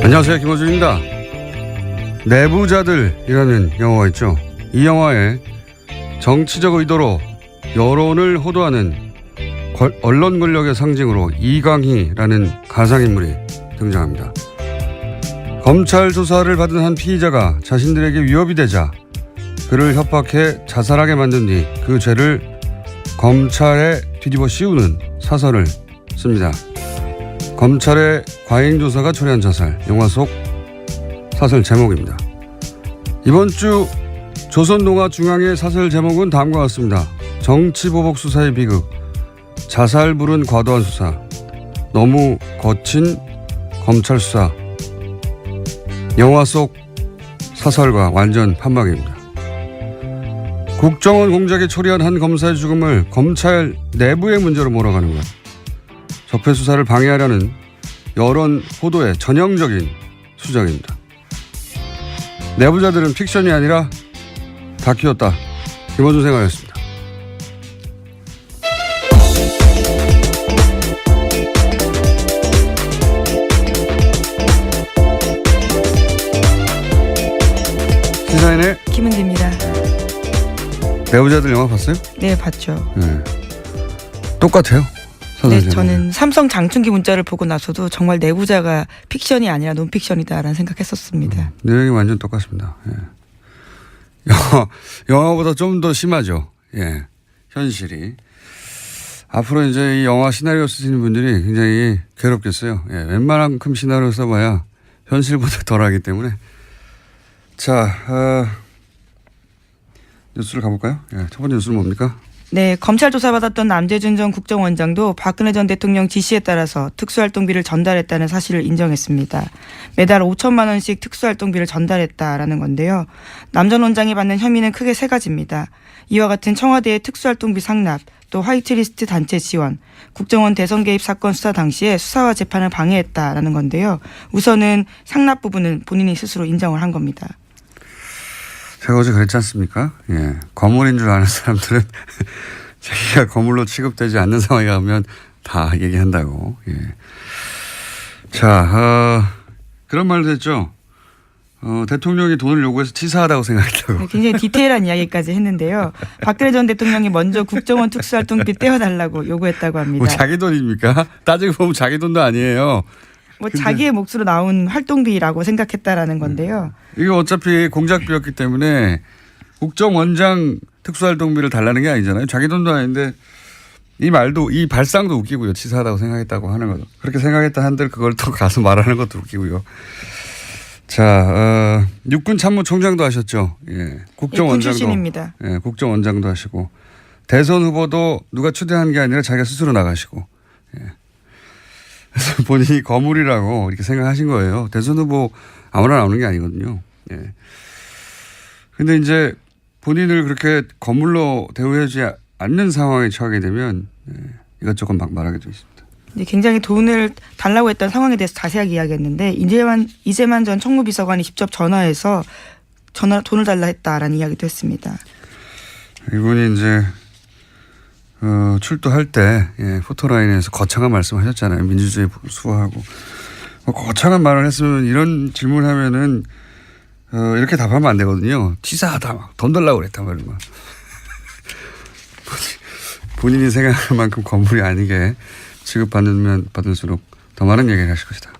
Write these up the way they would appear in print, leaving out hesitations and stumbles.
안녕하세요, 김호준입니다. 내부자들이라는 영화가 있죠. 이 영화에 정치적 의도로 여론을 호도하는 언론 권력의 상징으로 이강희라는 가상인물이 등장합니다. 검찰 조사를 받은 한 피의자가 자신들에게 위협이 되자 그를 협박해 자살하게 만든 뒤 그 죄를 검찰에 뒤집어 씌우는 사설을 씁니다. 검찰의 과잉조사가 초래한 자살, 영화 속 사설 제목입니다. 이번 주 조선동아중앙의 사설 제목은 다음과 같습니다. 정치보복 수사의 비극, 자살불은 과도한 수사, 너무 거친 검찰 수사. 영화 속 사설과 완전 판박입니다. 국정원 공작에 초래한 한 검사의 죽음을 검찰 내부의 문제로 몰아가는 것. 적폐수사를 방해하려는 여론 호도의 전형적인 수작입니다. 내부자들은 픽션이 아니라 다큐였다. 김호준 생각이었습니다. 시사인의 김은지입니다. 내부자들 영화 봤어요? 네, 봤죠. 네. 똑같아요. 네, 저는 삼성 장충기 문자를 보고 나서도 정말 내부자가 픽션이 아니라 논픽션이다라는 생각했었습니다. 내용이 완전 똑같습니다. 예. 영화보다 좀 더 심하죠. 예. 현실이. 앞으로 이제 이 영화 시나리오 쓰시는 분들이 굉장히 괴롭겠어요. 예. 웬만한큼 시나리오 써봐야 현실보다 덜하기 때문에. 자, 뉴스를 가볼까요? 예. 첫 번째 뉴스는 뭡니까? 네, 검찰 조사받았던 남재준 전 국정원장도 박근혜 전 대통령 지시에 따라서 특수활동비를 전달했다는 사실을 인정했습니다. 매달 5천만 원씩 특수활동비를 전달했다라는 건데요. 남 전 원장이 받는 혐의는 크게 세 가지입니다. 이와 같은 청와대의 특수활동비 상납, 또 화이트리스트 단체 지원, 국정원 대선 개입 사건 수사 당시에 수사와 재판을 방해했다라는 건데요. 우선은 상납 부분은 본인이 스스로 인정을 한 겁니다. 제가 어제 그랬지 않습니까? 예. 거물인 줄 아는 사람들은 자기가 거물로 취급되지 않는 상황에 가면 다 얘기한다고. 예. 자, 그런 말도 했죠. 대통령이 돈을 요구해서 치사하다고 생각했다고. 네, 굉장히 디테일한 이야기까지 했는데요. 박근혜 전 대통령이 먼저 국정원 특수활동비 떼어달라고 요구했다고 합니다. 뭐 자기 돈입니까? 따지고 보면 자기 돈도 아니에요. 뭐 자기의 몫으로 나온 활동비라고 생각했다라는 건데요. 이거 어차피 공작비였기 때문에 국정원장 특수활동비를 달라는 게 아니잖아요. 자기 돈도 아닌데 이 말도 이 발상도 웃기고요. 치사하다고 생각했다고 하는 거죠. 그렇게 생각했다 한들 그걸 또 가서 말하는 것도 웃기고요. 자, 육군 참모총장도 하셨죠. 예, 국정원장도. 출신입니다. 예, 국정원장도 하시고 대선 후보도 누가 추대한 게 아니라 자기가 스스로 나가시고. 예. 그래서 본인이 거물이라고 이렇게 생각하신 거예요. 대선 후보 아무나 나오는 게 아니거든요. 예. 근데 이제 본인을 그렇게 거물로 대우하지 않는 상황에 처하게 되면 이것저것 막 말하게 되어 있습니다. 굉장히 돈을 달라고 했던 상황에 대해서 자세하게 이야기했는데 이재만 전 총무비서관이 직접 전화해서 돈을 달라 했다라는 이야기도 했습니다. 이분이 이제 출두할 때 포토라인에서 거창한 말씀하셨잖아요. 민주주의 수호하고 거창한 말을 했으면 이런 질문을 하면은 이렇게 답하면 안 되거든요. 치사하다 막 돈 달라고 그랬다 말이야. 본인이 생각할 만큼 건물이 아니게 취급받으면 받을수록 더 많은 얘기를 하실 것이다.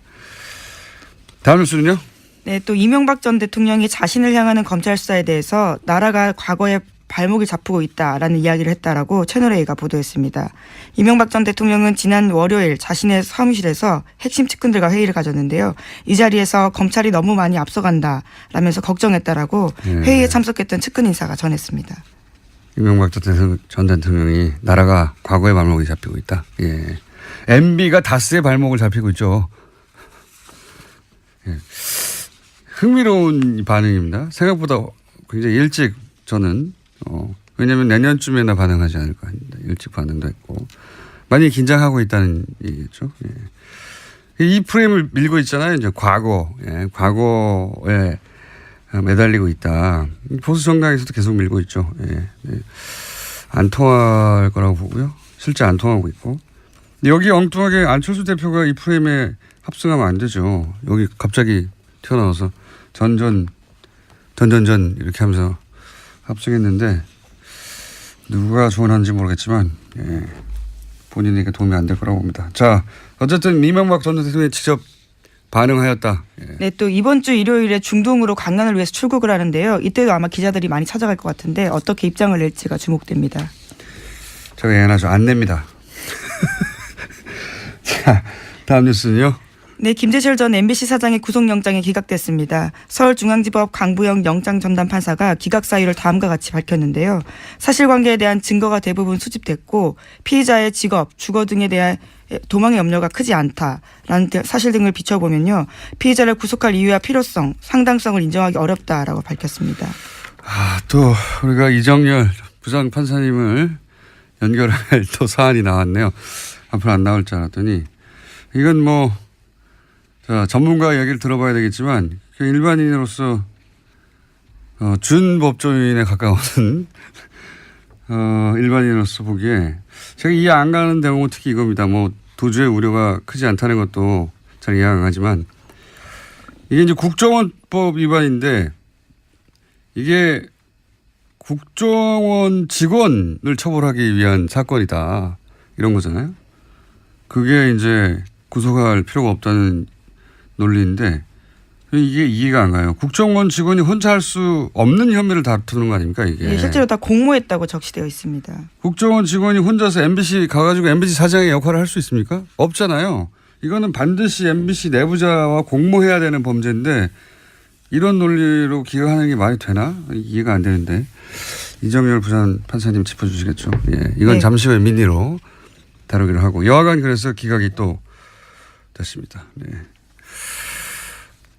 다음 뉴스는요? 네, 또 이명박 전 대통령이 자신을 향하는 검찰 수사에 대해서 나라가 과거에 발목을 잡고 있다라는 이야기를 했다라고 채널A가 보도했습니다. 이명박 전 대통령은 지난 월요일 자신의 사무실에서 핵심 측근들과 회의를 가졌는데요. 이 자리에서 검찰이 너무 많이 앞서간다라면서 걱정했다라고 회의에 참석했던 측근 인사가 전했습니다. 이명박 전 대통령이 나라가 과거의 발목이 잡히고 있다. 예. MB가 다스의 발목을 잡히고 있죠. 예. 흥미로운 반응입니다. 생각보다 굉장히 일찍 저는 왜냐하면 내년쯤에나 반응하지 않을까 합니다. 일찍 반응도 했고 많이 긴장하고 있다는 얘기겠죠. 예. 이 프레임을 밀고 있잖아요. 이제 과거에 매달리고 있다. 보수 정당에서도 계속 밀고 있죠. 예. 예. 안 통할 거라고 보고요. 실제 안 통하고 있고. 여기 엉뚱하게 안철수 대표가 이 프레임에 합승하면 안 되죠. 여기 갑자기 튀어나와서 전전 이렇게 하면서 합승했는데 누가 조언하는지 모르겠지만 본인에게 도움이 안 될 거라고 봅니다. 자, 어쨌든 이명박 전 대통령이 직접 반응하였다. 네, 또 이번 주 일요일에 중동으로 강연을 위해서 출국을 하는데요. 이때도 아마 기자들이 많이 찾아갈 것 같은데 어떻게 입장을 낼지가 주목됩니다. 제가 예언하죠. 안 냅니다. 자, 다음 뉴스는요. 네, 김재철 전 MBC 사장의 구속영장이 기각됐습니다. 서울중앙지법 강부영 영장전담 판사가 기각 사유를 다음과 같이 밝혔는데요. 사실관계에 대한 증거가 대부분 수집됐고 피의자의 직업, 주거 등에 대한 도망의 염려가 크지 않다라는 사실 등을 비춰보면요. 피의자를 구속할 이유와 필요성, 상당성을 인정하기 어렵다라고 밝혔습니다. 또 우리가 이정열 부장 판사님을 연결할 또 사안이 나왔네요. 앞으로 안 나올 줄 알았더니 이건 뭐 자, 전문가 얘기를 들어봐야 되겠지만 일반인으로서 준법조인에 가까운 일반인으로서 보기에 제가 이해 안 가는 대목은 특히 이겁니다. 뭐 도주의 우려가 크지 않다는 것도 잘 이해 안 가지만 이게 이제 국정원법 위반인데 이게 국정원 직원을 처벌하기 위한 사건이다. 이런 거잖아요. 그게 이제 구속할 필요가 없다는 논리인데 이게 이해가 안 가요. 국정원 직원이 혼자 할 수 없는 혐의를 다투는 거 아닙니까 이게. 네, 실제로 다 공모했다고 적시되어 있습니다. 국정원 직원이 혼자서 MBC 가가지고 MBC 사장의 역할을 할 수 있습니까? 없잖아요. 이거는 반드시 MBC 내부자와 공모해야 되는 범죄인데 이런 논리로 기각하는 게 말이 되나? 이해가 안 되는데. 이정열 부산 판사님 짚어주시겠죠. 예, 이건 네. 잠시 후에 민의로 다루기로 하고 여하간 그래서 기각이 또 됐습니다. 네.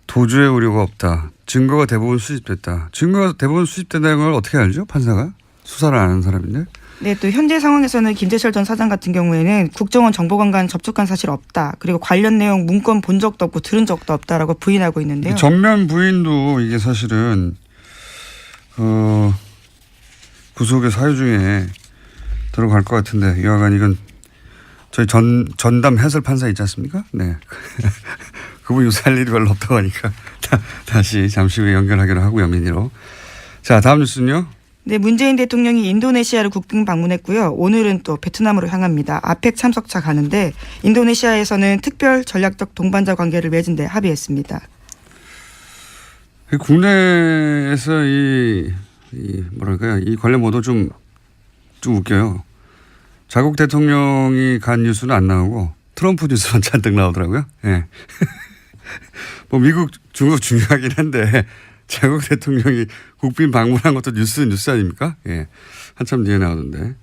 도주의 우려가 없다. 증거가 대부분 수집됐다. 증거가 대부분 수집된다는 걸 어떻게 알죠? 판사가? 수사를 안 하는 사람인데. 네, 또 현재 상황에서는 김재철 전 사장 같은 경우에는 국정원 정보관과는 접촉한 사실 없다. 그리고 관련 내용 문건 본 적도 없고 들은 적도 없다라고 부인하고 있는데요. 정면 부인도 이게 사실은 구속의 사유 중에 들어갈 것 같은데 여하간 이건 저희 전담 해설 판사 있지 않습니까? 네. 그분 요새 할 일이 별로 없다고 하니까 다시 잠시 후에 연결하기로 하고요. 민의로. 자, 다음 뉴스는요. 네, 문재인 대통령이 인도네시아를 국빈 방문했고요. 오늘은 또 베트남으로 향합니다. 아펙 참석차 가는데 인도네시아에서는 특별 전략적 동반자 관계를 맺은 데 합의했습니다. 국내에서 이 뭐랄까요. 이 관련 보도 좀 웃겨요. 자국 대통령이 간 뉴스는 안 나오고 트럼프 뉴스만 잔뜩 나오더라고요. 예. 네. 뭐 미국, 중국 중요하긴 한데 자국 대통령이 국빈 방문한 것도 뉴스 아닙니까? 예. 한참 뒤에 나오던데.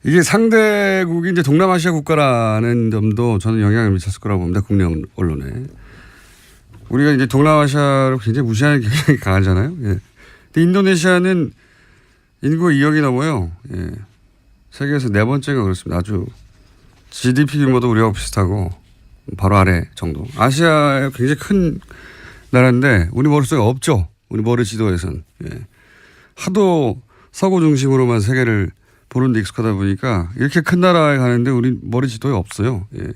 이게 상대국이 이제 동남아시아 국가라는 점도 저는 영향을 미쳤을 거라고 봅니다. 국내 언론에. 우리가 이제 동남아시아를 굉장히 무시하는 경향이 강하잖아요. 예. 근데 인도네시아는 인구가 2억이 넘어요. 예. 세계에서 4번째가 그렇습니다. 아주 GDP 규모도 우리하고 비슷하고 바로 아래 정도. 아시아에 굉장히 큰 나라인데 우리 머릿속에 없죠. 우리 머리 지도에선. 예. 하도 서구 중심으로만 세계를 보는 데 익숙하다 보니까 이렇게 큰 나라에 가는데 우리 머리 지도에 없어요. 예.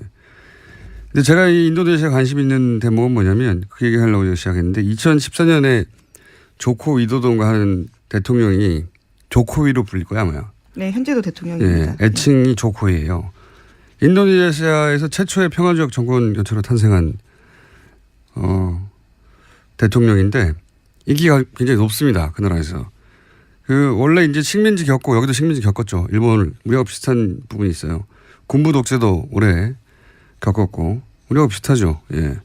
근데 제가 이 인도네시아 관심 있는 대목은 뭐냐면 그 얘기 하려고 시작했는데 2014년에 조코 위도돈과 하는 대통령이 조코위로 불릴 거야 아마요. 네, 현재도 대통령입니다. 예, 애칭이 조코이예요. 인도네시아에서 최초의 평화적 정권 교체로 탄생한 대통령인데 인기가 굉장히 높습니다. 그 나라에서. 원래 이제 식민지 겪고 여기도 식민지 겪었죠. 일본 우리하고 비슷한 부분이 있어요. 군부 독재도 오래 겪었고 우리하고 비슷하죠. 예.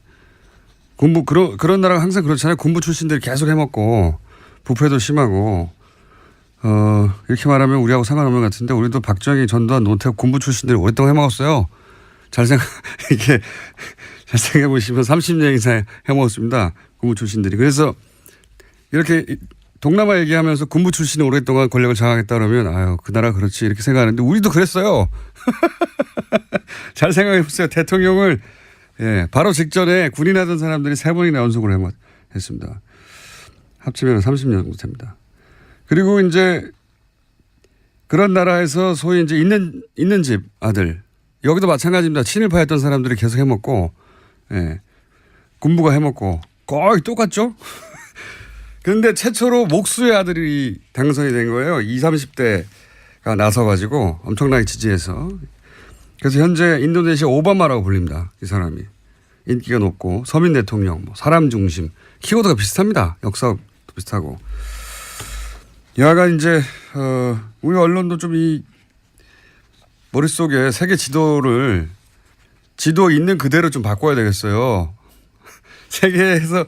그런 나라가 항상 그렇잖아요. 군부 출신들이 계속 해먹고 부패도 심하고 이렇게 말하면 우리하고 상관없는 것 같은데 우리도 박정희, 전두환, 노태우 군부 출신들이 오랫동안 해먹었어요. 잘 생각해 보시면 30년 이상 해먹었습니다. 군부 출신들이. 그래서 이렇게 동남아 얘기하면서 군부 출신이 오랫동안 권력을 장악했다 그러면 아유 그 나라 그렇지 이렇게 생각하는데 우리도 그랬어요. 잘 생각해 보세요. 대통령을 바로 직전에 군인하던 사람들이 3번이나 연속으로 했습니다. 합치면 30년 정도 됩니다. 그리고 이제 그런 나라에서 소위 이제 있는 집 아들 여기도 마찬가지입니다. 친일파였던 사람들이 계속 해먹고 예. 군부가 해먹고 거의 똑같죠? 그런데 최초로 목수의 아들이 당선이 된 거예요. 20, 30대가 나서가지고 엄청나게 지지해서. 그래서 현재 인도네시아 오바마라고 불립니다. 이 사람이. 인기가 높고 서민 대통령, 뭐 사람 중심. 키워드가 비슷합니다. 역사도 비슷하고. 여하간 이제 우리 언론도 좀 이 머릿속에 세계 지도 있는 그대로 좀 바꿔야 되겠어요. 세계에서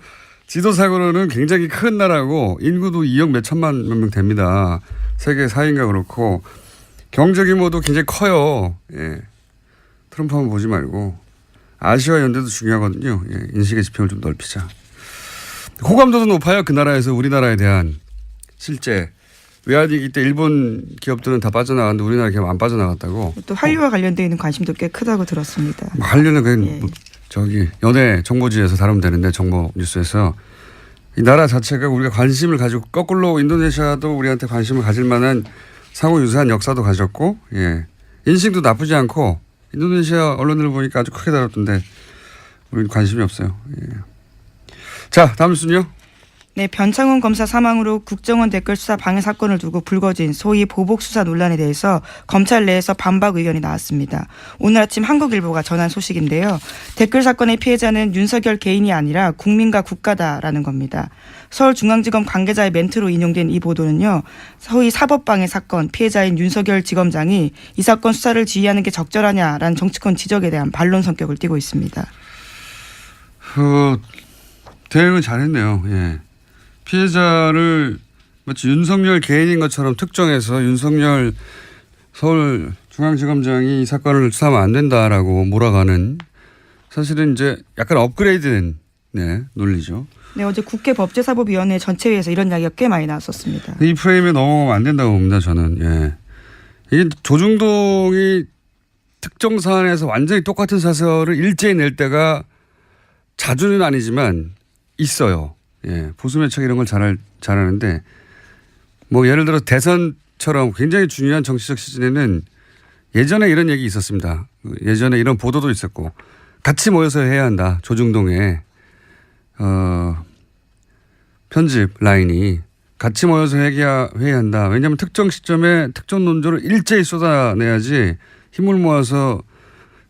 지도상으로는 굉장히 큰 나라고 인구도 2억 몇 천만 명 됩니다. 세계 4위인가 그렇고 경제 규모도 굉장히 커요. 예. 트럼프 한번 보지 말고 아시아 연대도 중요하거든요. 예. 인식의 지평을 좀 넓히자. 호감도도 높아요. 그 나라에서 우리나라에 대한 실제 외환위기 때 일본 기업들은 다 빠져나갔는데 우리나라 기업 안 빠져나갔다고. 또 한류와 관련되어 있는 관심도 꽤 크다고 들었습니다. 한류는 그냥 저기 연예 정보지에서 다루면 되는데 정보 뉴스에서 이 나라 자체가 우리가 관심을 가지고 거꾸로 인도네시아도 우리한테 관심을 가질 만한 상호 유사한 역사도 가졌고 예. 인식도 나쁘지 않고 인도네시아 언론들을 보니까 아주 크게 다뤘던데 우리는 관심이 없어요. 예. 자 다음 순요. 네, 변창훈 검사 사망으로 국정원 댓글 수사 방해 사건을 두고 불거진 소위 보복 수사 논란에 대해서 검찰 내에서 반박 의견이 나왔습니다. 오늘 아침 한국일보가 전한 소식인데요. 댓글 사건의 피해자는 윤석열 개인이 아니라 국민과 국가다라는 겁니다. 서울중앙지검 관계자의 멘트로 인용된 이 보도는요. 소위 사법방해 사건 피해자인 윤석열 지검장이 이 사건 수사를 지휘하는 게 적절하냐라는 정치권 지적에 대한 반론 성격을 띠고 있습니다. 대응을 잘했네요. 예. 피해자를 마치 윤석열 개인인 것처럼 특정해서 윤석열 서울중앙지검장이 이 사건을 수사하면 안 된다라고 몰아가는 사실은 이제 약간 업그레이드된 네, 논리죠. 네, 어제 국회 법제사법위원회 전체회에서 이런 이야기가 꽤 많이 나왔었습니다. 이 프레임에 넘어가면 안 된다고 봅니다. 저는. 예. 이게 조중동이 특정 사안에서 완전히 똑같은 사설을 일제히 낼 때가 자주는 아니지만 있어요. 예, 보수 매체가 이런 걸 잘하는데 뭐 예를 들어 대선처럼 굉장히 중요한 정치적 시즌에는 예전에 이런 얘기 있었습니다. 예전에 이런 보도도 있었고 같이 모여서 해야 한다. 조중동에 편집 라인이 같이 모여서 회의한다. 왜냐하면 특정 시점에 특정 논조를 일제히 쏟아내야지 힘을 모아서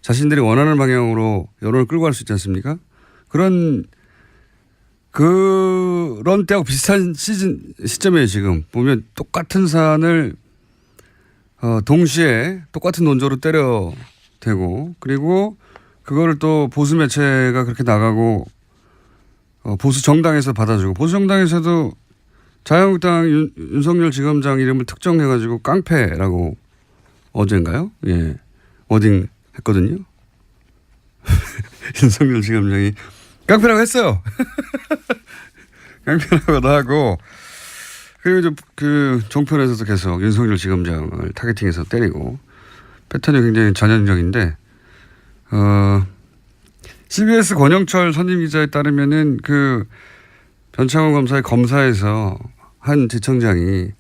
자신들이 원하는 방향으로 여론을 끌고 갈 수 있지 않습니까? 그런 때하고 비슷한 시점이에요. 지금 보면 똑같은 사안을 동시에 똑같은 논조로 때려대고 그리고 그거를 또 보수 매체가 그렇게 나가고 보수 정당에서 받아주고 보수 정당에서도 자유한국당 윤석열 지검장 이름을 특정해가지고 깡패라고 어젠가요? 예, 워딩 했거든요. 윤석열 지검장이 깡패라고 했어요. 깡패라고도 하고 그리고 이제 그 종편에서도 계속 윤석열 지검장을 타겟팅해서 때리고 패턴이 굉장히 전형적인데 CBS 권영철 선임 기자에 따르면은 그 변창훈 검사의 검사에서 한 지청장이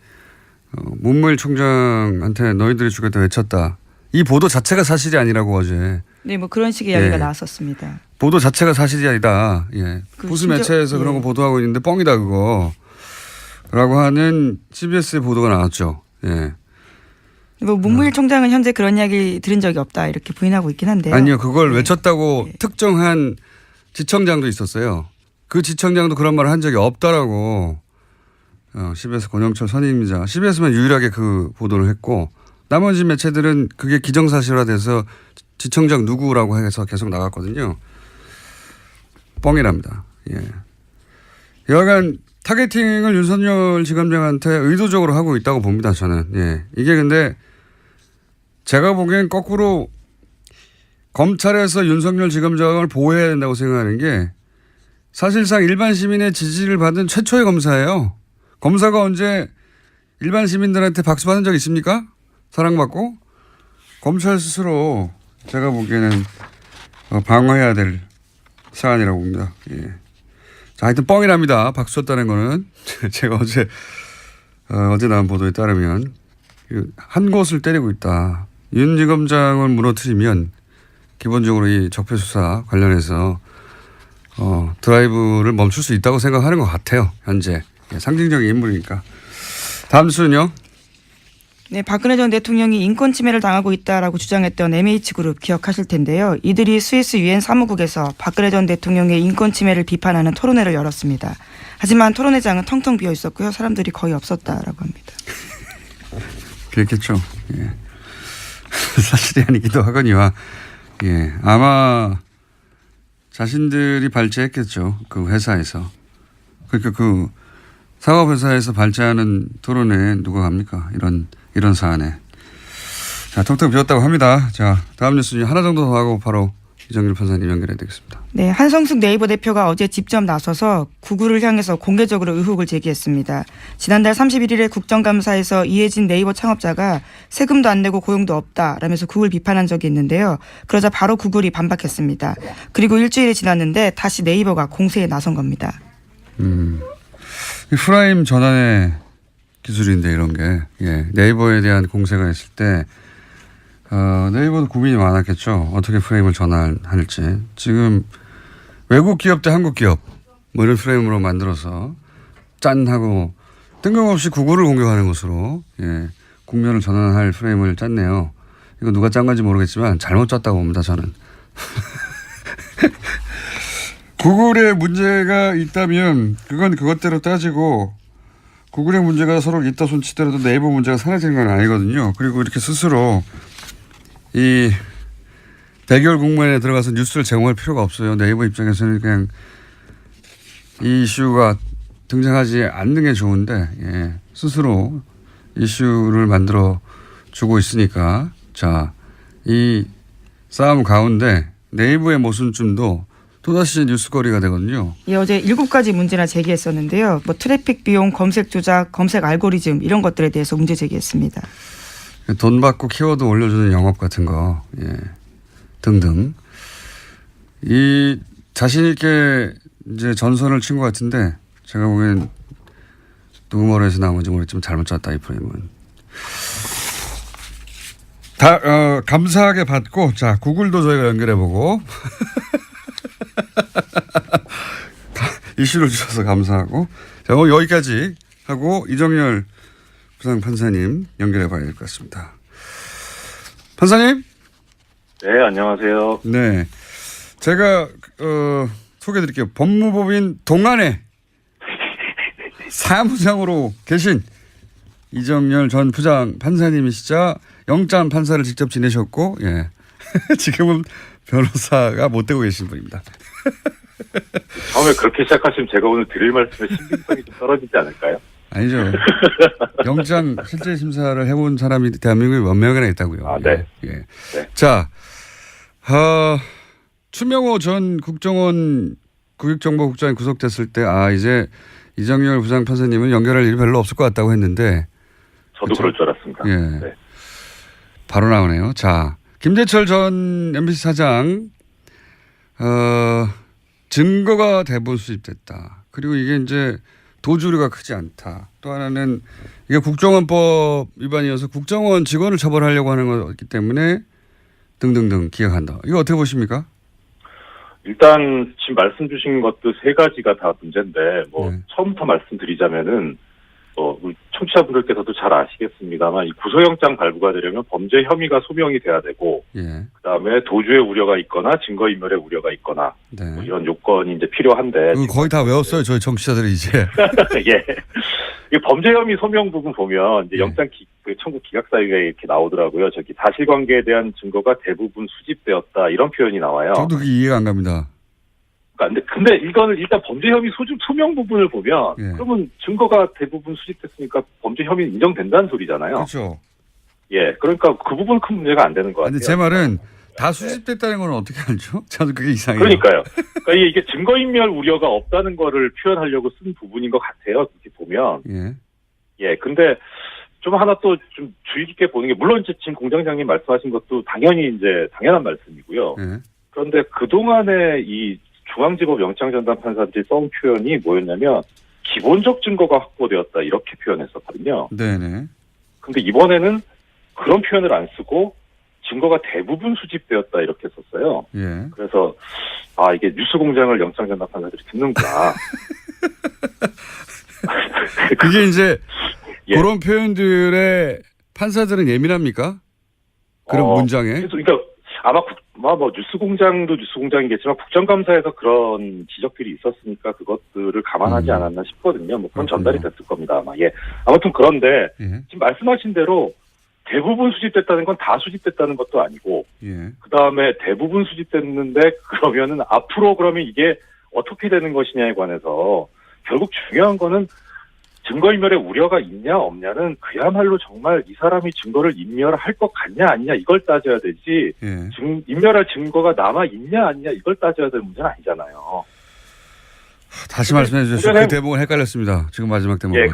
문무일 총장한테 너희들이 죽였다 외쳤다. 이 보도 자체가 사실이 아니라고 어제. 네, 뭐 그런 식의 이야기가 나왔었습니다. 보도 자체가 사실이 아니다. 예. 보수 매체에서 그런 거 보도하고 있는데 뻥이다 그거. 라고 하는 CBS의 보도가 나왔죠. 예. 뭐 문무일 총장은 현재 그런 이야기 들은 적이 없다 이렇게 부인하고 있긴 한데요. 아니요. 그걸 외쳤다고 특정한 지청장도 있었어요. 그 지청장도 그런 말을 한 적이 없다라고 CBS 권영철 선임이자 CBS만 유일하게 그 보도를 했고 나머지 매체들은 그게 기정사실화돼서 지청장 누구라고 해서 계속 나갔거든요. 뻥이랍니다. 예. 여하간 타겟팅을 윤석열 지검장한테 의도적으로 하고 있다고 봅니다. 저는. 예. 이게 근데 제가 보기엔 거꾸로 검찰에서 윤석열 지검장을 보호해야 된다고 생각하는 게 사실상 일반 시민의 지지를 받은 최초의 검사예요. 검사가 언제 일반 시민들한테 박수 받은 적 있습니까? 사랑받고? 검찰 스스로 제가 보기에는 방어해야 될 사안이라고 봅니다. 예. 자, 하여튼 뻥이랍니다. 박수 쳤다는 거는. 제가 어제 나온 보도에 따르면 한 곳을 때리고 있다. 윤 지검장을 무너뜨리면 기본적으로 이 적폐수사 관련해서 드라이브를 멈출 수 있다고 생각하는 것 같아요. 현재. 예, 상징적인 인물이니까. 다음 순요. 네, 박근혜 전 대통령이 인권 침해를 당하고 있다라고 주장했던 MH그룹 기억하실 텐데요. 이들이 스위스 유엔 사무국에서 박근혜 전 대통령의 인권 침해를 비판하는 토론회를 열었습니다. 하지만 토론회장은 텅텅 비어 있었고요. 사람들이 거의 없었다라고 합니다. 그렇겠죠. 예. 사실이 아니기도 하거니와, 예, 아마 자신들이 발제했겠죠. 그 회사에서. 그러니까 그 사업회사에서 발제하는 토론에 누가 갑니까? 이런 사안에. 자, 텅텅 비었다고 합니다. 자, 다음 뉴스 하나 정도 더 하고 바로 이정일 판사님 연결해야 되겠습니다. 네, 한성숙 네이버 대표가 어제 직접 나서서 구글을 향해서 공개적으로 의혹을 제기했습니다. 지난달 31일에 국정감사에서 이해진 네이버 창업자가 세금도 안 내고 고용도 없다라면서 구글 비판한 적이 있는데요. 그러자 바로 구글이 반박했습니다. 그리고 일주일이 지났는데 다시 네이버가 공세에 나선 겁니다. 이 프라임 전환의 기술인데 이런 게, 예, 네이버에 대한 공세가 있을 때 네이버도 고민이 많았겠죠. 어떻게 프레임을 전환할지. 지금 외국 기업 대 한국 기업 뭐 이런 프레임으로 만들어서 짠 하고 뜬금없이 구글을 공격하는 것으로, 예, 국면을 전환할 프레임을 짰네요. 이거 누가 짠 건지 모르겠지만 잘못 짰다고 봅니다. 저는. 구글에 문제가 있다면 그건 그것대로 따지고 구글의 문제가 서로 있다 손치더라도 네이버 문제가 사라지는 건 아니거든요. 그리고 이렇게 스스로 이 대결 국면에 들어가서 뉴스를 제공할 필요가 없어요. 네이버 입장에서는 그냥 이 이슈가 등장하지 않는 게 좋은데, 예, 스스로 이슈를 만들어 주고 있으니까, 자, 이 싸움 가운데 네이버의 모순점도 또다시 뉴스거리가 되거든요. 예, 어제 7가지 문제나 제기했었는데요. 뭐 트래픽 비용, 검색 조작, 검색 알고리즘 이런 것들에 대해서 문제 제기했습니다. 돈 받고 키워드 올려주는 영업 같은 거, 예, 등등. 이 자신 있게 이제 전선을 친 것 같은데 제가 보기엔 누구 머리에서 나온 건지 모르겠지만 잘못 짰다 이 프레임은. 다 감사하게 받고, 자, 구글도 저희가 연결해보고 이슈를 주셔서 감사하고, 자, 오늘 여기까지 하고 이정열 부장판사님 연결해 봐야 될 것 같습니다. 판사님? 네, 안녕하세요. 네. 제가, 소개해 드릴게요. 법무법인 동안에 사무장으로 계신 이정열 전 부장 판사님이시자 영장 판사를 직접 지내셨고, 예. 지금은 변호사가 못 되고 계신 분입니다. 처음에 그렇게 시작하시면 제가 오늘 드릴 말씀의 신빙성이 좀 떨어지지 않을까요? 아니죠. 영장 실제 심사를 해본 사람이 대한민국에 몇 명이나 있다고요. 아, 네. 예. 예. 네. 자, 추명호 전 국정원 국익정보국장이 구속됐을 때, 이제 이정열 부장판사님은 연결할 일이 별로 없을 것 같다고 했는데. 저도 그럴 줄 알았습니다. 예. 네. 바로 나오네요. 자, 김재철 전 MBC 사장, 증거가 대부분 수집됐다. 그리고 이게 이제 도주류가 크지 않다. 또 하나는 이게 국정원법 위반이어서 국정원 직원을 처벌하려고 하는 거기 때문에 등등등 기억한다. 이거 어떻게 보십니까? 일단 지금 말씀 주신 것도 세 가지가 다 문제인데, 네. 처음부터 말씀드리자면은 우리 청취자분들께서도 잘 아시겠습니다만 이 구속영장 발부가 되려면 범죄 혐의가 소명이 돼야 되고, 예. 그다음에 도주의 우려가 있거나 증거인멸의 우려가 있거나, 네. 이런 요건이 이제 필요한데. 거의 다 외웠어요. 저희 정치자들이 이제. 예. 이 범죄 혐의 소명 부분 보면 이제 네. 영장 청구 기각 사유에 이렇게 나오더라고요. 저기 사실관계에 대한 증거가 대부분 수집되었다 이런 표현이 나와요. 저도 그게 이해가 안 갑니다. 그러니까 근데 이거는 일단 범죄 혐의 소명 부분을 보면, 예. 그러면 증거가 대부분 수집됐으니까 범죄 혐의 인정된다는 소리잖아요. 그렇죠. 예. 그러니까 그 부분 큰 문제가 안 되는 것 같아요. 근데 제 말은 다 수집됐다는 건 어떻게 알죠? 저도 그게 이상해요. 그러니까요. 그러니까 이게 증거인멸 우려가 없다는 거를 표현하려고 쓴 부분인 것 같아요. 그렇게 보면. 예. 예. 근데 좀 하나 또 좀 주의 깊게 보는 게, 물론 이제 지금 공장장님 말씀하신 것도 당연히 이제 당연한 말씀이고요. 예. 그런데 그동안에 이 중앙지법 영장전담 판사들이 써온 표현이 뭐였냐면 기본적 증거가 확보되었다 이렇게 표현했었거든요. 네네. 근데 이번에는 그런 표현을 안 쓰고 증거가 대부분 수집되었다 이렇게 썼어요. 예. 그래서 이게 뉴스공장을 영장전담 판사들이 듣는구나. 그게 이제 예. 그런 표현들에 판사들은 예민합니까? 그런 문장에? 그러니까 아마 뭐 뉴스공장도 뉴스공장이겠지만 국정감사에서 그런 지적들이 있었으니까 그것들을 감안하지 않았나 싶거든요. 뭐 그건 전달이 됐을 겁니다. 아마. 예. 아무튼 그런데 예. 지금 말씀하신 대로 대부분 수집됐다는 건 다 수집됐다는 것도 아니고 예. 그 다음에 대부분 수집됐는데 그러면은 앞으로 그러면 이게 어떻게 되는 것이냐에 관해서 결국 중요한 거는 증거인멸의 우려가 있냐 없냐는 그야말로 정말 이 사람이 증거를 인멸할 것 같냐 아니냐 이걸 따져야 되지 예. 인멸할 증거가 남아 있냐 아니냐 이걸 따져야 될 문제는 아니잖아요. 다시 말씀해 주십시오. 그 대목은 헷갈렸습니다. 지금 마지막 대목은.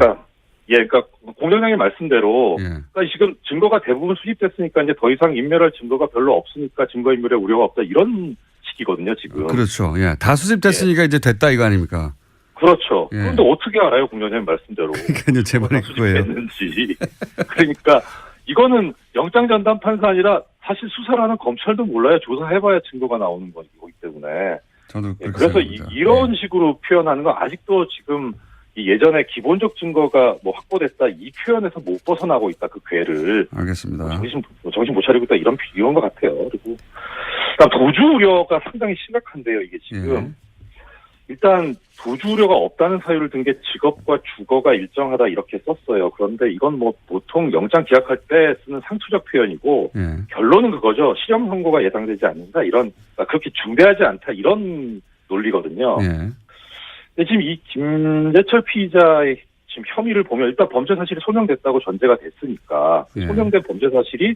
그러니까 공장장님 말씀대로 예. 그러니까 지금 증거가 대부분 수집됐으니까 이제 더 이상 인멸할 증거가 별로 없으니까 증거인멸의 우려가 없다 이런 식이거든요 지금. 그렇죠. 예. 다 수집됐으니까 이제 됐다 이거 아닙니까? 그렇죠. 예. 그런데 어떻게 알아요 공장장님 말씀대로. 그러니까요. 제 말이 그거예요. 수집됐는지. 그러니까 이거는 영장전담 판사 아니라 사실 수사를 하는 검찰도 몰라요. 조사해봐야 증거가 나오는 거기 때문에. 저도 그렇게 그래서 생각합니다. 이런 식으로 표현하는 건 아직도 지금 이 예전에 기본적 증거가 뭐 확보됐다 이 표현에서 못 벗어나고 있다 그 궤를. 알겠습니다. 정신 못 차리고 있다 이런 것 같아요. 그리고 도주 우려가 상당히 심각한데요. 이게 지금 예. 일단 도주 우려가 없다는 사유를 든 게 직업과 주거가 일정하다 이렇게 썼어요. 그런데 이건 뭐 보통 영장 기각할 때 쓰는 상투적 표현이고 예. 결론은 그거죠. 실형 선고가 예상되지 않는다 이런 그러니까 그렇게 중대하지 않다 이런 논리거든요. 예. 근데 지금 이 김재철 피의자의 지금 혐의를 보면 일단 범죄 사실이 소명됐다고 전제가 됐으니까 예. 소명된 범죄 사실이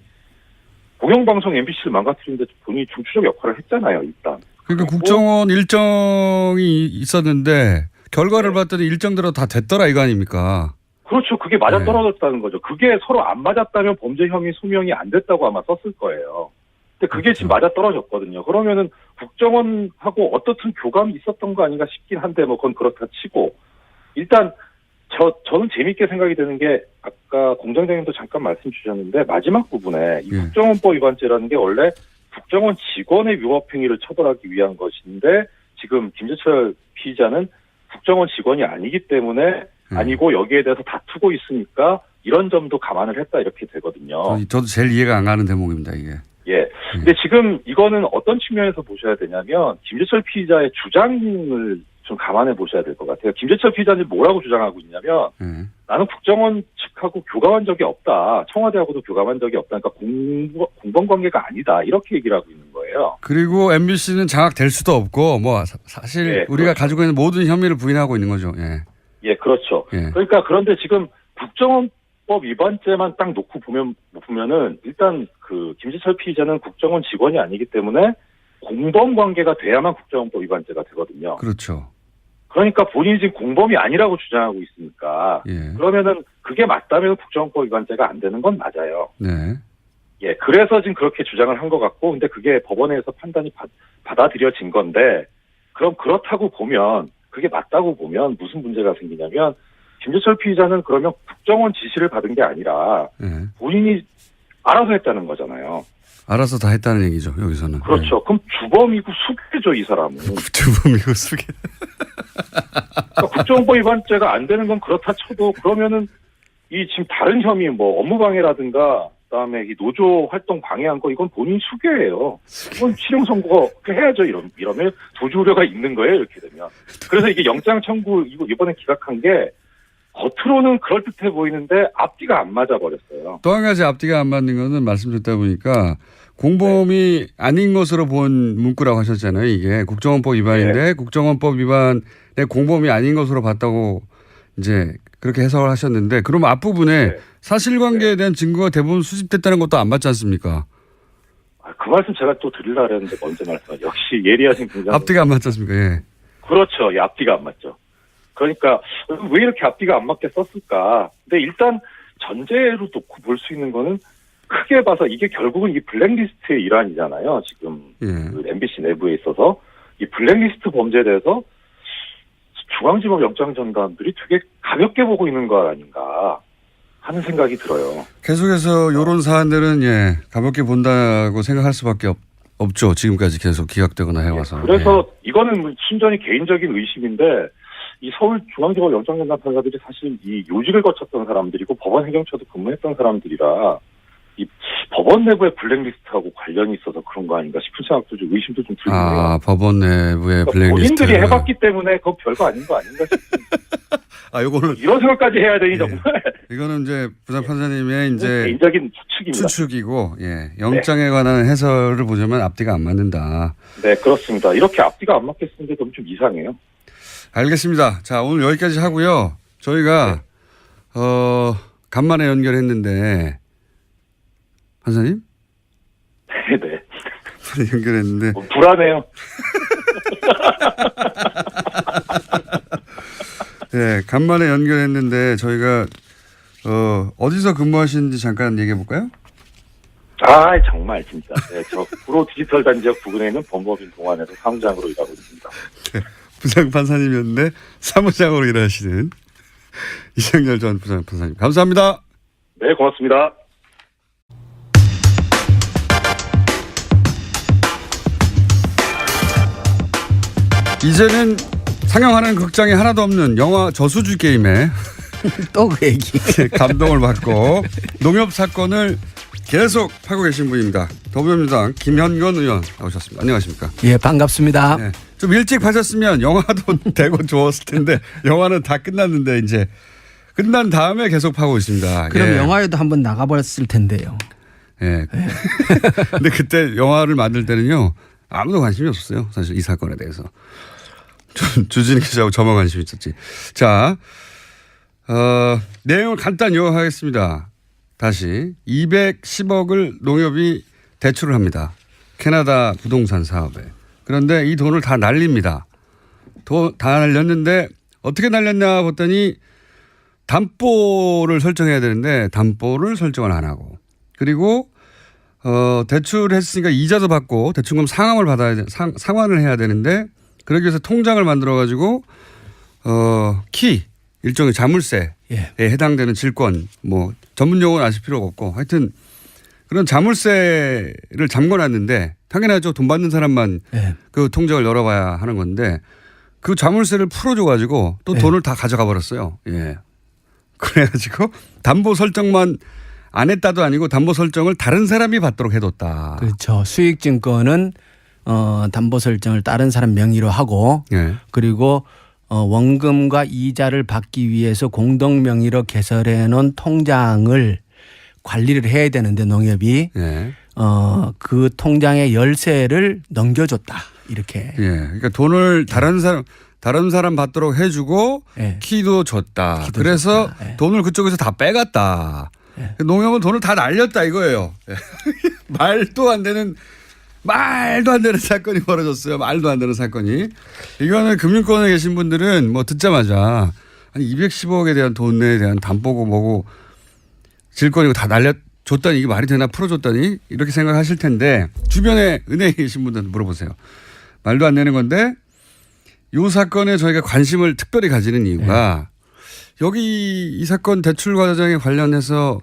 공영방송 MBC를 망가뜨리는데 본인이 중추적 역할을 했잖아요. 일단. 그러니까 국정원 일정이 있었는데 결과를 봤더니 일정대로 다 됐더라 이거 아닙니까? 그렇죠. 그게 맞아떨어졌다는 거죠. 그게 서로 안 맞았다면 범죄 혐의 소명이 안 됐다고 아마 썼을 거예요. 근데 그게 지금 맞아떨어졌거든요. 그러면은 국정원하고 어떻든 교감이 있었던 거 아닌가 싶긴 한데 뭐 그건 그렇다 치고 일단 저는 재밌게 생각이 드는 게 아까 공장장님도 잠깐 말씀 주셨는데 마지막 부분에 이 국정원법 위반죄라는 게 원래 국정원 직원의 위법행위를 처벌하기 위한 것인데 지금 김재철 피의자는 국정원 직원이 아니기 때문에 아니고 여기에 대해서 다투고 있으니까 이런 점도 감안을 했다 이렇게 되거든요. 저도 제일 이해가 안 가는 대목입니다 이게. 예. 근데 지금 이거는 어떤 측면에서 보셔야 되냐면 김재철 피의자의 주장을 좀 감안해 보셔야 될 것 같아요. 김재철 피의자는 뭐라고 주장하고 있냐면 나는 국정원 측하고 교감한 적이 없다. 청와대하고도 교감한 적이 없다. 그러니까 공범 관계가 아니다. 이렇게 얘기를 하고 있는 거예요. 그리고 MBC는 장악될 수도 없고 뭐 사실 예, 우리가 그렇죠. 가지고 있는 모든 혐의를 부인하고 있는 거죠. 예. 예, 그렇죠. 예. 그러니까 그런데 지금 국정원법 위반죄만 딱 놓고 보면은 일단 그 김재철 피의자는 국정원 직원이 아니기 때문에 공범 관계가 돼야만 국정원법 위반죄가 되거든요. 그렇죠. 그러니까 본인이 지금 공범이 아니라고 주장하고 있으니까 예. 그러면은 그게 맞다면 국정원법 위반죄가 안 되는 건 맞아요. 네. 예, 그래서 지금 그렇게 주장을 한 것 같고, 근데 그게 법원에서 판단이 받아들여진 건데, 그럼 그렇다고 보면, 그게 맞다고 보면 무슨 문제가 생기냐면, 김재철 피의자는 그러면 국정원 지시를 받은 게 아니라, 예. 본인이 알아서 했다는 거잖아요. 알아서 다 했다는 얘기죠 여기서는. 그렇죠. 예. 그럼 주범이고 수괴죠, 이 사람은. 주범이고 수괴. 그러니까 국정원법 위반죄가 안 되는 건 그렇다 쳐도, 그러면은, 이 지금 다른 혐의, 뭐, 업무방해라든가, 그다음에 이 노조 활동 방해한 거 이건 본인 수괴예요. 이건 실형 선고 해야죠. 이러면 도주 우려가 있는 거예요. 이렇게 되면. 그래서 이게 영장 청구 이번에 기각한 게 겉으로는 그럴듯해 보이는데 앞뒤가 안 맞아 버렸어요. 또 한 가지 앞뒤가 안 맞는 거는 말씀 듣다 보니까 공범이 아닌 것으로 본 문구라고 하셨잖아요. 이게 국정원법 위반인데 국정원법 위반의 공범이 아닌 것으로 봤다고 이제 그렇게 해석을 하셨는데 그러면 앞부분에 사실관계에 대한 증거가 대부분 수집됐다는 것도 안 맞지 않습니까? 그 말씀 제가 또 드리려고 했는데 먼저 말씀. 역시 예리하신 분장. 앞뒤가 안 맞지 않습니까? 예. 그렇죠. 예, 앞뒤가 안 맞죠. 그러니까 왜 이렇게 앞뒤가 안 맞게 썼을까? 근데 일단 전제로 놓고 볼 수 있는 거는 크게 봐서 이게 결국은 이 블랙리스트의 일환이잖아요. 지금 그 MBC 내부에 있어서 이 블랙리스트 범죄에 대해서 중앙지법 영장전담들이 되게 가볍게 보고 있는 거 아닌가 하는 생각이 들어요. 계속해서 이런 사안들은 예, 가볍게 본다고 생각할 수밖에 없죠. 지금까지 계속 기각되거나 해와서. 그래서 이거는 뭐 순전히 개인적인 의심인데 이 서울중앙지법 영장전담 판사들이 사실 이 요직을 거쳤던 사람들이고 법원 행정처도 근무했던 사람들이라 이 법원 내부의 블랙리스트하고 관련이 있어서 그런 거 아닌가 싶은 생각도 좀 의심도 좀 들긴 해요. 법원 내부의 그러니까 블랙리스트. 본인들이 해봤기 때문에 그거 별거 아닌 거 아닌가 싶은 요거는 이런 생각까지 해야 되니 정말 이거는 이제 부장 판사님의 이제 개인적인 추측입니다. 추측이고, 예, 영장에 관한 해설을 보자면 앞뒤가 안 맞는다. 네, 그렇습니다. 이렇게 앞뒤가 안 맞겠는 게 너무 좀 이상해요. 알겠습니다. 자, 오늘 여기까지 하고요. 저희가 간만에 연결했는데 판사님? 네. 연결했는데 불안해요. 네, 간만에 연결했는데 저희가 어디서 근무하시는지 잠깐 얘기해 볼까요? 정말 진짜. 네, 저 구로 디지털 단지역 부근에 있는 법무법인 동안에서 사무장으로 일하고 있습니다. 네, 부장 판사님이었는데 사무장으로 일하시는 이정열 전 부장 판사님. 감사합니다. 네, 고맙습니다. 이제는 상영하는 극장이 하나도 없는 영화 저수지 게임에 또 그 얘기. 감동을 받고 농협 사건을 계속 하고 계신 분입니다. 더불어민주당 김현건 의원 나오셨습니다. 안녕하십니까? 예, 반갑습니다. 네. 좀 일찍 하셨으면 영화도 되고 좋았을 텐데 영화는 다 끝났는데 이제 끝난 다음에 계속 하고 있습니다. 그럼 예. 영화에도 한번 나가버렸을 텐데요. 예. 근데 그때 영화를 만들 때는요 아무도 관심이 없었어요. 사실 이 사건에 대해서. 주진희 기자하고 저만 관심이 있었지. 자, 내용을 간단히 요약하겠습니다. 다시 210억을 농협이 대출을 합니다. 캐나다 부동산 사업에. 그런데 이 돈을 다 날립니다. 다 날렸는데 어떻게 날렸냐 봤더니 담보를 설정해야 되는데 담보를 설정을 안 하고 그리고 대출했으니까 이자도 받고 대출금 상환을 해야 되는데 그러기 위해서 통장을 만들어 가지고 일종의 자물쇠에 해당되는 질권 뭐 전문 용어는 아실 필요가 없고 하여튼 그런 자물쇠를 잠궈놨는데 당연하죠. 돈 받는 사람만 그 통장을 열어봐야 하는 건데 그 자물쇠를 풀어줘 가지고 또 돈을 다 가져가 버렸어요. 예. 그래가지고 담보 설정만 안 했다도 아니고 담보 설정을 다른 사람이 받도록 해뒀다. 그렇죠. 수익증권은 담보 설정을 다른 사람 명의로 하고 그리고 원금과 이자를 받기 위해서 공동 명의로 개설해 놓은 통장을 관리를 해야 되는데 농협이 그 통장의 열쇠를 넘겨줬다. 이렇게. 예. 그러니까 돈을 다른 사람 받도록 해주고 키도 줬다. 그래서 돈을 그쪽에서 다 빼갔다. 농협은 돈을 다 날렸다 이거예요. 말도 안 되는 사건이 벌어졌어요. 말도 안 되는 사건이. 이거는 금융권에 계신 분들은 뭐 듣자마자 아니 210억에 대한 돈에 대한 담보고 뭐고 질권이고 다 날려줬다니 이게 말이 되나 풀어줬다니 이렇게 생각하실 텐데 주변에 은행에 계신 분들한테 물어보세요. 말도 안 되는 건데 이 사건에 저희가 관심을 특별히 가지는 이유가 여기 이 사건 대출 과정에 관련해서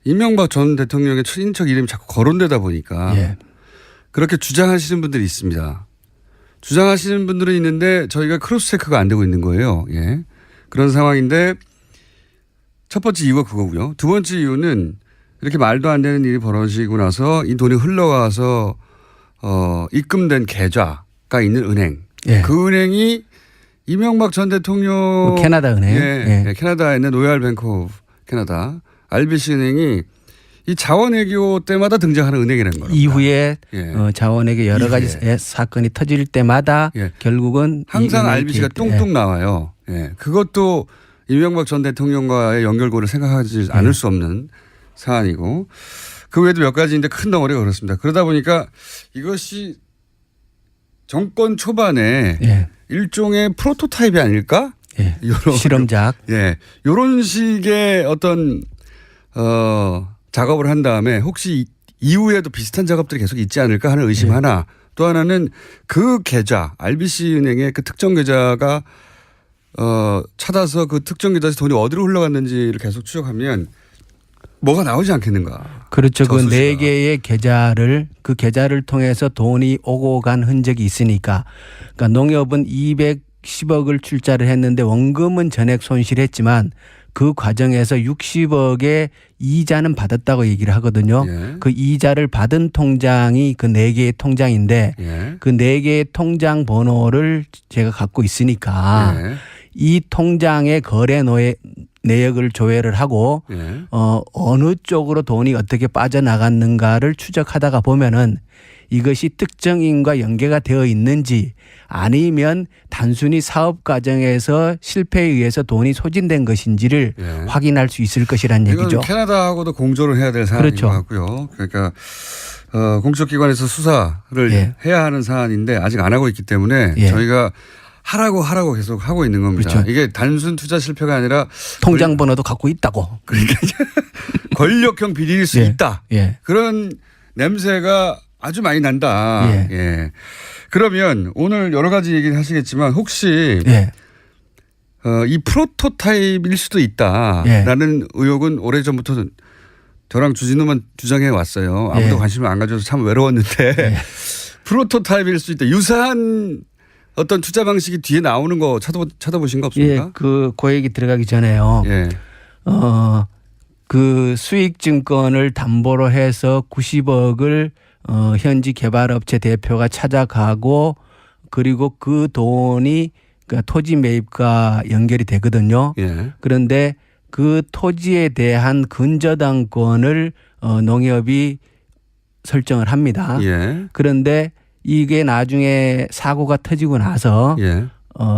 이명박 전 대통령의 친인척 이름이 자꾸 거론되다 보니까 그렇게 주장하시는 분들이 있습니다. 주장하시는 분들은 있는데 저희가 크로스 체크가 안 되고 있는 거예요. 예. 그런 상황인데 첫 번째 이유가 그거고요. 두 번째 이유는 이렇게 말도 안 되는 일이 벌어지고 나서 이 돈이 흘러가서 입금된 계좌가 있는 은행. 그 은행이 이명박 전 대통령 캐나다 은행. 캐나다에 있는 로얄 뱅크 오브 캐나다 RBC 은행이 이 자원외교 때마다 등장하는 은행이라는 거예요. 이후에 자원외교 여러 가지 사건이 터질 때마다 결국은 항상 RBC가 뚱뚱 나와요. 그것도 이명박 전 대통령과의 연결고를 생각하지 않을 수 없는 사안이고 그 외에도 몇 가지인데 큰 덩어리가 그렇습니다. 그러다 보니까 이것이 정권 초반에 일종의 프로토타입이 아닐까? 실험작. 이런 식의 어떤 작업을 한 다음에 혹시 이후에도 비슷한 작업들이 계속 있지 않을까 하는 의심 하나. 또 하나는 그 계좌 RBC 은행의 그 특정 계좌가 찾아서 그 특정 계좌에서 돈이 어디로 흘러갔는지를 계속 추적하면 뭐가 나오지 않겠는가. 그렇죠. 그 저수지가. 네 개의 계좌를 통해서 돈이 오고 간 흔적이 있으니까. 그러니까 농협은 210억을 출자를 했는데 원금은 전액 손실했지만 그 과정에서 60억의 이자는 받았다고 얘기를 하거든요. 예. 그 이자를 받은 통장이 그 네 개의 통장인데 예. 그 네 개의 통장 번호를 제가 갖고 있으니까 예. 이 통장의 거래 내역을 조회를 하고 예. 어느 쪽으로 돈이 어떻게 빠져나갔는가를 추적하다가 보면은 이것이 특정인과 연계가 되어 있는지 아니면 단순히 사업 과정에서 실패에 의해서 돈이 소진된 것인지를 예. 확인할 수 있을 것이란 이건 얘기죠. 캐나다하고도 공조를 해야 될 사안인 그렇죠. 것 같고요. 그러니까 공적기관에서 수사를 예. 해야 하는 사안인데 아직 안 하고 있기 때문에 예. 저희가 하라고 계속 하고 있는 겁니다. 그렇죠. 이게 단순 투자 실패가 아니라 통장 번호도 갖고 있다고. 권력형 비리일 수 예. 있다. 예. 그런 냄새가 아주 많이 난다. 예. 예. 그러면 오늘 여러 가지 얘기를 하시겠지만 혹시 예. 이 프로토타입일 수도 있다라는 의혹은 오래전부터 저랑 주진우만 주장해 왔어요. 아무도 예. 관심을 안 가져서 참 외로웠는데 예. 프로토타입일 수 있다. 유사한 어떤 투자 방식이 뒤에 나오는 거 찾아보신 거 예. 없습니까? 그 얘기 들어가기 전에요. 예. 그 수익증권을 담보로 해서 90억을 현지 개발업체 대표가 찾아가고 그리고 그 돈이 그러니까 토지 매입과 연결이 되거든요. 예. 그런데 그 토지에 대한 근저당권을 농협이 설정을 합니다. 예. 그런데 이게 나중에 사고가 터지고 나서 예.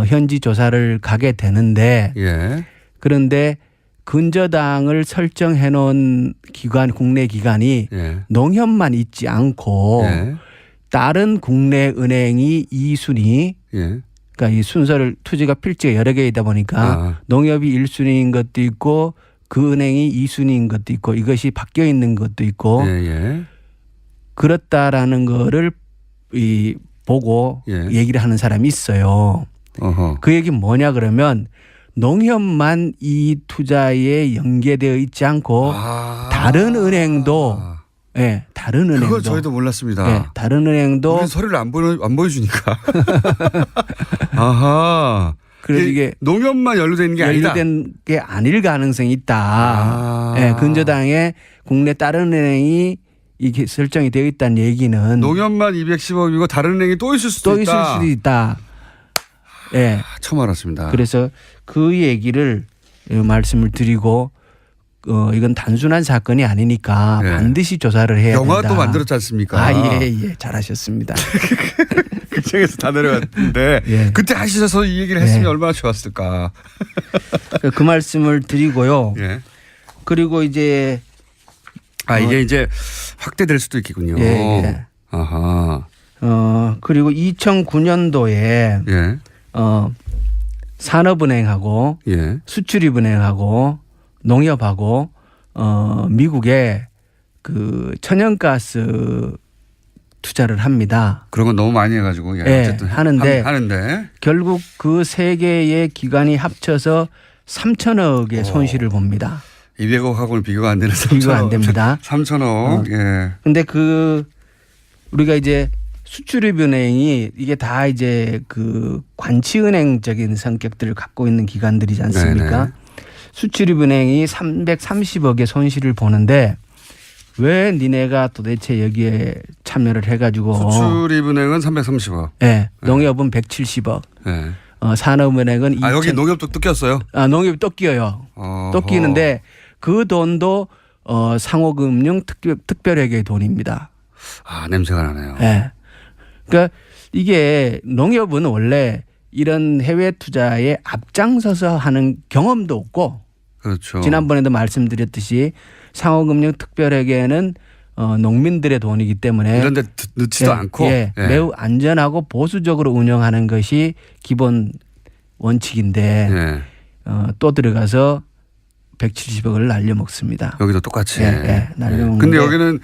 현지 조사를 가게 되는데 예. 그런데 근저당을 설정해 놓은 기관, 국내 기관이 예. 농협만 있지 않고 예. 다른 국내 은행이 2순위 예. 그러니까 이 순서를 투지가 필지가 여러 개이다 보니까 농협이 1순위인 것도 있고 그 은행이 2순위인 것도 있고 이것이 바뀌어 있는 것도 있고 예. 예. 그렇다라는 거를 보고 예. 얘기를 하는 사람이 있어요. 어허. 그 얘기는 뭐냐 그러면 농협만 이 투자에 연계되어 있지 않고 다른 은행도 예, 다른 은행도 그걸 저희도 몰랐습니다. 예, 다른 은행도 우리 서류를 안 보여주니까. 아하. 그래서 이게 농협만 연루되어 있는 게 아니다. 연루된 게 아닐 가능성이 있다. 예, 근저당에 국내 다른 은행이 이게 설정이 되어 있다는 얘기는 농협만 210억이고 다른 은행이 또 있을 수도 또 있을 있다. 수도 있다. 예. 처음 알았습니다. 그래서 그 얘기를 말씀을 드리고 이건 단순한 사건이 아니니까 네. 반드시 조사를 해야 된다. 영화도 만들었지 않습니까? 예. 잘하셨습니다. 극장에서 다 내려갔는데 예. 그때 하셔서 이 얘기를 했으면 네. 얼마나 좋았을까. 그 말씀을 드리고요. 예. 그리고 이제 이게 이제 확대될 수도 있겠군요. 예. 아하. 그리고 2009년도에 예. 산업은행하고 예. 수출입은행하고 농협하고 미국에 그 천연가스 투자를 합니다. 그런 건 너무 많이 해가지고 예, 어쨌든 하는데 결국 그 세 개의 기관이 합쳐서 3천억의 손실을 봅니다. 200억하고는 비교가 안 되는 3천억. 비교가 안 됩니다. 3천억. 예. 근데 우리가 이제 수출입은행이 이게 다 이제 그 관치은행적인 성격들을 갖고 있는 기관들이지 않습니까? 네네. 수출입은행이 330억의 손실을 보는데 왜 니네가 도대체 여기에 참여를 해가지고 수출입은행은 330억. 네, 농협은 170억. 네. 산업은행은 여기 농협도 또 꼈어요? 농협이 또 끼어요. 또 끼는데 그 돈도 상호금융 특별회계의 돈입니다. 냄새가 나네요. 네. 그러니까 이게 농협은 원래 이런 해외 투자에 앞장서서 하는 경험도 없고 그렇죠. 지난번에도 말씀드렸듯이 상호금융 특별회계는 농민들의 돈이기 때문에 이런 데 넣지도 않고 매우 안전하고 보수적으로 운영하는 것이 기본 원칙인데 또 들어가서 170억을 날려먹습니다. 여기도 똑같이. 날려먹는데. 근데 여기는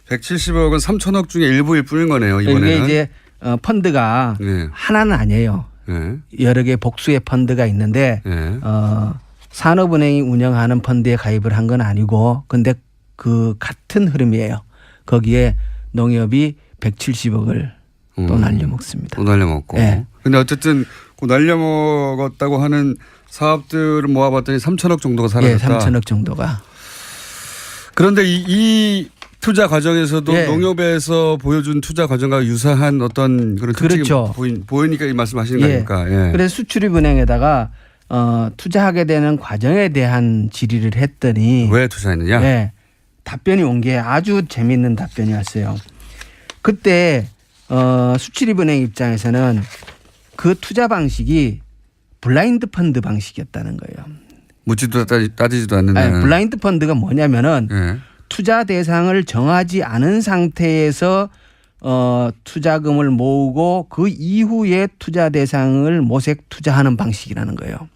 170억은 3천억 중에 일부일 뿐인 거네요. 이번에는. 이게 이제 펀드가 하나는 아니에요. 여러 개 복수의 펀드가 있는데 산업은행이 운영하는 펀드에 가입을 한 건 아니고 근데 그 같은 흐름이에요. 거기에 농협이 170억을 또 날려먹습니다. 또 날려먹고. 네. 근데 어쨌든 그 날려먹었다고 하는 사업들을 모아봤더니 3천억 정도가 예, 사라졌다. 3천억 정도가. 그런데 이 투자 과정에서도 예. 농협에서 보여준 투자 과정과 유사한 어떤 그런 특징이 그렇죠. 보이니까 이 말씀하시는 거 예. 아닙니까? 예. 그래서 수출입은행에다가 투자하게 되는 과정에 대한 질의를 했더니 왜 투자했느냐? 네, 답변이 온 게 아주 재미있는 답변이 왔어요. 그때 수출입은행 입장에서는 그 투자 방식이 블라인드 펀드 방식이었다는 거예요. 묻지도 따지지도 않는. 아니, 블라인드 펀드가 뭐냐면은 예. 투자 대상을 정하지 않은 상태에서 투자금을 모으고 그 이후에 투자 대상을 모색 투자하는 방식이라는 거예요.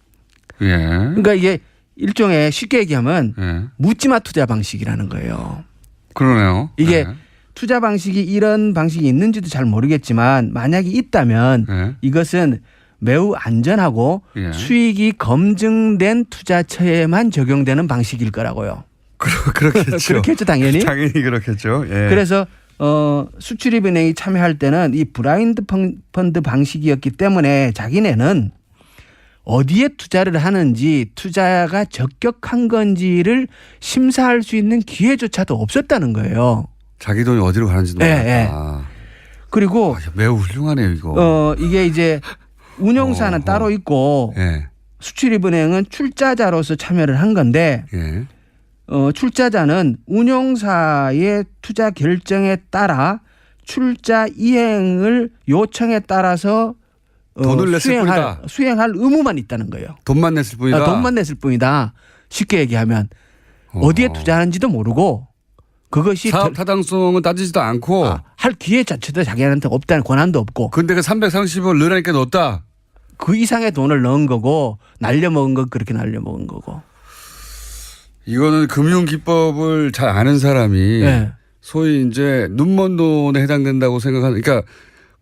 예. 그러니까 이게 일종의 쉽게 얘기하면 예. 묻지마 투자 방식이라는 거예요. 그러네요. 이게 예. 투자 방식이 이런 방식이 있는지도 잘 모르겠지만 만약에 있다면 예. 이것은 매우 안전하고 예. 수익이 검증된 투자처에만 적용되는 방식일 거라고요. 그렇겠죠. 그렇겠죠, 당연히. 당연히 그렇겠죠. 예. 그래서 수출입은행이 참여할 때는 이 블라인드 펀드 방식이었기 때문에 자기네는 어디에 투자를 하는지 투자가 적격한 건지를 심사할 수 있는 기회조차도 없었다는 거예요. 자기 돈이 어디로 가는지도 예, 몰랐다. 예. 그리고 매우 훌륭하네요, 이거. 이게 이제 운용사는 따로 있고 예. 수출입은행은 출자자로서 참여를 한 건데 예. 출자자는 운용사의 투자 결정에 따라 출자 이행을 요청에 따라서 돈을 냈을 뿐이다. 수행할 의무만 있다는 거예요. 돈만 냈을 뿐이다. 돈만 냈을 뿐이다. 쉽게 얘기하면 어디에 투자하는지도 모르고 그것이 사업 타당성은 따지지도 않고 할 기회 자체도 자기한테 없다는 권한도 없고 근데 그 330을 넣으라니까 넣었다. 그 이상의 돈을 넣은 거고 날려먹은 건 그렇게 날려먹은 거고. 이거는 금융기법을 잘 아는 사람이 네. 소위 이제 눈먼 돈에 해당된다고 생각하는 그러니까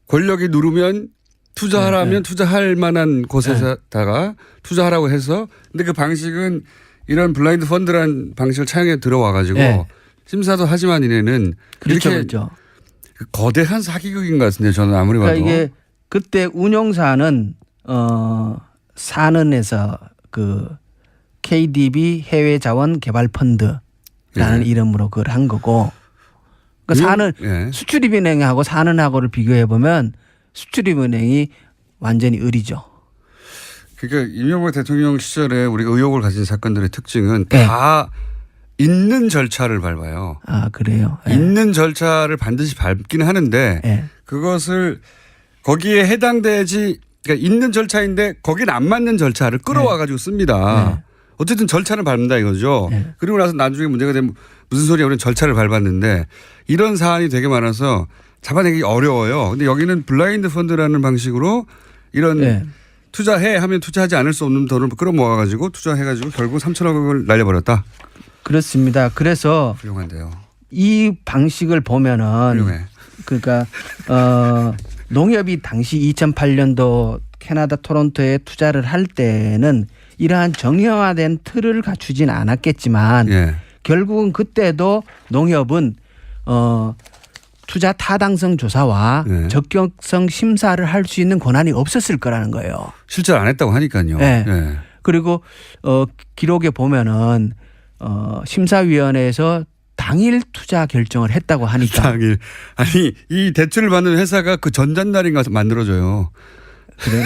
권력이 누르면 투자하라면 투자할 만한 곳에다가 투자하라고 해서 근데 그 방식은 이런 블라인드 펀드라는 방식을 차용해 들어와 가지고 심사도 하지만 이내는 그렇죠, 이렇게 그렇죠. 거대한 사기극인 것 같은데 저는 아무리 봐도. 그러니까 이게 그때 운용사는 산은에서 그 KDB 해외 자원 개발 펀드라는 이름으로 그걸 한 거고. 그러니까 산은 수출입은행하고 산은하고를 비교해 보면 수출입은행이 완전히 을이죠. 그러니까 이명박 대통령 시절에 우리가 의혹을 가진 사건들의 특징은 다 있는 절차를 밟아요. 아, 그래요? 있는 절차를 반드시 밟기는 하는데 그것을 거기에 해당되지 그러니까 있는 절차인데 거기는 안 맞는 절차를 끌어와 가지고 씁니다. 어쨌든 절차는 밟는다 이거죠. 그리고 나서 나중에 문제가 되면 무슨 소리야 우리는 절차를 밟았는데 이런 사안이 되게 많아서 잡아내기 어려워요. 근데 여기는 블라인드 펀드라는 방식으로 이런 투자해 하면 투자하지 않을 수 없는 돈을 끌어모아 가지고 투자해 가지고 결국 3천억을 날려버렸다. 그렇습니다. 그래서 훌륭한데요. 이 방식을 보면은 훌륭해. 그러니까 농협이 당시 2008년도 캐나다 토론토에 투자를 할 때는 이러한 정형화된 틀을 갖추진 않았겠지만 결국은 그때도 농협은 투자 타당성 조사와 적격성 심사를 할 수 있는 권한이 없었을 거라는 거예요. 실제로 안 했다고 하니까요. 그리고 기록에 보면은 심사위원회에서 당일 투자 결정을 했다고 하니까. 당일. 아니 이 대출을 받는 회사가 그 전전날인 가서 만들어줘요. 그래.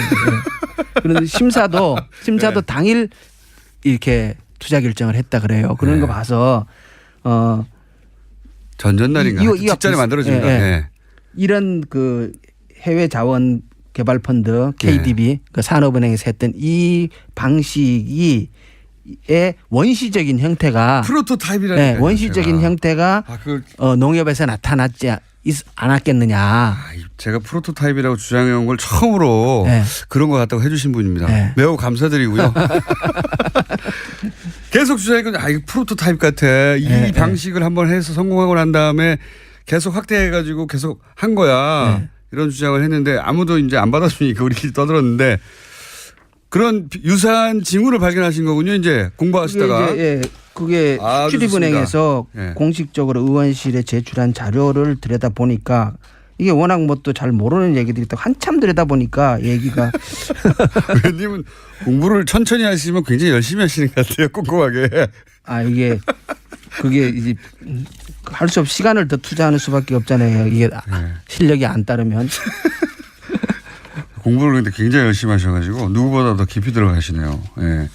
그런데 심사도 당일 이렇게 투자 결정을 했다 그래요. 그런 거 봐서 전전날인가 직전에 만들어집니다. 이런 그 해외 자원 개발 펀드 KDB 그 산업은행에서 했던 이 방식이 의 원시적인 형태가 프로토타입이라는 원시적인 형태가 농협에서 나타났지 않았겠느냐. 제가 프로토타입이라고 주장해온 걸 처음으로 그런 것 같다고 해주신 분입니다. 매우 감사드리고요. 계속 주장해서 이거 프로토타입 같아. 이 방식을 한번 해서 성공하고 난 다음에 계속 확대해가지고 계속 한 거야. 이런 주장을 했는데 아무도 이제 안 받아주니까 우리끼리 떠들었는데 그런 유사한 징후를 발견하신 거군요. 이제 공부하시다가. 그게 아주 수출입은행에서 좋습니다. 예. 공식적으로 의원실에 제출한 자료를 들여다 보니까 이게 워낙 뭐 또 잘 모르는 얘기들이 또 한참 들여다 보니까 얘기가 의원님은 공부를 천천히 하시면 굉장히 열심히 하시는 것 같아요. 꼼꼼하게. 이게 그게 이제 할 수 없이 시간을 더 투자하는 수밖에 없잖아요. 이게 실력이 안 따르면. 공부를 근데 굉장히 열심히 하셔가지고 누구보다 더 깊이 들어가시네요. 예.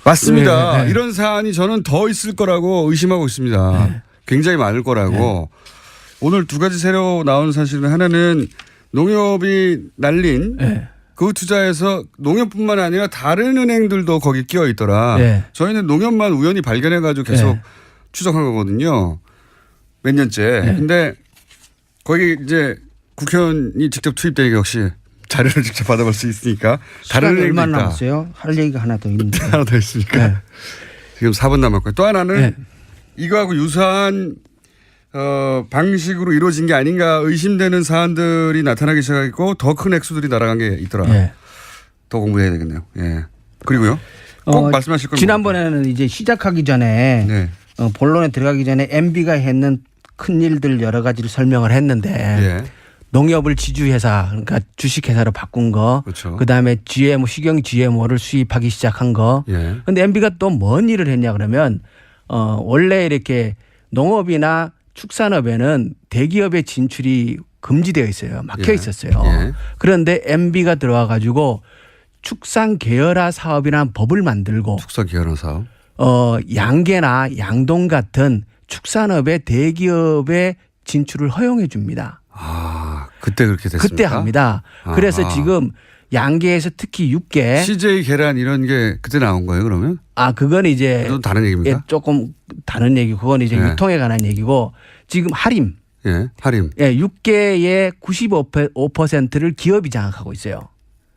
맞습니다. 네. 이런 사안이 저는 더 있을 거라고 의심하고 있습니다. 네. 굉장히 많을 거라고. 오늘 두 가지 새로 나온 사실은 하나는 농협이 날린 네. 그 투자에서 농협뿐만 아니라 다른 은행들도 거기 끼어 있더라. 네. 저희는 농협만 우연히 발견해가지고 계속 네. 추적한 거거든요. 몇 년째. 네. 근데 거기 이제 국회의원이 직접 투입되니까 역시 자료를 직접 받아볼 수 있으니까 다른 시간이 은행도 얼마나 있다. 남았어요? 할 얘기가 하나 더 있는데. 하나 더 있으니까. 네. 지금 4분 남았고요. 또 하나는 네. 이거하고 유사한 방식으로 이루어진 게 아닌가 의심되는 사안들이 나타나기 시작했고 더 큰 액수들이 날아간 게 있더라. 네. 더 공부해야 되겠네요. 예. 그리고요. 꼭 말씀하실 건 지난번에는 이제 시작하기 전에 네. 본론에 들어가기 전에 MB가 했는 큰 일들 여러 가지를 설명을 했는데 예. 농협을 지주회사 그러니까 주식회사로 바꾼 거, 그렇죠. 그다음에 GMO 식용 GMO를 수입하기 시작한 거. 예. 그런데 MB가 또 뭔 일을 했냐 그러면 원래 이렇게 농업이나 축산업에는 대기업의 진출이 금지되어 있어요. 막혀 예. 있었어요. 예. 그런데 MB가 들어와 가지고 축산 계열화 사업이라는 법을 만들고 축사 기여론 사업. 양계나 양동 같은 축산업의 대기업의 진출을 허용해 줍니다. 아, 그때 그렇게 됐습니까? 그때 합니다. 그래서 아하. 지금 양계에서 특히 육계 CJ 계란 이런 게 그때 나온 거예요, 그러면? 그건 이제 그건 다른 얘기입니까? 조금 다른 얘기. 그건 이제 예. 유통에 관한 얘기고 지금 하림. 예. 할인. 육계의 95%를 기업이 장악하고 있어요.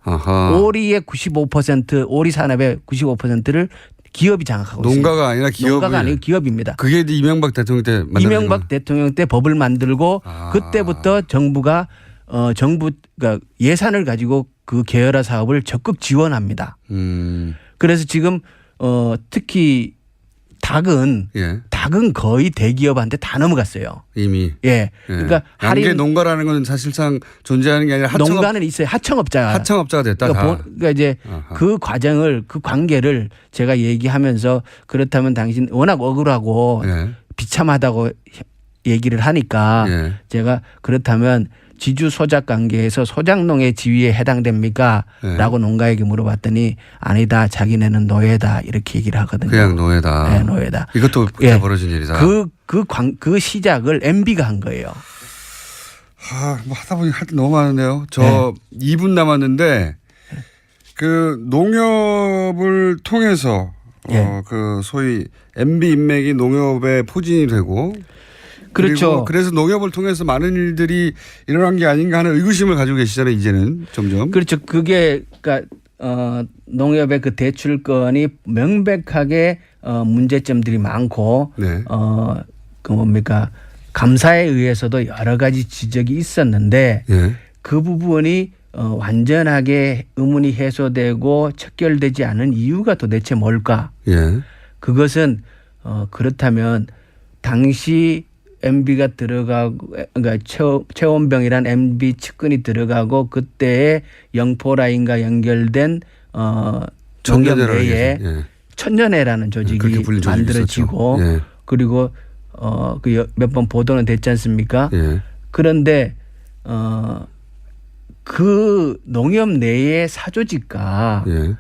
아하. 오리의 95%, 오리 산업의 95%를 기업이 장악하고 있어요. 농가가 아니라 기업이. 농가가 아니고 기업입니다. 그게 이명박 대통령 때 만든 이명박 대통령 때 법을 만들고 그때부터 정부가 그러니까 예산을 가지고 그 계열화 사업을 적극 지원합니다. 그래서 지금 특히 닭은 예. 거의 대기업한테 다 넘어갔어요. 이미. 예. 그러니까 양계 농가라는 건 사실상 존재하는 게 아니라 농가는 있어요. 하청업자가 됐다. 그러니까 이제 아하. 그 과정을 그 관계를 제가 얘기하면서 그렇다면 당신 워낙 억울하고 예. 비참하다고 얘기를 하니까 예. 제가 그렇다면 지주 소작 관계에서 소작농의 지위에 해당됩니까? 예. 라고 농가에게 물어봤더니 아니다. 자기네는 노예다. 이렇게 얘기를 하거든요. 그냥 노예다. 네, 노예다. 이것도 그때 벌어진 일이다. 그 시작을 MB가 한 거예요. 뭐 하다 보니 할 게 너무 많은데요. 저 2분 남았는데 그 농협을 통해서 그 소위 MB 인맥이 농협에 포진이 되고 그렇죠. 그래서 농협을 통해서 많은 일들이 일어난 게 아닌가 하는 의구심을 가지고 계시잖아요. 이제는 점점. 그렇죠. 그게 그러니까 농협의 그 대출건이 명백하게 문제점들이 많고 네. 그 뭡니까 감사에 의해서도 여러 가지 지적이 있었는데 예. 그 부분이 완전하게 의문이 해소되고 척결되지 않은 이유가 도대체 뭘까? 예. 그것은 그렇다면 당시 MB가 들어가고 그러니까 최원병이란 MB 측근이 들어가고 그때의 영포라인과 연결된 농협 내에 예. 천년회라는 그렇게 조직이 불린 조직이 만들어지고 있었죠. 예. 그리고 그 몇 번 보도는 됐지 않습니까? 예. 그런데 그 농협 내의 사조직과 예.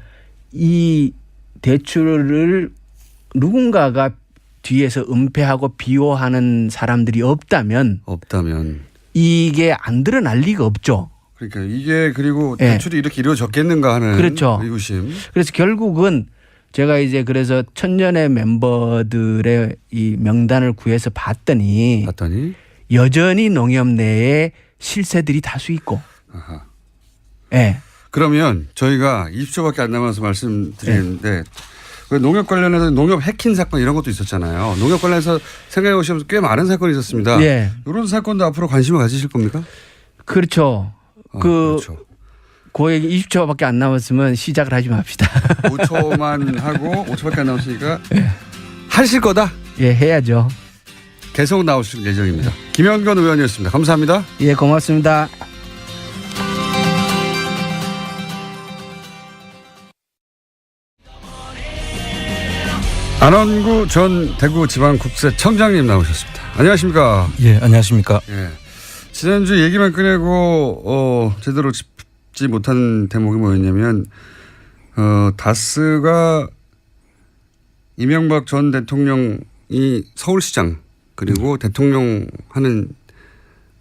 이 대출을 누군가가 뒤에서 은폐하고 비호하는 사람들이 없다면 이게 안 드러날 리가 없죠. 그러니까 이게 그리고 예. 대출이 이렇게 이루어졌겠는가 하는 그렇죠. 의구심. 그래서 결국은 제가 이제 그래서 천년의 멤버들의 이 명단을 구해서 봤더니 여전히 농협 내에 실세들이 다수 있고. 아하. 예. 그러면 저희가 20초밖에 안 남아서 말씀드리는데 농협 관련해서 농협 해킹 사건 이런 것도 있었잖아요. 농협 관련해서 생각해 보시면 꽤 많은 사건이 있었습니다. 예. 이런 사건도 앞으로 관심을 가지실 겁니까? 그렇죠. 그렇죠. 고액 20초밖에 안 남았으면 시작을 하지 맙시다. 5초만 하고 5초밖에 안 남았으니까 하실 거다? 예, 해야죠. 계속 나오실 예정입니다. 김현건 의원이었습니다. 감사합니다. 예, 고맙습니다. 안원구 전 대구지방국세청장님 나오셨습니다. 안녕하십니까? 예, 안녕하십니까. 예. 지난주 얘기만 꺼내고 제대로 짚지 못한 대목이 뭐였냐면 다스가 이명박 전 대통령이 서울시장 그리고 대통령 하는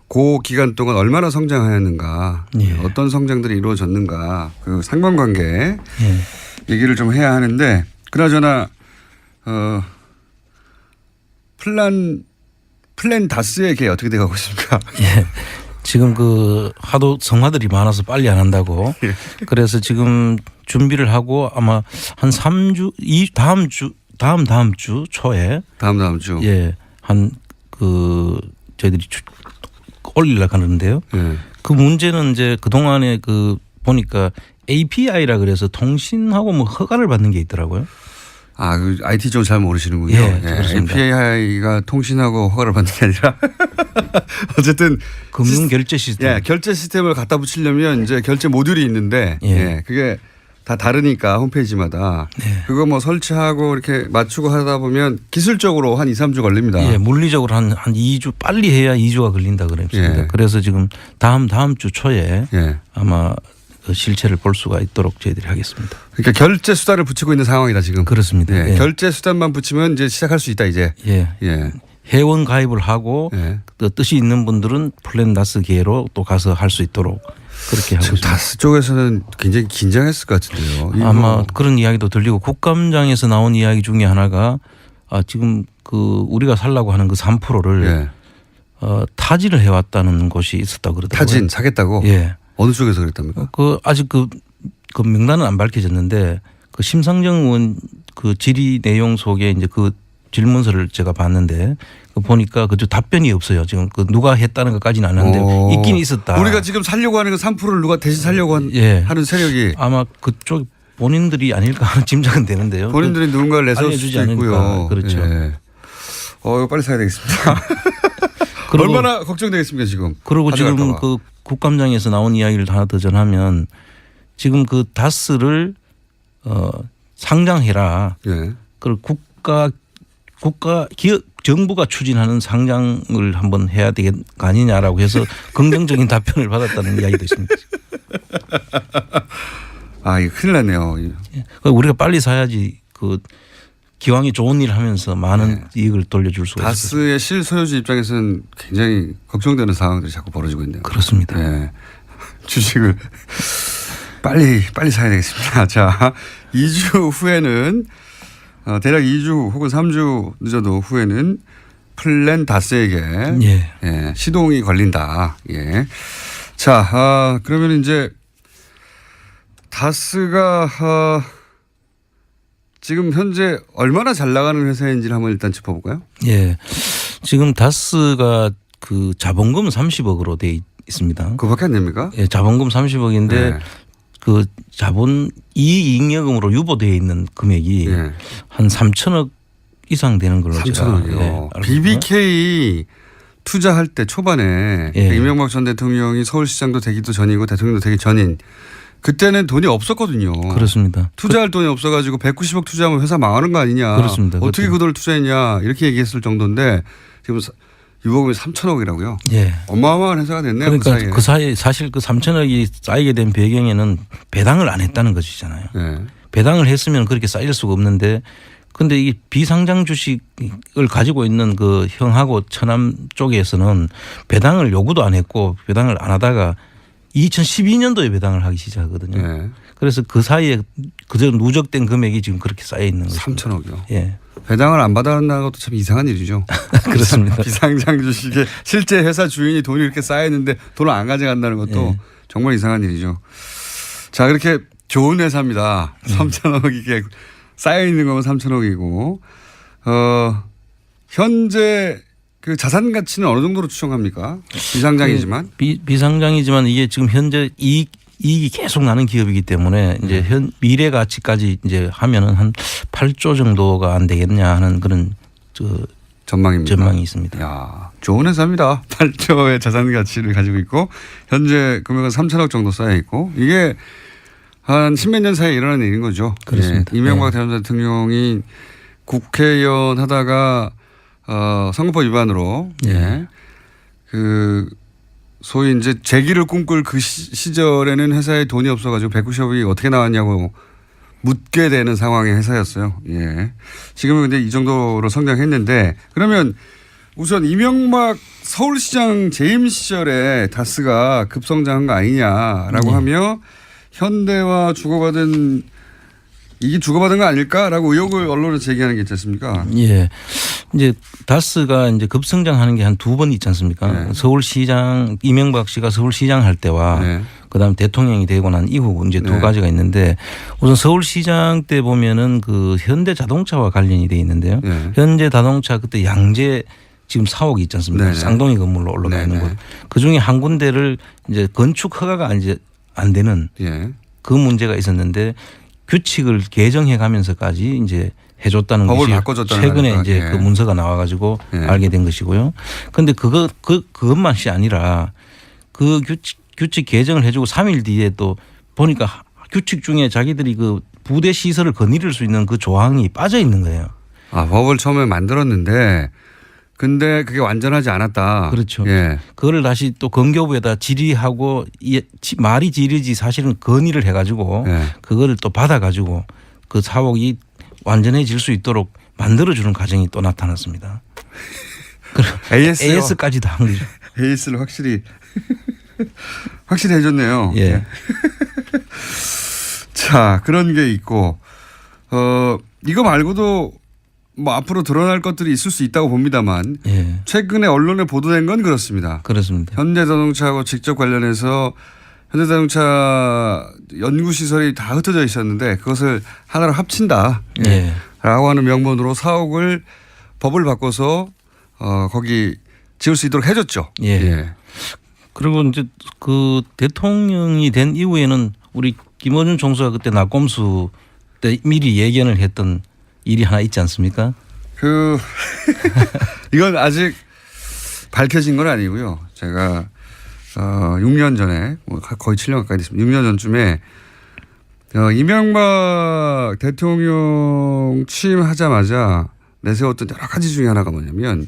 그 기간 동안 얼마나 성장하였는가, 예. 어떤 성장들이 이루어졌는가, 그 상관관계 예. 얘기를 좀 해야 하는데, 그나저나 플랜 다스의 계 어떻게 돼가고 있습니까? 예. 지금 그 하도 성화들이 많아서 빨리 안 한다고. 예. 그래서 지금 준비를 하고 아마 한 3주, 다음 주 초에. 다음 주. 예. 저희들이 올리려고 하는데요. 예. 그 문제는 이제 그동안에 보니까 API라 그래서 통신하고 뭐 허가를 받는 게 있더라고요. 그 IT 좀 잘 모르시는군요. 예, 그렇습니다. API가 통신하고 허가를 받는 게 아니라 어쨌든 금융 결제 시스템. 예, 결제 시스템을 갖다 붙이려면 이제 결제 모듈이 있는데 예. 그게 다 다르니까 홈페이지마다 그거 뭐 설치하고 이렇게 맞추고 하다 보면 기술적으로 한 2, 3주 걸립니다. 예, 물리적으로 한 2주 빨리 해야 2주가 걸린다 그랬습니다. 예. 그래서 지금 다음 주 초에 예. 아마 그 실체를 볼 수가 있도록 저희들이 하겠습니다. 그러니까 결제 수단을 붙이고 있는 상황이다 지금. 그렇습니다. 예. 예. 결제 수단만 붙이면 이제 시작할 수 있다 이제. 예. 예. 회원 가입을 하고 예. 또 뜻이 있는 분들은 플랜다스 계로 또 가서 할 수 있도록 그렇게 하고 지금 있습니다. 다스 쪽에서는 굉장히 긴장했을 것 같은데요. 이거 아마 그런 이야기도 들리고 국감장에서 나온 이야기 중에 하나가 지금 우리가 살라고 하는 그 3%를 예. 타지를 해왔다는 곳이 있었다고 그러더라고요. 타진 사겠다고? 예. 어느 쪽에서 그랬답니까? 아직 그 명단은 안 밝혀졌는데 그 심상정 의원 그 질의 내용 속에 이제 그 질문서를 제가 봤는데 보니까 그저 답변이 없어요. 지금 누가 했다는 것까지는 안 하는데 있긴 있었다. 우리가 지금 살려고 하는 그 3%를 누가 대신 살려고 하는 세력이 아마 그쪽 본인들이 아닐까 하는 짐작은 되는데요. 본인들이 누군가를 내세울 알려주지 수도 있고요. 않으니까. 그렇죠. 예. 이거 빨리 사야 되겠습니다. 얼마나 걱정되겠습니까 지금. 그리고 지금 가져갈까 봐. 그 국감장에서 나온 이야기를 하나 더 전하면 지금 그 다스를 상장해라. 예. 그리고 기업 정부가 추진하는 상장을 한번 해야 되는 거 아니냐라고 해서 긍정적인 답변을 받았다는 이야기도 있습니다. 이거 큰일 났네요. 우리가 빨리 사야지 기왕이 좋은 일 하면서 많은 이익을 돌려줄 수가 있습니다. 다스의 실소유주 입장에서는 굉장히 걱정되는 상황들이 자꾸 벌어지고 있네요. 그렇습니다. 예. 주식을 빨리 사야 되겠습니다. 자, 2주 후에는 대략 2주 혹은 3주 늦어도 후에는 플랜 다스에게 예. 시동이 걸린다. 예. 자, 그러면 이제 다스가 지금 현재 얼마나 잘 나가는 회사인지를 한번 일단 짚어볼까요? 예. 지금 다스가 그 자본금 30억으로 돼 있습니다. 그거밖에 안 됩니까? 예, 자본금 30억인데 네. 그 이익잉여금으로 유보되어 있는 금액이 한 3천억 이상 되는 걸로 3천억이요. BBK 투자할 때 초반에 이명박 전 대통령이 서울시장도 되기도 전이고 대통령도 되기 전인 그때는 돈이 없었거든요. 그렇습니다. 투자할 돈이 없어가지고 190억 투자하면 회사 망하는 거 아니냐. 그렇습니다. 어떻게 그 돈을 투자했냐 이렇게 얘기했을 정도인데 지금 유보금이 3천억이라고요. 예. 어마어마한 회사가 됐네요. 그러니까 그 사이에 사실 그 3천억이 쌓이게 된 배경에는 배당을 안 했다는 것이잖아요. 네. 배당을 했으면 그렇게 쌓일 수가 없는데 근데 이 비상장 주식을 가지고 있는 그 형하고 처남 쪽에서는 배당을 요구도 안 했고 배당을 안 하다가 2012년도에 배당을 하기 시작하거든요. 네. 그래서 그 사이에 그저 누적된 금액이 지금 그렇게 쌓여 있는 거죠. 3천억이요. 예. 배당을 안 받아간다는 것도 참 이상한 일이죠. 그렇습니다. 비상장 주식에 실제 회사 주인이 돈이 이렇게 쌓여있는데 돈을 안 가져간다는 것도 정말 이상한 일이죠. 자, 그렇게 좋은 회사입니다. 3천억 이게 쌓여있는 거면 3천억이고 현재 그 자산 가치는 어느 정도로 추정합니까? 비상장이지만. 비상장이지만 이게 지금 현재 이익이 계속 나는 기업이기 때문에 이제 현 미래 가치까지 이제 하면은 한 8조 정도가 안 되겠냐 하는 그런 전망입니다. 전망이 있습니다. 야, 좋은 회사입니다. 8조의 자산 가치를 가지고 있고 현재 금액은 3천억 정도 쌓여 있고 이게 한 10몇 년 사이에 일어난 일인 거죠. 그렇습니다. 예, 이명박 전 대통령이 국회의원 하다가 선거법 위반으로 그 소위 이제 재기를 꿈꿀 그 시절에는 회사에 돈이 없어가지고 190억이 어떻게 나왔냐고 묻게 되는 상황의 회사였어요. 예. 지금은 근데 이 정도로 성장했는데 그러면 우선 이명박 서울시장 재임 시절에 다스가 급성장한 거 아니냐라고 하며 현대와 주고받은 이게 주고받은 거 아닐까라고 의혹을 언론에 제기하는 게 있지 않습니까? 예. 이제 다스가 이제 급성장하는 게 한 두 번 있지 않습니까? 네. 서울시장 이명박 씨가 서울시장 할 때와 네. 그다음 대통령이 되고 난 이후 이제 두 네. 가지가 있는데 우선 서울시장 때 보면은 그 현대자동차와 관련이 돼 있는데요. 네. 현대자동차 그때 양재 지금 사옥이 있지 않습니까? 네네. 쌍둥이 건물로 올라가 있는 네네. 곳. 그 중에 한 군데를 이제 건축 허가가 이제 안 되는 예. 그 문제가 있었는데 규칙을 개정해 가면서까지 이제 해줬다는 법을 것이 바꿔줬다는 최근에 거니까. 이제 예. 그 문서가 나와가지고 예. 알게 된 것이고요. 그런데 그것만이 아니라 그 규칙 개정을 해주고 3일 뒤에 또 보니까 규칙 중에 자기들이 그 부대 시설을 거느릴 수 있는 그 조항이 빠져 있는 거예요. 아, 법을 처음에 만들었는데 근데 그게 완전하지 않았다. 그렇죠. 예. 그거를 다시 또 건교부에다 질의하고 말이 질의지 사실은 건의를 해가지고 예. 그거를 또 받아가지고 그 사옥이 완전해질 수 있도록 만들어주는 과정이 또 나타났습니다. AS까지 다 한 거죠. AS를 확실히 해줬네요. 예. 자, 그런 게 있고 이거 말고도 뭐 앞으로 드러날 것들이 있을 수 있다고 봅니다만 예. 최근에 언론에 보도된 건 그렇습니다. 그렇습니다. 현대자동차하고 직접 관련해서 현대자동차 연구시설이 다 흩어져 있었는데 그것을 하나로 합친다. 예. 라고 하는 명분으로 사옥을 법을 바꿔서 거기 지을 수 있도록 해줬죠. 예. 그리고 이제 그 대통령이 된 이후에는 우리 김어준 총수가 그때 낙검수 때 미리 예견을 했던 일이 하나 있지 않습니까? 이건 아직 밝혀진 건 아니고요. 제가 6년 전에 거의 7년 가까이 됐습니다. 6년 전쯤에 이명박 대통령 취임하자마자 내세웠던 여러 가지 중에 하나가 뭐냐면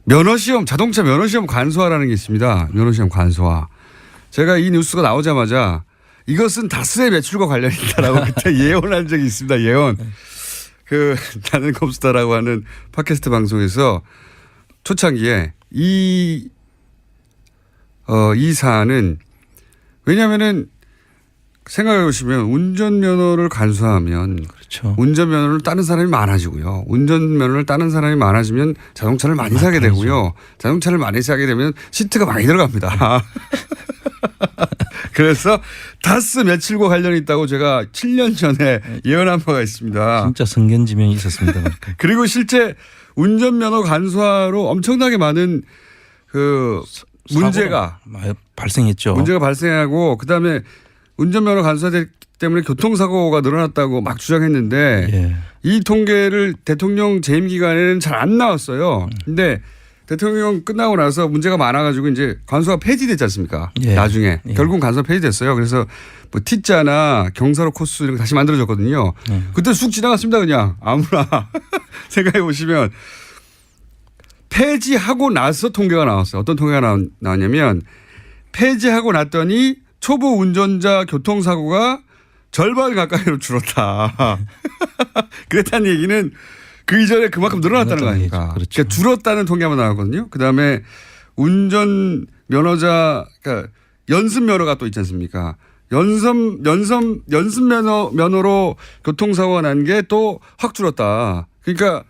면허시험, 자동차 면허시험 간소화라는 게 있습니다. 면허시험 간소화. 제가 이 뉴스가 나오자마자 이것은 다스의 매출과 관련이 있다라고 그때 예언한 적이 있습니다. 예언. 나는 컴스타라고 하는 팟캐스트 방송에서 초창기에 이 사안은 왜냐하면은 생각해 보시면 운전면허를 간소화하면 그렇죠. 운전면허를 따는 사람이 많아지고요. 운전면허를 따는 사람이 많아지면 자동차를 많이 사게 되고요. 자동차를 많이 사게 되면 시트가 많이 들어갑니다. 그래서 다스 매출과 관련이 있다고 제가 7년 전에 예언한 바가 있습니다. 진짜 성견지명이 있었습니다. 그리고 실제 운전면허 간소화로 엄청나게 많은 문제가 발생했죠. 문제가 발생하고 그다음에 운전면허 간소화 때문에 교통사고가 늘어났다고 막 주장했는데 예. 이 통계를 대통령 재임 기간에는 잘 안 나왔어요. 근데 대통령 끝나고 나서 문제가 많아가지고 이제 간소화 폐지됐지 않습니까? 예. 나중에 예. 결국은 간소화 폐지됐어요. 그래서 뭐 T자나 경사로 코스 이런 거 다시 만들어졌거든요. 그때 쑥 지나갔습니다. 그냥 아무나 생각해 보시면 폐지하고 나서 통계가 나왔어요. 어떤 통계가 나왔냐면 폐지하고 났더니 초보 운전자 교통사고가 절반 가까이로 줄었다. 그랬다는 얘기는 그 이전에 그만큼 늘어났다는 거 아닙니까? 그렇죠. 그러니까 줄었다는 통계만 나왔거든요. 그다음에 운전 면허자 그러니까 연습 면허가 또 있지 않습니까? 연습 면허로 교통사고가 난 게 또 확 줄었다. 그러니까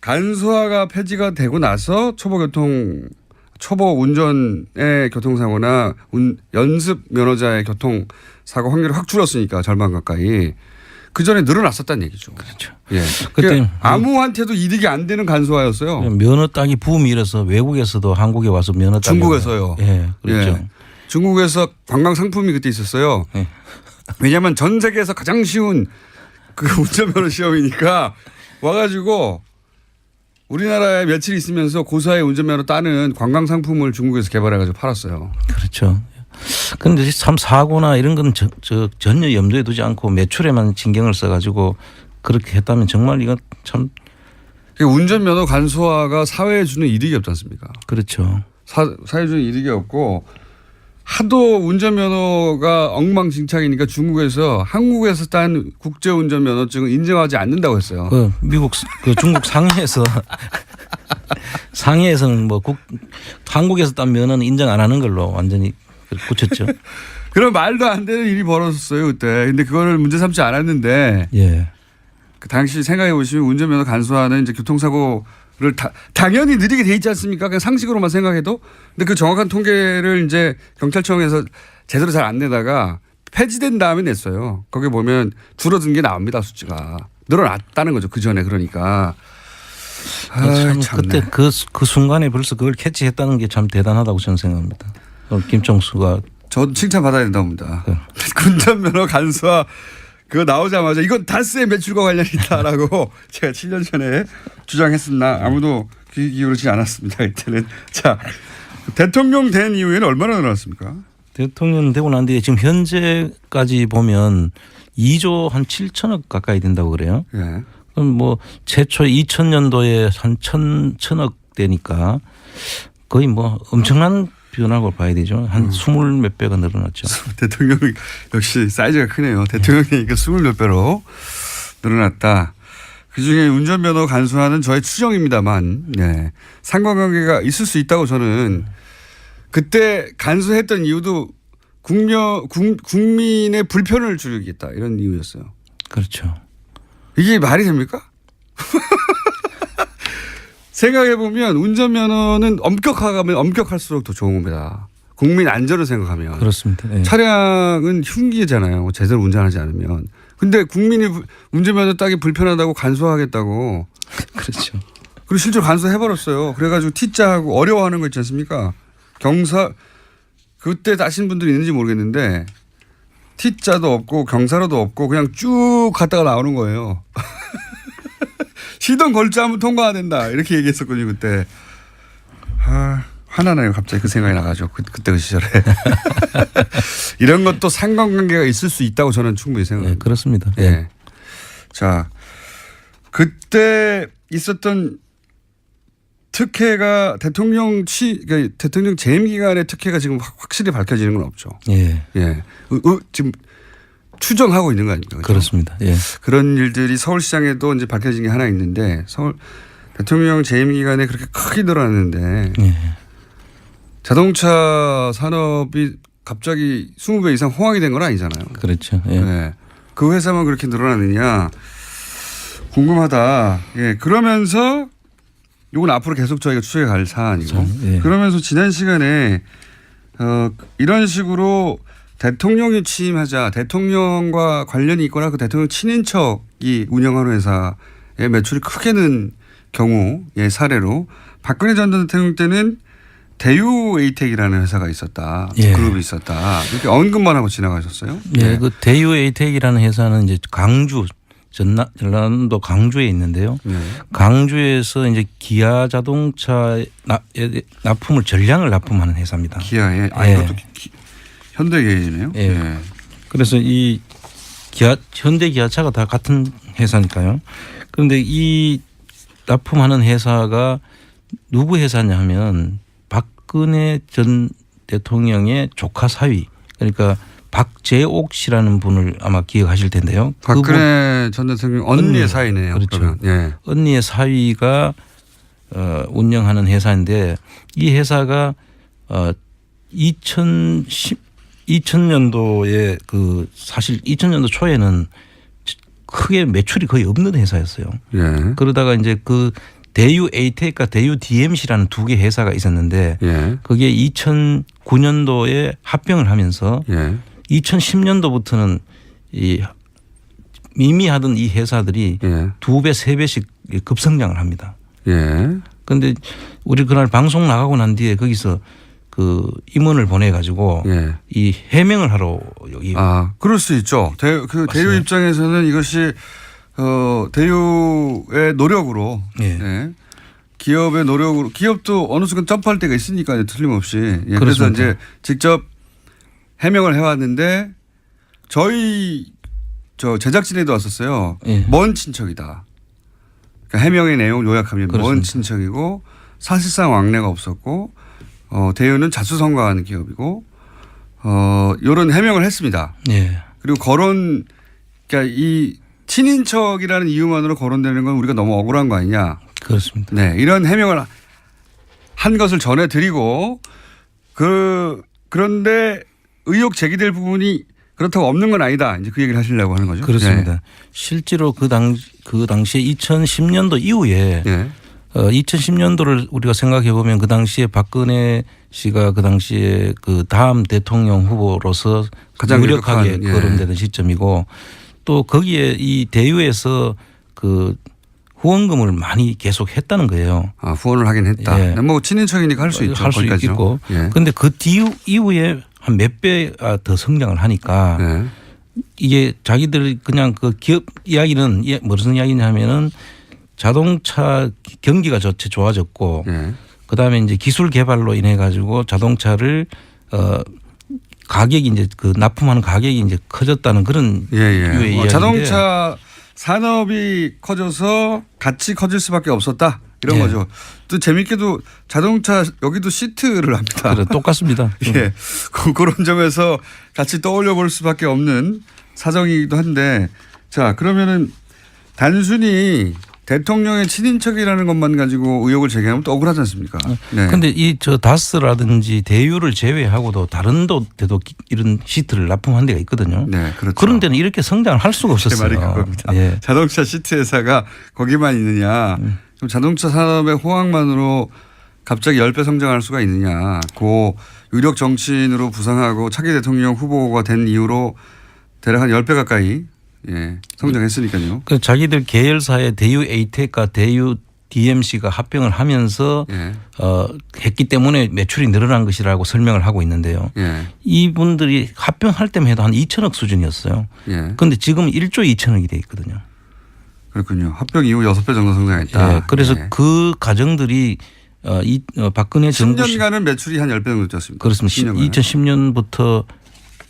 간소화가 폐지가 되고 나서 초보 운전의 교통사고나 연습 면허자의 교통사고 확률이 확 줄었으니까 절반 가까이. 그 전에 늘어났었다는 얘기죠. 그렇죠. 예. 그때 아무한테도 이득이 안 되는 간소화였어요. 면허 따기 붐이 일어서 외국에서도 한국에 와서 면허 따기 중국에서요. 예, 그렇죠. 예. 중국에서 관광 상품이 그때 있었어요. 네. 왜냐하면 전 세계에서 가장 쉬운 그 운전면허 시험이니까 와가지고 우리나라에 며칠 있으면서 고사의 운전면허 따는 관광 상품을 중국에서 개발해가지고 팔았어요. 그렇죠. 그런데 참 사고나 이런 건 전혀 염두에 두지 않고 매출에만 신경을 써가지고 그렇게 했다면 정말 이건 참 운전면허 간소화가 사회에 주는 이득이 없지 않습니까? 그렇죠. 사회에 주는 이득이 없고 하도 운전면허가 엉망진창이니까 중국에서 한국에서 딴 국제운전면허증을 인정하지 않는다고 했어요. 그 미국 그 중국 상해에서 상해에서는 뭐 한국에서 딴 면허는 인정 안 하는 걸로 완전히 고쳤죠. 그런 말도 안 되는 일이 벌어졌어요 그때. 근데 그거를 문제 삼지 않았는데 예. 그 당시 생각해 보시면 운전면허 간소화는 이제 교통사고를 당연히 느리게 돼 있지 않습니까? 그냥 상식으로만 생각해도. 근데 그 정확한 통계를 이제 경찰청에서 제대로 잘 안 내다가 폐지된 다음에 냈어요. 거기 보면 줄어든 게 나옵니다 수치가. 늘어났다는 거죠 그 전에 그러니까. 참 그때 그 순간에 벌써 그걸 캐치했다는 게 참 대단하다고 저는 생각합니다. 김총수가 저도 칭찬받아야 된다고 봅니다. 네. 운전면허 간소화 그거 나오자마자 이건 다스의 매출과 관련이 있다라고 제가 7년 전에 주장했으나 아무도 귀 기울이지 않았습니다. 이때는. 자, 대통령 된 이후에는 얼마나 늘어났습니까? 대통령 되고 난 뒤에 지금 현재까지 보면 2조 한 7천억 가까이 된다고 그래요. 예. 그럼 뭐 최초 2000년도에 한 천억 되니까 거의 뭐 엄청난 변화고 봐야 되죠. 한 20몇 배가 늘어났죠. 대통령이 역시 사이즈가 크네요. 대통령이니까 20몇 배로 늘어났다. 그중에 운전면허 간소화는 저의 추정입니다만 네. 상관관계가 있을 수 있다고 저는 그때 간소했던 이유도 국민의 불편을 줄이겠다 이런 이유였어요. 그렇죠. 이게 말이 됩니까? 생각해보면 운전면허는 엄격하면 엄격할수록 더 좋은 겁니다. 국민 안전을 생각하면. 그렇습니다. 네. 차량은 흉기잖아요. 제대로 운전하지 않으면. 근데 국민이 운전면허 따기 불편하다고 간소화하겠다고. 그렇죠. 그리고 실제로 간소해버렸어요. 그래가지고 T자하고 어려워하는 거 있지 않습니까? 그때 따신 분들이 있는지 모르겠는데 T자도 없고 경사로도 없고 그냥 쭉 갔다가 나오는 거예요. 시동 걸자면 통과가 된다. 이렇게 얘기했었거든요, 그때. 화나네요. 갑자기 그 생각이 나가지고. 그때 그 시절에. 이런 것도 상관관계가 있을 수 있다고 저는 충분히 생각합니다. 네, 그렇습니다. 예. 네. 자, 그때 있었던 특혜가 대통령 재임 기간의 특혜가 지금 확실히 밝혀지는 건 없죠. 예. 예. 지금 추정하고 있는 거 아닙니까? 그렇죠? 그렇습니다. 예. 그런 일들이 서울시장에도 이제 밝혀진 게 하나 있는데 서울 대통령 재임 기간에 그렇게 크게 늘어났는데 예. 자동차 산업이 갑자기 20배 이상 호황이 된 건 아니잖아요. 그렇죠. 예. 네. 그 회사만 그렇게 늘어나느냐 궁금하다. 예. 그러면서 이건 앞으로 계속 저희가 추적해 갈 사안이고 예. 그러면서 지난 시간에 이런 식으로 대통령이 취임하자 대통령과 관련이 있거나 그 대통령 친인척이 운영하는 회사의 매출이 크게 는 경우의 사례로 박근혜 전 대통령 때는 대유 에이텍이라는 회사가 있었다. 예. 그룹이 있었다. 이렇게 언급만 하고 지나가셨어요. 예. 그 대유 에이텍이라는 회사는 이제 강주 전라남도 강주에 있는데요. 강주에서 이제 기아 자동차 납품을 전량을 납품하는 회사입니다. 기아에 예. 이것도 현대기아이네요. 예. 예. 그래서 이 현대 기아차가 다 같은 회사니까요. 그런데 이 납품하는 회사가 누구 회사냐 하면 박근혜 전 대통령의 조카 사위 그러니까 박재옥 씨라는 분을 아마 기억하실 텐데요. 박근혜 전 대통령 언니의 사이네요. 그렇죠. 예. 언니의 사위가 운영하는 회사인데 이 회사가 2000년도에 사실 2000년도 초에는 크게 매출이 거의 없는 회사였어요. 예. 그러다가 이제 그 대유 에이텍과 대유 DMC라는 두 개 회사가 있었는데 예. 그게 2009년도에 합병을 하면서 예. 2010년도부터는 이 미미하던 이 회사들이 예. 2배, 3배씩 급성장을 합니다. 예. 그런데 우리 그날 방송 나가고 난 뒤에 거기서 그 임원을 보내가지고 예. 이 해명을 하러 여기 그럴 수 있죠. 대유 맞습니다. 입장에서는 이것이 대유의 노력으로 예. 예. 기업의 노력으로 기업도 어느 순간 점프할 때가 있으니까요. 틀림없이. 예. 그래서 그렇습니다. 이제 직접 해명을 해왔는데 저희 제작진에도 왔었어요. 예. 먼 친척이다. 그러니까 해명의 내용을 요약하면 먼 그렇습니다. 친척이고 사실상 왕래가 없었고 대유는 자수성가하는 기업이고 이런 해명을 했습니다. 예. 그리고 그러니까 이 친인척이라는 이유만으로 거론되는 건 우리가 너무 억울한 거 아니냐. 그렇습니다. 네, 이런 해명을 한 것을 전해드리고 그런데 의혹 제기될 부분이 그렇다고 없는 건 아니다. 이제 그 얘기를 하시려고 하는 거죠. 그렇습니다. 네. 실제로 그 당시에 2010년도 이후에 네. 2010년도를 우리가 생각해 보면 그 당시에 박근혜 씨가 그 당시에 그 다음 대통령 후보로서 가장 유력하게 유력한, 예. 거론되는 시점이고 또 거기에 이 대유에서 그 후원금을 많이 계속 했다는 거예요. 후원을 하긴 했다. 예. 뭐 친인척이니까 할 수 있죠. 할 수 거기까지는. 있고. 예. 그런데 그 이후에 한 몇 배가 더 성장을 하니까 네. 이게 자기들 그냥 그 기업 이야기는 무슨 이야기냐면은 자동차 경기가 좋아졌고 예. 그다음에 이제 기술 개발로 인해 가지고 자동차를 가격이 이제 그 납품하는 가격이 이제 커졌다는 그런 유의 이야기인데 자동차 산업이 커져서 같이 커질 수밖에 없었다. 이런 예. 거죠. 또 재밌게도 자동차 여기도 시트를 합니다. 그래, 똑같습니다. 예. 그런 점에서 같이 떠올려 볼 수밖에 없는 사정이기도 한데 자, 그러면은 단순히 대통령의 친인척이라는 것만 가지고 의혹을 제기하면 또 억울하지 않습니까? 네. 그런데 이 다스라든지 대유를 제외하고도 다른 데도 이런 시트를 납품한 데가 있거든요. 네, 그렇죠. 그런 데는 이렇게 성장을 할 수가 제 없었어요. 말이 그겁니다. 예. 자동차 시트 회사가 거기만 있느냐. 그럼 자동차 산업의 호황만으로 갑자기 10배 성장할 수가 있느냐. 고 유력 정치인으로 부상하고 차기 대통령 후보가 된 이후로 대략 한 10배 가까이 성장했으니까요. 그 자기들 계열사의 대유 에이텍과 대유 DMC가 합병을 하면서 예. 했기 때문에 매출이 늘어난 것이라고 설명을 하고 있는데요. 예. 이분들이 합병할 때만 해도 한 2천억 수준이었어요. 예. 그런데 지금 1조 2천억이 돼 있거든요. 그렇군요. 합병 이후 6배 정도 성장했다. 예. 그래서 예. 그 가정들이 박근혜 정부 10년간은 매출이 한 10배 정도 뛰었습니다. 그렇습니다. 2010년부터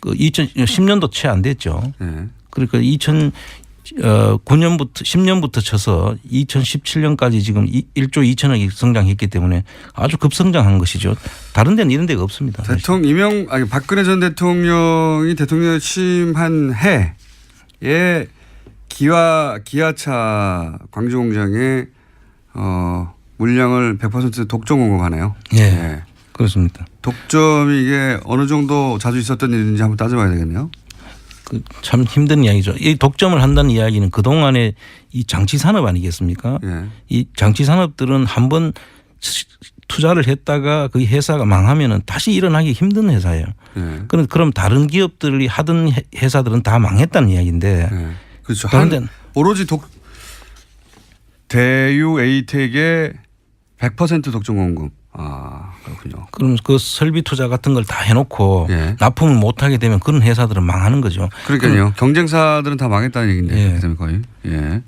2010년도 채 안 됐죠. 예. 그러니까 2009년부터 10년부터 쳐서 2017년까지 지금 1조 2천억이 성장했기 때문에 아주 급성장한 것이죠. 다른 데는 이런 데가 없습니다. 박근혜 전 대통령이 대통령 취임한 해에 기아차 광주 공장에 물량을 100% 독점 공급하네요. 네. 그렇습니다. 독점이 이게 어느 정도 자주 있었던 일인지 한번 따져봐야 되겠네요. 참 힘든 이야기죠. 이 독점을 한다는 이야기는 그동안의 이 장치 산업 아니겠습니까? 예. 이 장치 산업들은 한번 투자를 했다가 그 회사가 망하면은 다시 일어나기 힘든 회사예요. 예. 그럼 다른 기업들이 하던 회사들은 다 망했다는 이야기인데. 예. 그렇죠. 다른 오로지 대유 에이텍의 100% 독점 공급. 그렇군요. 그럼 그 설비 투자 같은 걸 다 해놓고 예. 납품을 못하게 되면 그런 회사들은 망하는 거죠. 그러니까요. 경쟁사들은 다 망했다는 얘기인데. 예. 그다음에 거의. 예.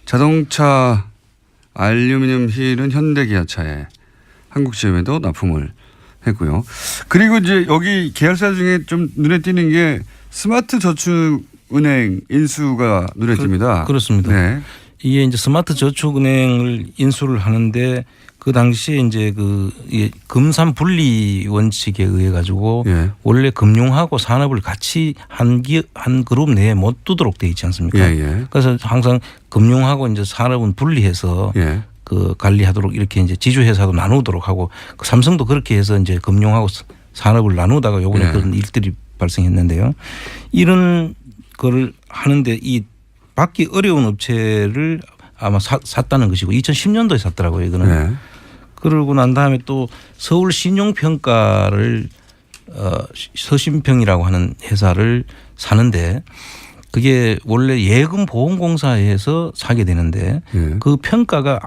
자동차 알루미늄 휠은 현대기아차에 한국GM에도 납품을 했고요. 그리고 이제 여기 계열사 중에 좀 눈에 띄는 게 스마트 저축은행 인수가 눈에 띕니다. 그렇습니다. 네. 이게 이제 스마트 저축은행을 인수를 하는데 그 당시에 이제 금산 분리 원칙에 의해 가지고 예. 원래 금융하고 산업을 같이 한 그룹 내에 못 두도록 돼 있지 않습니까? 예. 그래서 항상 금융하고 이제 산업은 분리해서 예. 그 관리하도록 이렇게 이제 지주회사도 나누도록 하고 그 삼성도 그렇게 해서 이제 금융하고 산업을 나누다가 요번에 예. 그런 일들이 발생했는데요. 이런 거를 하는데 이 받기 어려운 업체를 아마 샀다는 것이고 2010년도에 샀더라고요. 이거는. 네. 그러고 난 다음에 또 서울 신용평가를 서신평이라고 하는 회사를 사는데 그게 원래 예금보험공사에서 사게 되는데 예. 그 평가가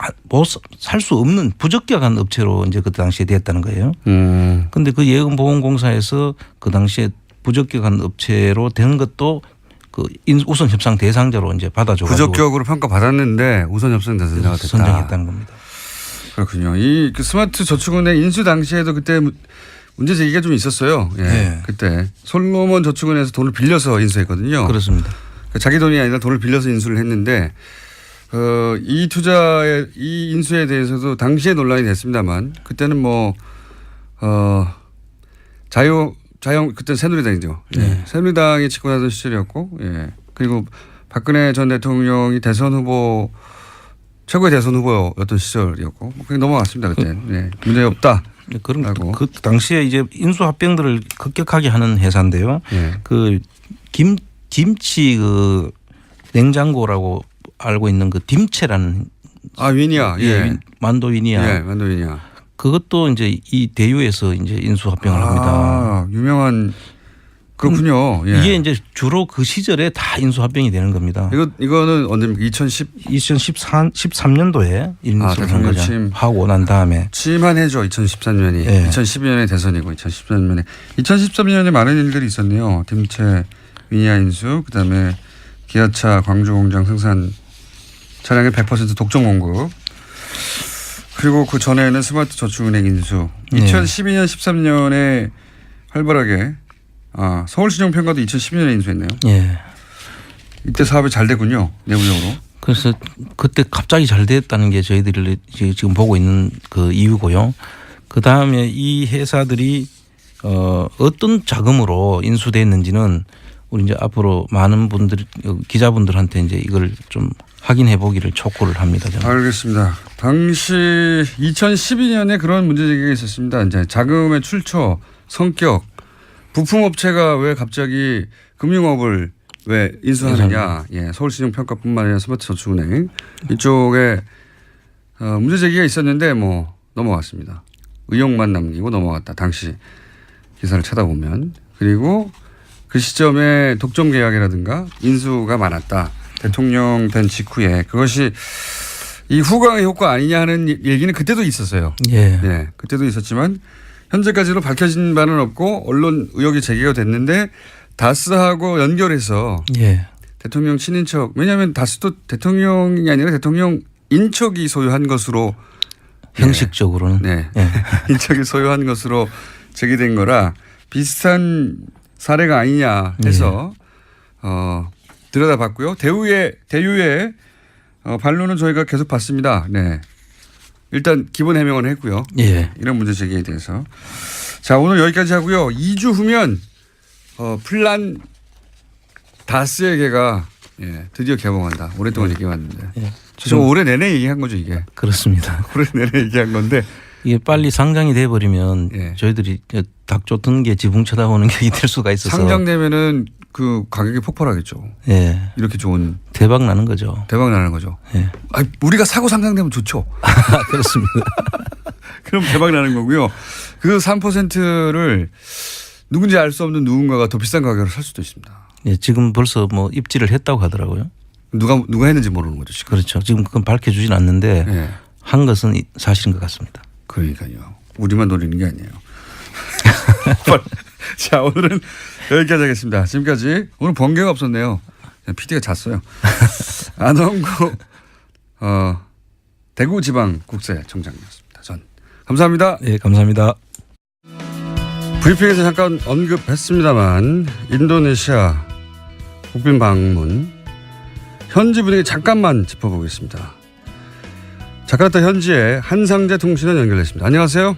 살 수 없는 부적격한 업체로 이제 그 당시에 됐다는 거예요. 근데 그 예금보험공사에서 그 당시에 부적격한 업체로 된 것도 그 우선 협상 대상자로 이제 받아줘 가지고 부적격으로 평가받았는데 우선 협상 대상자가 됐다. 선정했다는 겁니다. 그렇군요. 이 그 스마트 저축은행 인수 당시에도 그때 문제 제기가 좀 있었어요. 예. 네. 그때 솔로몬 저축은행에서 돈을 빌려서 인수했거든요. 그렇습니다. 그러니까 자기 돈이 아니라 돈을 빌려서 인수를 했는데 이 투자의 이 인수에 대해서도 당시에 논란이 됐습니다만 그때는 뭐 자영 그때 새누리당이죠. 예. 네. 새누리당이 집권하던 시절이었고, 예. 그리고 박근혜 전 대통령이 대선 후보 최고의 대선 후보였던 시절이었고, 그게 넘어갔습니다 그때. 예. 문제 없다. 그런 라고. 그 당시에 이제 인수합병들을 급격하게 하는 회사인데요. 예. 그 김치 그 냉장고라고 알고 있는 그 딤체라는 위니아. 예. 만도 위니아. 예. 만도 위니아. 그것도 이제 이 대유에서 이제 인수합병을 합니다. 유명한 그렇군요. 예. 이게 이제 주로 그 시절에 다 인수합병이 되는 겁니다. 이거는 언제입니까? 2013년도에 인수한 대통령 거죠. 취임. 하고 난 다음에 취임한 해죠. 2013년이. 예. 2012년에 대선이고 2013년에 많은 일들이 있었네요. 딤체 위니아 인수, 그다음에 기아차 광주 공장 생산 차량의 100% 독점 공급. 그리고 그 전에는 스마트 저축은행 인수. 2012년 13년에 활발하게 서울신용평가도 2012년에 인수했네요. 예. 이때 사업이 잘 됐군요. 내부적으로. 그래서 그때 갑자기 잘 됐다는 게 저희들이 지금 보고 있는 그 이유고요. 그 다음에 이 회사들이 어떤 자금으로 인수됐는지는 우리 이제 앞으로 많은 분들 기자분들한테 이제 이걸 좀 확인해 보기를 촉구를 합니다. 저는. 알겠습니다. 당시 2012년에 그런 문제 제기가 있었습니다. 이제 자금의 출처, 성격, 부품업체가 왜 갑자기 금융업을 왜 인수하느냐. 예, 서울신용평가뿐만 아니라 스마트저축은행 이쪽에 문제 제기가 있었는데 뭐 넘어갔습니다. 의혹만 남기고 넘어갔다. 당시 기사를 찾아보면. 그리고 그 시점에 독점 계약이라든가 인수가 많았다. 대통령 된 직후에 그것이 이 후광의 효과 아니냐 하는 얘기는 그때도 있었어요. 예. 네, 그때도 있었지만 현재까지로 밝혀진 바는 없고 언론 의혹이 제기가 됐는데 다스하고 연결해서 예. 대통령 친인척 왜냐하면 다스도 대통령이 아니라 대통령 인척이 소유한 것으로 형식적으로는 네, 예. 인척이 소유한 것으로 제기된 거라 비슷한 사례가 아니냐 해서 들여다봤고요. 대유의 반론은 저희가 계속 봤습니다. 네. 일단 기본 해명은 했고요. 예. 이런 문제 제기에 대해서. 자, 오늘 여기까지 하고요. 2주 후면 플란 다스에게가 드디어 개봉한다. 오랫동안 얘기해왔는데. 예. 지금 올해 내내 얘기한 거죠, 이게. 그렇습니다. 올해 내내 얘기한 건데. 이게 빨리 상장이 돼버리면 예. 저희들이 닭조 등게 지붕 쳐다보는 게 될 수가 있어서 상장되면은 그 가격이 폭발하겠죠. 예. 이렇게 좋은 대박 나는 거죠. 대박 나는 거죠. 예. 우리가 사고 상장되면 좋죠. 그렇습니다. 그럼 대박 나는 거고요. 그 3%를 누군지 알 수 없는 누군가가 더 비싼 가격으로 살 수도 있습니다. 예, 지금 벌써 뭐 입지를 했다고 하더라고요. 누가 했는지 모르는 거죠, 지금. 그렇죠. 지금 그건 밝혀주진 않는데 네. 한 것은 사실인 것 같습니다. 그러니까요. 우리만 노리는 게 아니에요. 자, 오늘은 여기까지 하겠습니다. 지금까지 오늘 번개가 없었네요. PD가 잤어요. 안원구 대구지방국세청장이었습니다. 전 감사합니다. 예, 감사합니다. 브리핑에서 잠깐 언급했습니다만 인도네시아 국빈 방문 현지 분위기 잠깐만 짚어보겠습니다. 자카르타 현지에 한상재 통신원 연결됐습니다. 안녕하세요.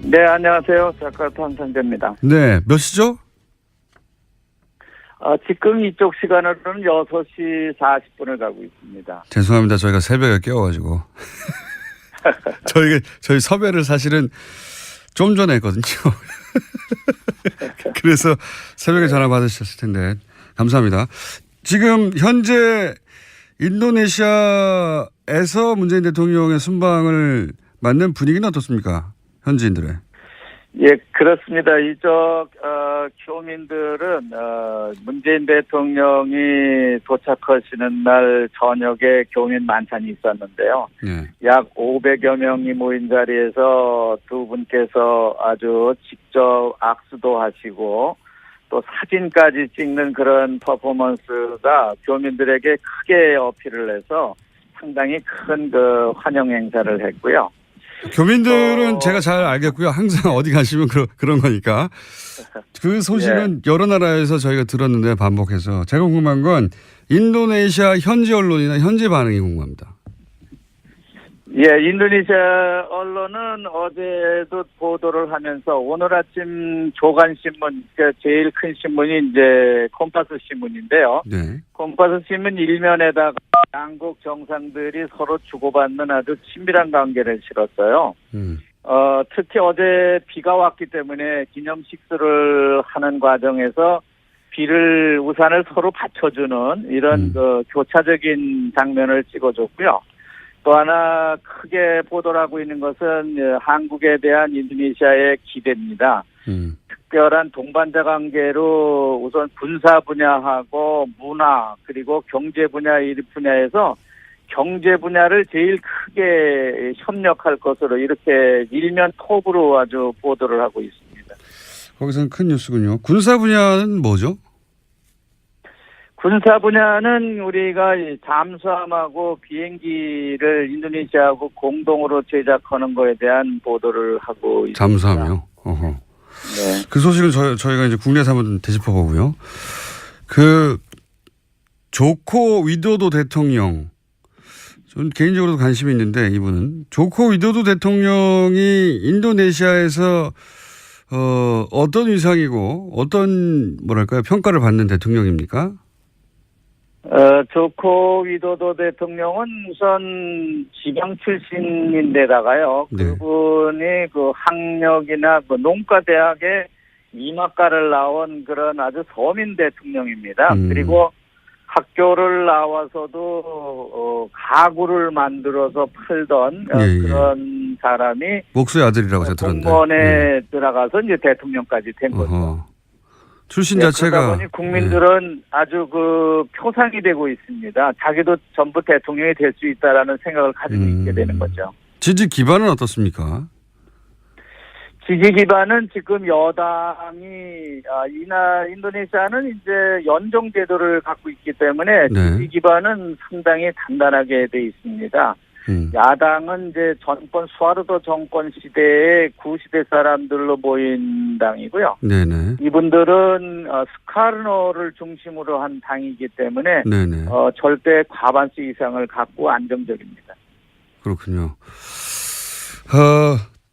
네, 안녕하세요. 자카르타 한상재입니다. 네, 몇 시죠? 지금 이쪽 시간으로는 6시 40분을 가고 있습니다. 죄송합니다. 저희가 새벽에 깨워가지고 저희 섭외를 사실은 좀 전에 했거든요. 그래서 새벽에 전화 받으셨을 텐데 감사합니다. 지금 현재 인도네시아에서 문재인 대통령의 순방을 맞는 분위기는 어떻습니까? 현지인들의. 예, 그렇습니다. 이쪽 교민들은 문재인 대통령이 도착하시는 날 저녁에 교민 만찬이 있었는데요. 네. 약 500여 명이 모인 자리에서 두 분께서 아주 직접 악수도 하시고 또 사진까지 찍는 그런 퍼포먼스가 교민들에게 크게 어필을 해서 상당히 큰 그 환영 행사를 했고요. 교민들은 제가 잘 알겠고요. 항상 어디 가시면 그런 거니까. 그 소식은 여러 나라에서 저희가 들었는데 반복해서. 제가 궁금한 건 인도네시아 현지 언론이나 현지 반응이 궁금합니다. 예, 인도네시아 언론은 어제도 보도를 하면서 오늘 아침 조간신문, 그러니까 제일 큰 신문이 이제 콤파스 신문인데요. 네. 콤파스 신문 일면에다가 양국 정상들이 서로 주고받는 아주 친밀한 관계를 실었어요. 특히 어제 비가 왔기 때문에 기념식수를 하는 과정에서 우산을 서로 받쳐주는 이런 그 교차적인 장면을 찍어줬고요. 또 하나 크게 보도를 하고 있는 것은 한국에 대한 인도네시아의 기대입니다. 특별한 동반자 관계로 우선 군사 분야하고 문화 그리고 경제 분야 이 분야에서 경제 분야를 제일 크게 협력할 것으로 이렇게 일면 톱으로 아주 보도를 하고 있습니다. 거기서는 큰 뉴스군요. 군사 분야는 뭐죠? 군사 분야는 우리가 잠수함하고 비행기를 인도네시아하고 공동으로 제작하는 거에 대한 보도를 하고 있습니다. 잠수함이요? 어허. 네. 그 소식은 저희가 이제 국내에서 한번 되짚어 보고요. 그 조코 위도도 대통령, 전 개인적으로도 관심이 있는데 이분은 조코 위도도 대통령이 인도네시아에서 어떤 위상이고 어떤 뭐랄까요 평가를 받는 대통령입니까? 조코 위도도 대통령은 우선 지방 출신인데다가요. 네. 그분이 그 학력이나 그 농과대학의 이학과를 나온 그런 아주 서민 대통령입니다. 그리고 학교를 나와서도 가구를 만들어서 팔던 그런 사람이 목수의 아들이라고 제가 들었는데. 공무원에 들어가서 이제 대통령까지 된 거죠. 출신 그러다 자체가 보니 국민들은 아주 그 표상이 되고 있습니다. 자기도 전부 대통령이 될 수 있다라는 생각을 가지고 있게 되는 거죠. 지지 기반은 어떻습니까? 지지 기반은 지금 여당이 인도네시아는 이제 연정 제도를 갖고 있기 때문에 네. 지지 기반은 상당히 단단하게 돼 있습니다. 야당은 이제 수하르도 정권 시대의 구시대 사람들로 모인 당이고요. 네네. 이분들은 스카르노를 중심으로 한 당이기 때문에 네네. 절대 과반수 이상을 갖고 안정적입니다. 그렇군요.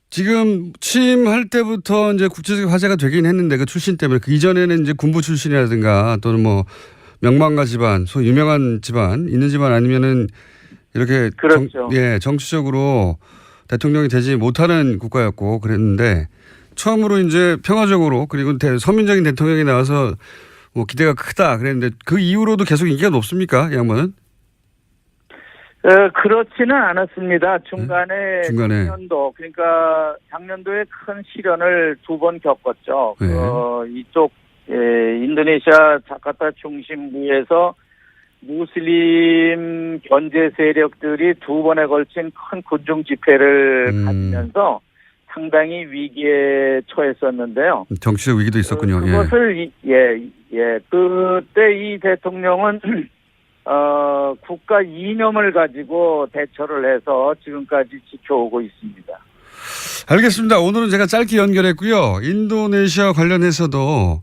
지금 취임할 때부터 이제 국제적 화제가 되긴 했는데 그 출신 때문에 그 이전에는 이제 군부 출신이라든가 또는 뭐 명망가 집안, 소위 유명한 집안, 있는 집안 아니면은 이렇게 그렇죠. 정치적으로 대통령이 되지 못하는 국가였고 그랬는데 처음으로 이제 평화적으로 그리고 서민적인 대통령이 나와서 뭐 기대가 크다 그랬는데 그 이후로도 계속 인기가 높습니까? 이 양반은? 그렇지는 않았습니다. 중간에 중간에. 작년도에 큰 시련을 2번 겪었죠. 네. 이쪽 인도네시아 자카르타 중심부에서 무슬림 견제 세력들이 2번에 걸친 큰 군중 집회를 가지면서 상당히 위기에 처했었는데요. 정치적 위기도 있었군요. 그것을 그때 이 대통령은 국가 이념을 가지고 대처를 해서 지금까지 지켜오고 있습니다. 알겠습니다. 오늘은 제가 짧게 연결했고요. 인도네시아 관련해서도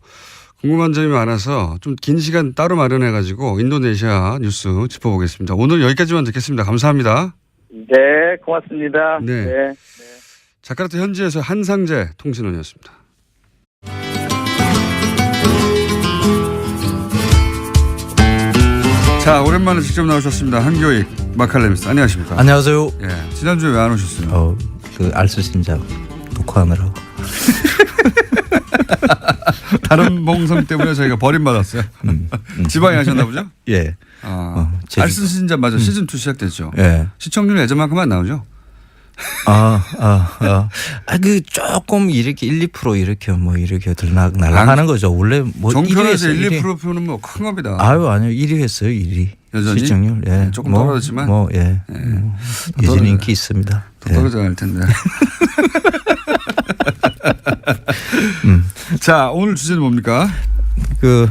궁금한 점이 많아서 좀 긴 시간 따로 마련해가지고 인도네시아 뉴스 짚어보겠습니다. 오늘 여기까지만 듣겠습니다. 감사합니다. 네, 고맙습니다. 네. 자카르타 현지에서 한상재 통신원이었습니다. 자, 오랜만에 직접 나오셨습니다. 한교익 마칼레미스. 안녕하십니까? 안녕하세요. 예, 지난주에 왜 안 오셨어요? 그 알쓸신작 녹화하느라고. 다른 봉성 때문에 저희가 버림받았어요. 지방에 하셨나 보죠? 예. 알쓸신자 맞아. 시즌2 시작됐죠. 예. 시청률 예전만큼 안 나오죠? 그 조금 이렇게 1~2% 이렇게 뭐 이렇게 날아가는 거죠. 원래 뭐 종편에서 1위 1~2% 표는 뭐 큰 겁니다. 아니요 1위 했어요 1위. 여전히 시청률 조금 떨어졌지만 여전히 인기 있습니다. 더 떨어져야 할 텐데. 자, 오늘 주제는 뭡니까? 그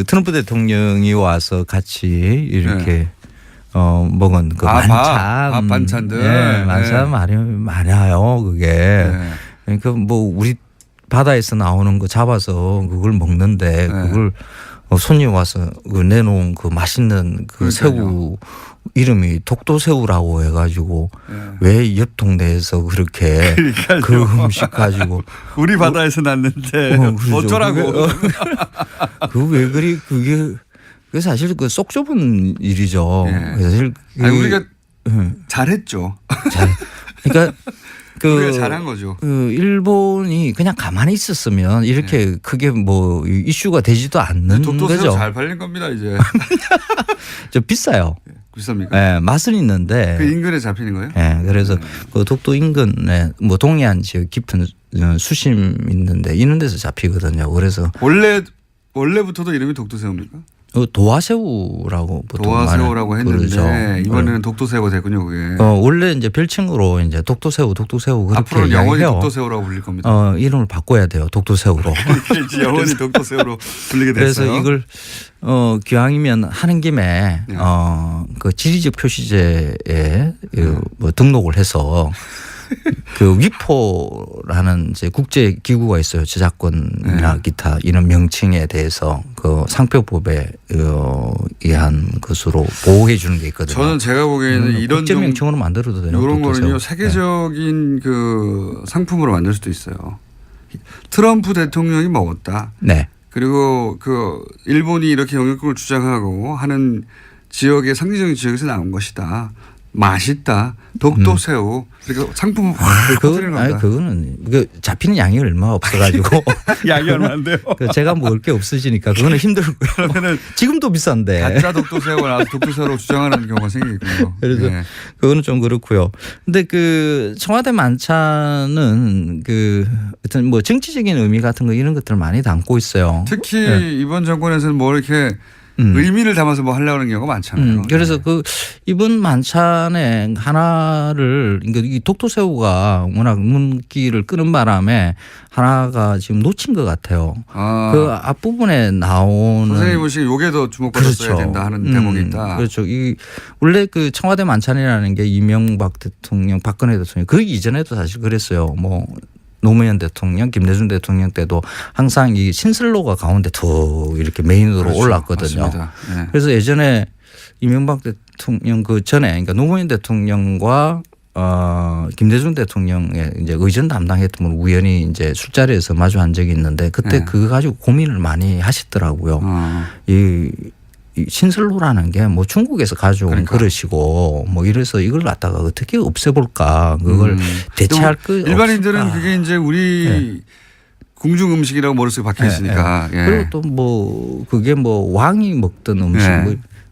트럼프 대통령이 와서 같이 이렇게 먹은 그 밥 반찬들. 만찬 많아요 그게. 그러니까 뭐 우리 바다에서 나오는 거 잡아서 그걸 먹는데 그걸 손님 와서 내놓은 그 맛있는 그 새우 이름이 독도새우라고 해가지고 왜 옆 동네에서 그렇게 그 음식 가지고 우리 바다에서 났는데 어쩌라고. 그 왜 그리 그게 사실 그 속 좁은 일이죠. 사실 아니, 우리가 잘했죠. 그러니까 우리가 잘한 거죠. 일본이 그냥 가만히 있었으면 이렇게 크게 뭐 이슈가 되지도 않는 독도새우 거죠. 잘 팔린 겁니다 이제. 좀 비싸요. 비쌉니까? 네, 맛은 있는데. 그 인근에 잡히는 거예요? 네, 그래서 그 독도 인근에 뭐 동해안 지역 깊은 수심 있는데 이런 데서 잡히거든요. 그래서 원래부터도 이름이 독도새우입니까? 도화새우라고 보통 도화새우라고 했는데 부르죠. 이번에는 독도새우가 됐군요, 그게. 원래 이제 별칭으로 이제 독도새우 그렇게 앞으로는 영원히 이야기해요. 독도새우라고 불릴 겁니다. 이름을 바꿔야 돼요. 독도새우로. 이제 영원히 독도새우로 불리게 됐어요. 그래서 이걸 기왕이면 하는 김에 그 지리적 표시제에 뭐 등록을 해서 그 위포라는 이제 국제 기구가 있어요. 저작권이나 기타 이런 명칭에 대해서 그 상표법에 의한 것으로 보호해 주는 게 있거든요. 저는 제가 보기에는 이런 국제 명칭으로 만들어도 돼요. 이런 거는요 세계적인 그 상품으로 만들 수도 있어요. 트럼프 대통령이 먹었다. 네. 그리고 그 일본이 이렇게 영향력을 주장하고 하는 지역의 상징적인 지역에서 나온 것이다. 맛있다. 독도새우. 그리고 상품을 확 퍼뜨리는 겁니다. 그거는 잡히는 양이 얼마 없어가지고 양이 얼마인데요? 제가 먹을 게 없으시니까 그거는 힘들고요. 그러면은 지금도 비싼데. 가짜 독도새우가 나와서 독도새우로 주장하는 경우가 생기겠군요. 그래서 그거는 좀 그렇고요. 근데 그 청와대 만찬은 그 어떤 뭐 정치적인 의미 같은 거 이런 것들을 많이 담고 있어요. 특히 이번 정권에서는 뭐 이렇게 의미를 담아서 뭐 하려고 하는 경우가 많잖아요. 그래서 그 이번 만찬에 하나를 이 독도새우가 워낙 눈길을 끄는 바람에 하나가 지금 놓친 것 같아요. 그 앞부분에 나오는 선생님 보시기에 요게 더 주목받았어야 된다 하는 대목이 있다. 그렇죠. 원래 그 청와대 만찬이라는 게 이명박 대통령, 박근혜 대통령 그 이전에도 사실 그랬어요. 뭐 노무현 대통령, 김대중 대통령 때도 항상 이 신슬로가 가운데 더 이렇게 메인으로 그렇죠. 올랐거든요. 네. 그래서 예전에 이명박 대통령 그 전에 그러니까 노무현 대통령과 김대중 대통령의 이제 의전 담당했던 분 우연히 이제 술자리에서 마주한 적이 있는데 그때 그거 가지고 고민을 많이 하시더라고요. 이 신슬로라는 게 뭐 중국에서 가져온 그릇이고 뭐 이래서 이걸 갖다가 어떻게 없애볼까 그걸 대체할 거 일반인들은 없을까. 그게 이제 우리 궁중 음식이라고 머릿속에 박혀 있으니까. 그리고 또 뭐 그게 뭐 왕이 먹던 음식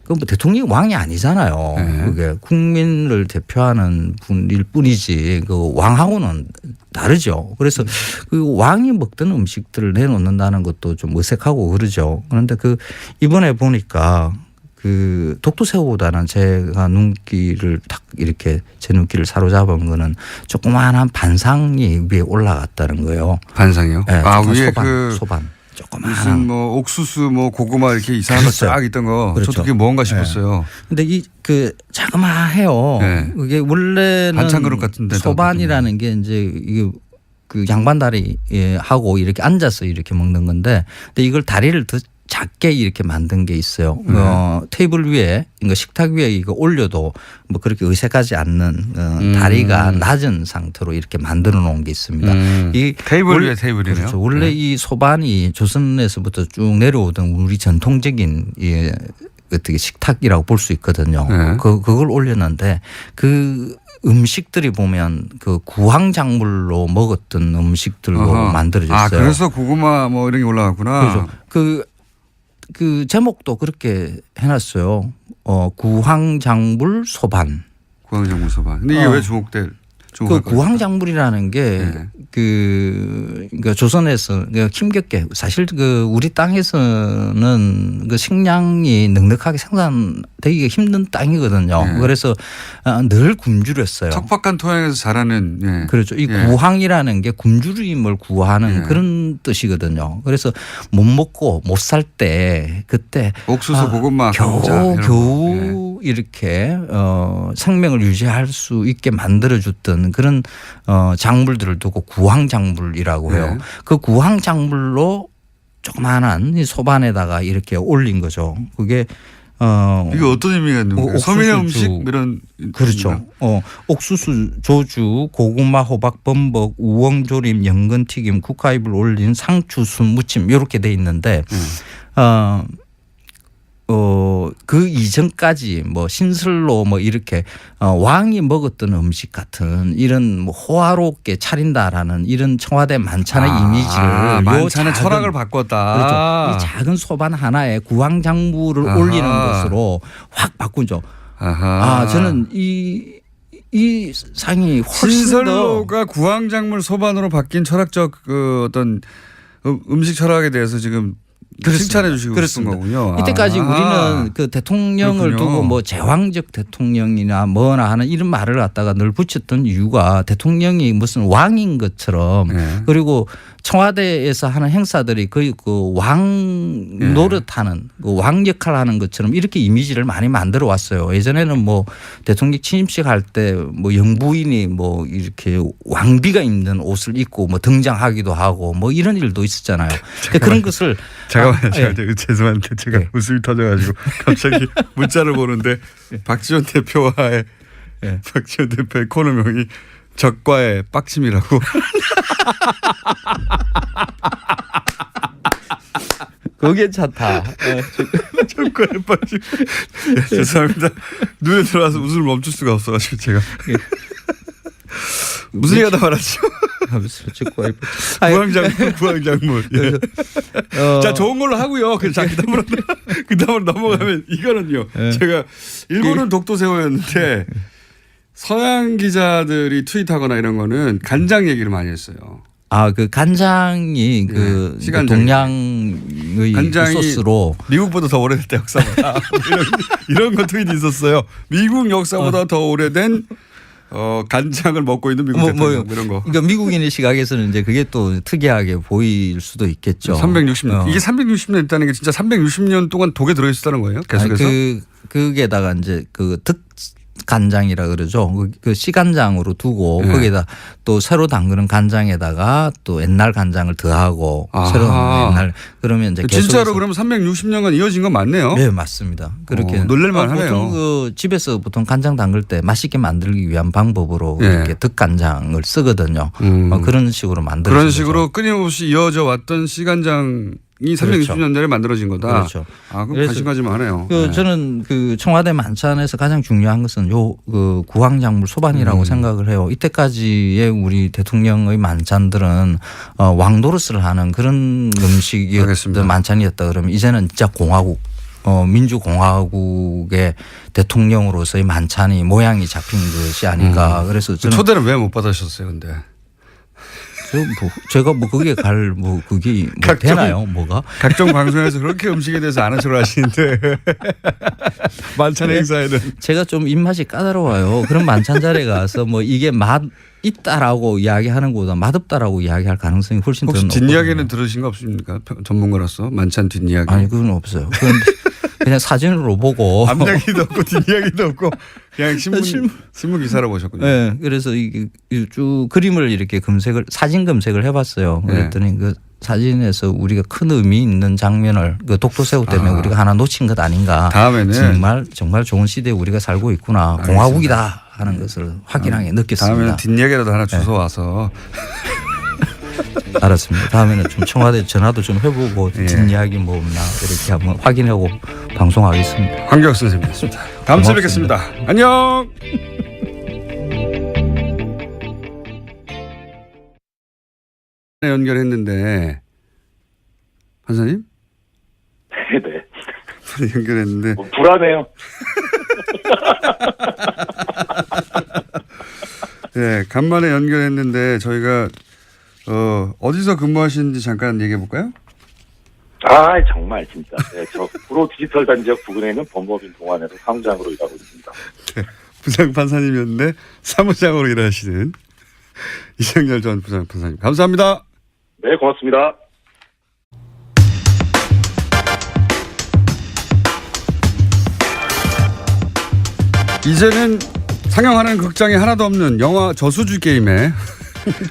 그건 뭐 대통령이 왕이 아니잖아요. 그게 국민을 대표하는 분일 뿐이지 그 왕하고는 다르죠. 그래서 그 왕이 먹던 음식들을 내놓는다는 것도 좀 어색하고 그러죠. 그런데 그 이번에 보니까 그 독도새우보다는 제가 눈길을 딱 이렇게 제 눈길을 사로잡은 거는 조그마한 반상이 위에 올라갔다는 거예요. 반상이요? 네, 위에 소반. 조그마한. 무슨 뭐 옥수수 뭐 고구마 이렇게 이상한 거 쫙 있던 거. 그렇죠. 저도 그게 뭔가 싶었어요. 근데 그 자그마해요. 그게 원래는 반찬 그릇 같은데 소반이라는 게 이제 이게 그 양반다리 하고 이렇게 앉아서 이렇게 먹는 건데 근데 이걸 다리를 더 작게 이렇게 만든 게 있어요. 테이블 위에 그러니까 식탁 위에 이거 올려도 뭐 그렇게 의색하지 않는 다리가 낮은 상태로 이렇게 만들어 놓은 게 있습니다. 이 테이블 위에 테이블이네요. 그렇죠. 원래 이 소반이 조선에서부터 쭉 내려오던 우리 전통적인 어떻게 식탁이라고 볼 수 있거든요. 그걸 올렸는데 그 음식들이 보면 그 구황작물로 먹었던 음식들로 만들어졌어요. 아, 그래서 고구마 뭐 이런 게 올라갔구나. 그렇죠. 그 제목도 그렇게 해놨어요. 구황작물 소반. 구황작물 소반. 근데 이게 왜 주목할 그 구황작물이라는 게 그러니까 조선에서 힘겹게 사실 그 우리 땅에서는 그 식량이 넉넉하게 생산되기가 힘든 땅이거든요. 그래서 늘 굶주렸어요. 척박한 토양에서 자라는 그렇죠. 이 구황이라는 게 굶주림을 구하는 그런 뜻이거든요. 그래서 못 먹고 못 살 때 그때 옥수수 고구마 겨우 이렇게 생명을 유지할 수 있게 만들어줬던 그런 작물들을 두고 구황작물이라고 해요. 그 구황작물로 조그마한 이 소반에다가 이렇게 올린 거죠. 그게 이게 어떤 의미가 있는 거예요? 서민의 음식 이런. 그렇죠. 옥수수, 조주, 고구마, 호박, 범벅, 우엉조림, 연근튀김, 국화잎을 올린 상추, 순 무침 이렇게 돼 있는데 그 이전까지 뭐 신설로 뭐 이렇게 왕이 먹었던 음식 같은 이런 뭐 호화롭게 차린다라는 이런 청와대 만찬의 이미지를 만찬의 철학을 바꿨다. 그렇죠. 이 작은 소반 하나에 구황작물을 올리는 것으로 확 바꾸죠. 저는 이 상이 훨씬 신설로가 구황작물 소반으로 바뀐 철학적 그 어떤 음식 철학에 대해서 지금 칭찬해 주시고 싶은 거군요. 이때까지 우리는 그 대통령을 두고 뭐 제왕적 대통령이나 뭐나 하는 이런 말을 갖다가 늘 붙였던 이유가 대통령이 무슨 왕인 것처럼 그리고 청와대에서 하는 행사들이 거의 그 왕 노릇하는 그 왕 역할을 하는 것처럼 이렇게 이미지를 많이 만들어 왔어요. 예전에는 뭐 대통령 취임식 할 때 뭐 영부인이 뭐 이렇게 왕비가 입는 옷을 입고 뭐 등장하기도 하고 뭐 이런 일도 있었잖아요. 그런 것을 잠깐만요. 죄송한데 제가 웃음이 터져가지고 갑자기 문자를 보는데 박지원 대표의 코너명이 적과의 빡침이라고. 그거 괜찮다. 적과의 빡침. 죄송합니다. 눈에 들어와서 웃음을 멈출 수가 없어가지고 제가. 무슨 얘기하다 말았죠? 구황작물. 자, 좋은 걸로 하고요. 자, 그다음으로 넘어가면 이거는요. 제가 일본은 독도새우였는데 서양 기자들이 트윗하거나 이런 거는 간장 얘기를 많이 했어요. 그 간장이 그 동양의 간장이 소스로 미국보다 더 오래됐다 역사보다 이런 거 트윗이 있었어요. 미국 역사보다 더 오래된 간장을 먹고 있는 미국 대통령 이런 거. 그러니까 미국인의 시각에서는 이제 그게 또 특이하게 보일 수도 있겠죠. 360년. 이게 360년 있다는 게 진짜 360년 동안 독에 들어있었다는 거예요? 계속해서? 그게다가 이제 그 간장이라 그러죠. 그 시간장으로 두고 거기에다 또 새로 담그는 간장에다가 또 옛날 간장을 더하고 새로 옛날 그러면 이제 진짜로 그러면 360년간 이어진 건 맞네요. 네, 맞습니다. 그렇게 놀랄만 하네요. 보통 그 집에서 보통 간장 담글 때 맛있게 만들기 위한 방법으로 이렇게 득간장을 쓰거든요. 그런 식으로 만들어진 그런 식으로 끊임없이 이어져 왔던 시간장 이 360년 전에 만들어진 거다. 그렇죠. 그럼 관심 가지면 하네요. 저는 그 청와대 만찬에서 가장 중요한 것은 그 구황작물 소반이라고 생각을 해요. 이때까지의 우리 대통령의 만찬들은 왕노릇을 하는 그런 음식이었던 만찬이었다 그러면 이제는 진짜 공화국. 민주공화국의 대통령으로서의 만찬이 모양이 잡힌 것이 아닌가. 그래서 저는 초대를 왜 못 받으셨어요, 근데? 제가 뭐 그게 그게 뭐 되나요? 뭐가? 각종 방송에서 그렇게 음식에 대해서 아는 척을 하시는데 만찬 행사에는 제가 좀 입맛이 까다로워요. 그런 만찬 자리에 가서 뭐 이게 맛 있다라고 이야기하는 것보다 맛없다라고 이야기할 가능성이 훨씬 더 높거든요. 혹시 뒷이야기는 들으신 거 없습니까? 전문가로서 만찬 뒷이야기. 아니 그건 없어요. 그냥 사진으로 보고 앞이야기도 없고 뒷이야기도 없고 그냥 신문 기사로 보셨군요. 네, 그래서 쭉 그림을 이렇게 사진 검색을 해봤어요. 그랬더니 그 사진에서 우리가 큰 의미 있는 장면을 그 독도새우 때문에 우리가 하나 놓친 것 아닌가. 다음에는 정말 좋은 시대에 우리가 살고 있구나. 알겠습니다. 공화국이다 하는 것을 확인하게 느꼈습니다. 다음에는 뒷이야기라도 하나 주워 와서. 알았습니다. 다음에는 좀 청와대 전화도 좀 해보고 뒷이야기 뭐 없나 이렇게 한번 확인하고 방송하겠습니다. 황교안 선생님이었습니다. 다음 주에 뵙겠습니다. 안녕. 연결했는데 판사님? 네. 연결했는데 불안해요. 네, 간만에 연결했는데 저희가 어디서 근무하시는지 잠깐 얘기해 볼까요? 아, 정말 진짜. 네, 저 구로 디지털 단지역 부근에 있는 법무법인 동안에서 사무장으로 일하고 있습니다. 네, 부장판사님이었는데 사무장으로 일하시는 이정열 전 부장판사님. 감사합니다. 네, 고맙습니다. 이제는 상영하는 극장이 하나도 없는 영화 저수지 게임에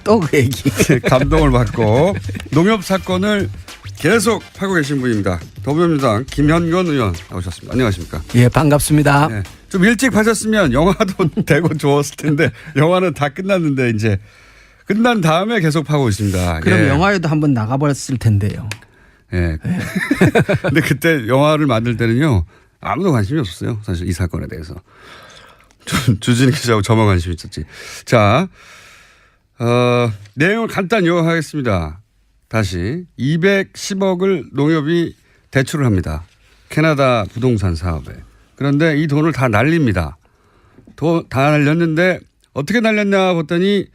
또 그 얘기. 감동을 받고 농협 사건을 계속 하고 계신 분입니다. 더불어민주당 김현건 의원 나오셨습니다. 안녕하십니까? 예, 반갑습니다. 네. 좀 일찍 하셨으면 영화도 되고 좋았을 텐데 영화는 다 끝났는데 이제 끝난 다음에 계속 하고 있습니다. 그럼 예. 영화에도 한번 나가버렸을 텐데요. 예. 근데 그때 영화를 만들 때는요 아무도 관심이 없었어요. 사실 이 사건에 대해서. 주진희 기자하고 저만 관심이 있었지. 자, 내용을 간단히 요약하겠습니다. 다시 210억을 농협이 대출을 합니다. 캐나다 부동산 사업에. 그런데 이 돈을 다 날립니다. 다 날렸는데 어떻게 날렸냐 봤더니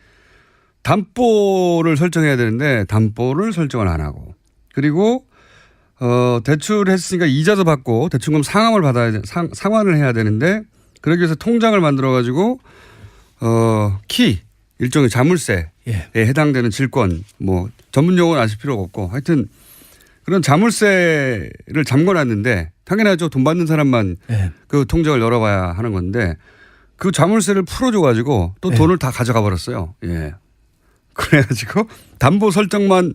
담보를 설정해야 되는데 담보를 설정을 안 하고 그리고 대출했으니까 이자도 받고 대출금 상환을 받아야 상환을 해야 되는데 그러기 위해서 통장을 만들어 가지고 키 일종의 자물쇠에 해당되는 질권 뭐 전문 용어는 아실 필요가 없고 하여튼 그런 자물쇠를 잠궈놨는데 당연하죠. 돈 받는 사람만 그 통장을 열어봐야 하는 건데 그 자물쇠를 풀어줘 가지고 또 돈을 다 가져가 버렸어요. 예. 그래가지고 담보 설정만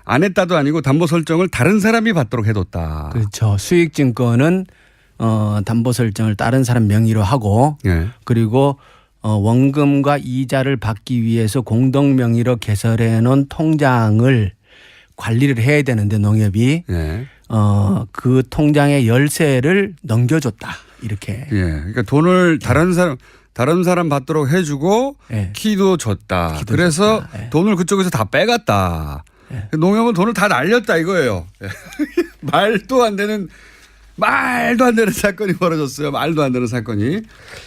안 했다도 아니고 담보 설정을 다른 사람이 받도록 해뒀다. 그렇죠. 수익증권은 담보 설정을 다른 사람 명의로 하고 예. 그리고 원금과 이자를 받기 위해서 공동 명의로 개설해 놓은 통장을 관리를 해야 되는데 농협이 예. 그 통장의 열쇠를 넘겨줬다. 이렇게. 예. 그러니까 돈을 다른 사람 받도록 해주고 키도 줬다. 키도 그래서 줬다. 돈을 그쪽에서 다 빼갔다. 농협은 돈을 다 날렸다 이거예요. 말도 안 되는 사건이 벌어졌어요. 말도 안 되는 사건이.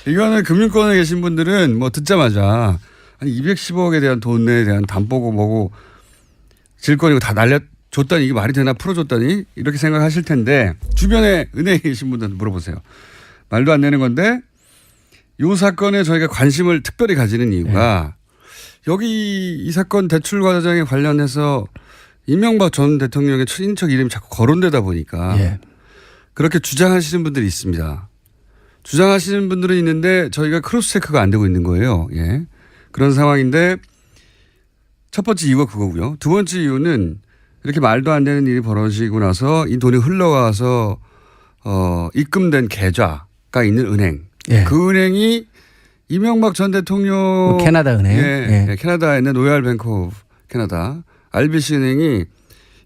이거는 금융권에 계신 분들은 뭐 듣자마자 아니 210억에 대한 돈에 대한 담보고 뭐고 질권이고 다 날려줬다니 이게 말이 되나 풀어줬다니 이렇게 생각하실 텐데 주변에 은행에 계신 분들한테 물어보세요. 말도 안 되는 건데 이 사건에 저희가 관심을 특별히 가지는 이유가 여기 이 사건 대출 과정에 관련해서 이명박 전 대통령의 친인척 이름이 자꾸 거론되다 보니까 그렇게 주장하시는 분들이 있습니다. 주장하시는 분들은 있는데 저희가 크로스 체크가 안 되고 있는 거예요. 예. 그런 상황인데 첫 번째 이유가 그거고요. 두 번째 이유는 이렇게 말도 안 되는 일이 벌어지고 나서 이 돈이 흘러가서 입금된 계좌가 있는 은행. 그 은행이 이명박 전 대통령 캐나다 은행. 캐나다에 있는 로얄 뱅크 오브 캐나다 RBC 은행이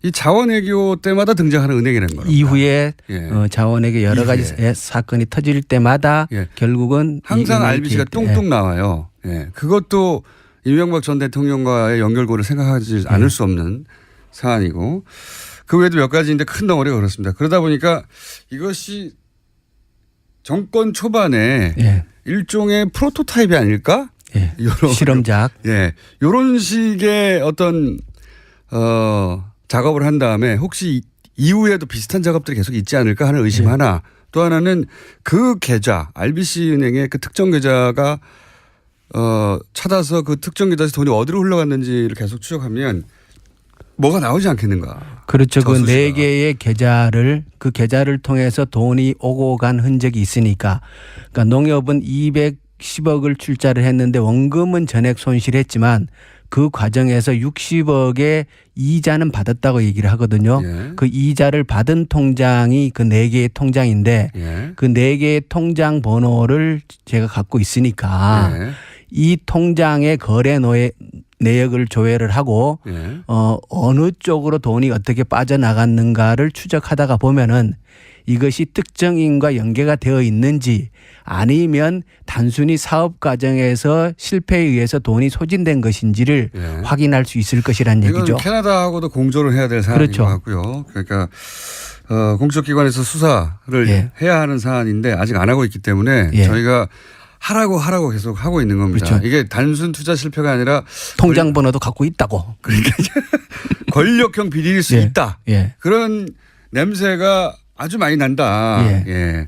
이 자원외교 때마다 등장하는 은행이라는 거예요. 이후에 자원외교 여러 가지 사건이 터질 때마다 결국은 항상 RBC가 뚱뚱 나와요. 그것도 이명박 전 대통령과의 연결고를 생각하지 않을 수 없는 사안이고 그 외에도 몇 가지인데 큰 덩어리가 그렇습니다. 그러다 보니까 이것이 정권 초반에 일종의 프로토타입이 아닐까? 요런 실험작. 이런 식의 어떤 작업을 한 다음에 혹시 이후에도 비슷한 작업들이 계속 있지 않을까 하는 의심 하나. 또 하나는 그 계좌 RBC 은행의 그 특정 계좌가 찾아서 그 특정 계좌에서 돈이 어디로 흘러갔는지를 계속 추적하면 뭐가 나오지 않겠는가. 그렇죠. 그 네 개의 계좌를 그 계좌를 통해서 돈이 오고 간 흔적이 있으니까 그러니까 농협은 210억을 출자를 했는데 원금은 전액 손실했지만 그 과정에서 60억의 이자는 받았다고 얘기를 하거든요. 그 이자를 받은 통장이 그 네 개의 통장인데 그 네 개의 통장 번호를 제가 갖고 있으니까 이 통장의 거래 내역을 조회를 하고 어느 쪽으로 돈이 어떻게 빠져나갔는가를 추적하다가 보면은 이것이 특정인과 연계가 되어 있는지 아니면 단순히 사업 과정에서 실패에 의해서 돈이 소진된 것인지를 확인할 수 있을 것이란 얘기죠. 이건 캐나다하고도 공조를 해야 될 사안인 것 같고요. 그러니까 공적기관에서 수사를 해야 하는 사안인데 아직 안 하고 있기 때문에 저희가 하라고 계속 하고 있는 겁니다. 그렇죠. 이게 단순 투자 실패가 아니라 통장 번호도 갖고 있다고. 권력형 비리일 수 예. 있다. 예. 그런 냄새가 아주 많이 난다. 예. 예.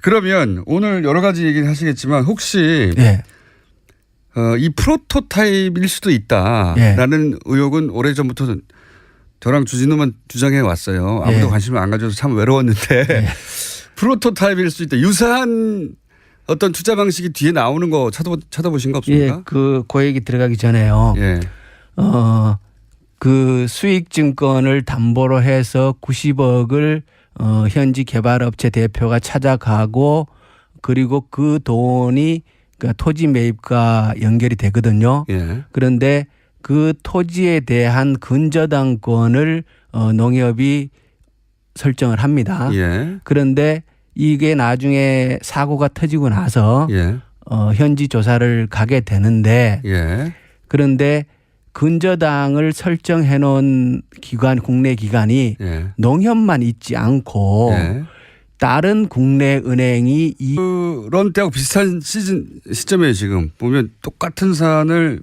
그러면 오늘 여러 가지 얘기를 하시겠지만 혹시 예. 이 프로토타입일 수도 있다라는 의혹은 오래전부터 저랑 주진우만 주장해 왔어요. 아무도 예. 관심을 안 가져서 참 외로웠는데 예. 프로토타입일 수 있다. 유사한 어떤 투자 방식이 뒤에 나오는 거 찾아보신 거 예. 없습니까? 그 얘기 들어가기 전에요. 예. 그 수익증권을 담보로 해서 90억을 현지 개발업체 대표가 찾아가고 그리고 그 돈이 그 토지 매입과 연결이 되거든요. 예. 그런데 그 토지에 대한 근저당권을 농협이 설정을 합니다. 예. 그런데 이게 나중에 사고가 터지고 나서 예. 현지 조사를 가게 되는데 예. 그런데 근저당을 설정해 놓은 기관, 국내 기관이 예. 농협만 있지 않고 예. 다른 국내 은행이 그런 때하고 비슷한 시점에 지금 보면 똑같은 사안을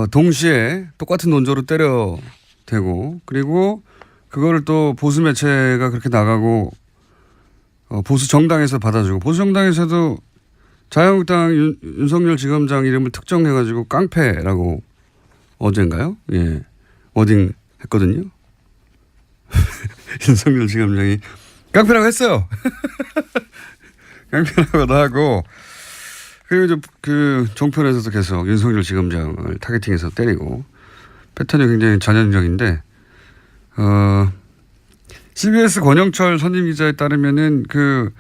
동시에 똑같은 논조로 때려 대고 그리고 그거를 또 보수 매체가 그렇게 나가고 보수 정당에서 받아주고 보수 정당에서도 자유한국당 윤석열 지검장 이름을 특정해가지고 깡패라고 어젠가요? 예. 워딩 했거든요. 윤석열 지검장이 깡패라고 했어요. 깡패라고도 하고 그리고 이제 그 종편에서도 계속 윤석열 지검장을 타겟팅해서 때리고 패턴이 굉장히 전형적인데 CBS 권영철 선임 기자에 따르면은 그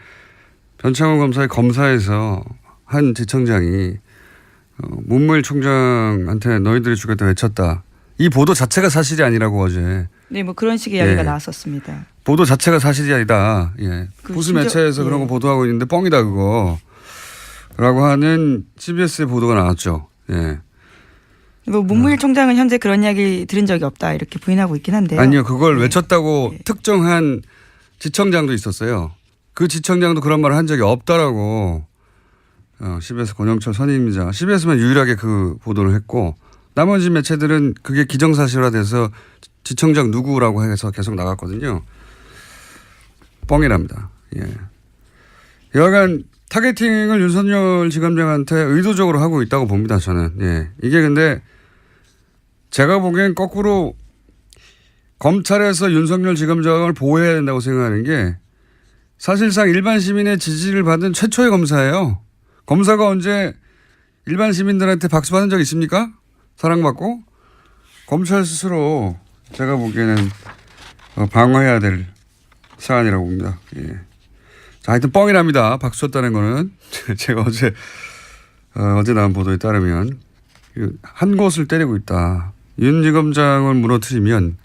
변창호 검사의 검사에서 한 지청장이 문무일 총장한테 너희들이 죽였다 외쳤다. 이 보도 자체가 사실이 아니라고 어제. 네, 뭐 그런 식의 이야기가 예. 나왔었습니다. 보도 자체가 사실이 아니다. 예. 그 보수 심지어- 매체에서 그런 거 예. 보도하고 있는데 뻥이다 그거. 라고 하는 CBS의 보도가 나왔죠. 예. 뭐 문무일 총장은 현재 그런 이야기 들은 적이 없다 이렇게 부인하고 있긴 한데요. 아니요. 그걸 네. 외쳤다고 네. 특정한 지청장도 있었어요. 그 지청장도 그런 말을 한 적이 없다라고 CBS 권영철 선임이자 CBS만 유일하게 그 보도를 했고 나머지 매체들은 그게 기정사실화돼서 지청장 누구라고 해서 계속 나갔거든요. 뻥이랍니다. 예. 여하간 타겟팅을 윤석열 지검장한테 의도적으로 하고 있다고 봅니다. 저는. 예. 이게 근데 제가 보기엔 거꾸로 검찰에서 윤석열 지검장을 보호해야 된다고 생각하는 게 사실상 일반 시민의 지지를 받은 최초의 검사예요. 검사가 언제 일반 시민들한테 박수 받은 적 있습니까? 사랑받고? 검찰 스스로 제가 보기에는 방어해야 될 사안이라고 봅니다. 예. 자, 하여튼 뻥이랍니다. 박수 쳤다는 거는. 제가 어제 나온 보도에 따르면 한 곳을 때리고 있다. 윤 지검장을 무너뜨리면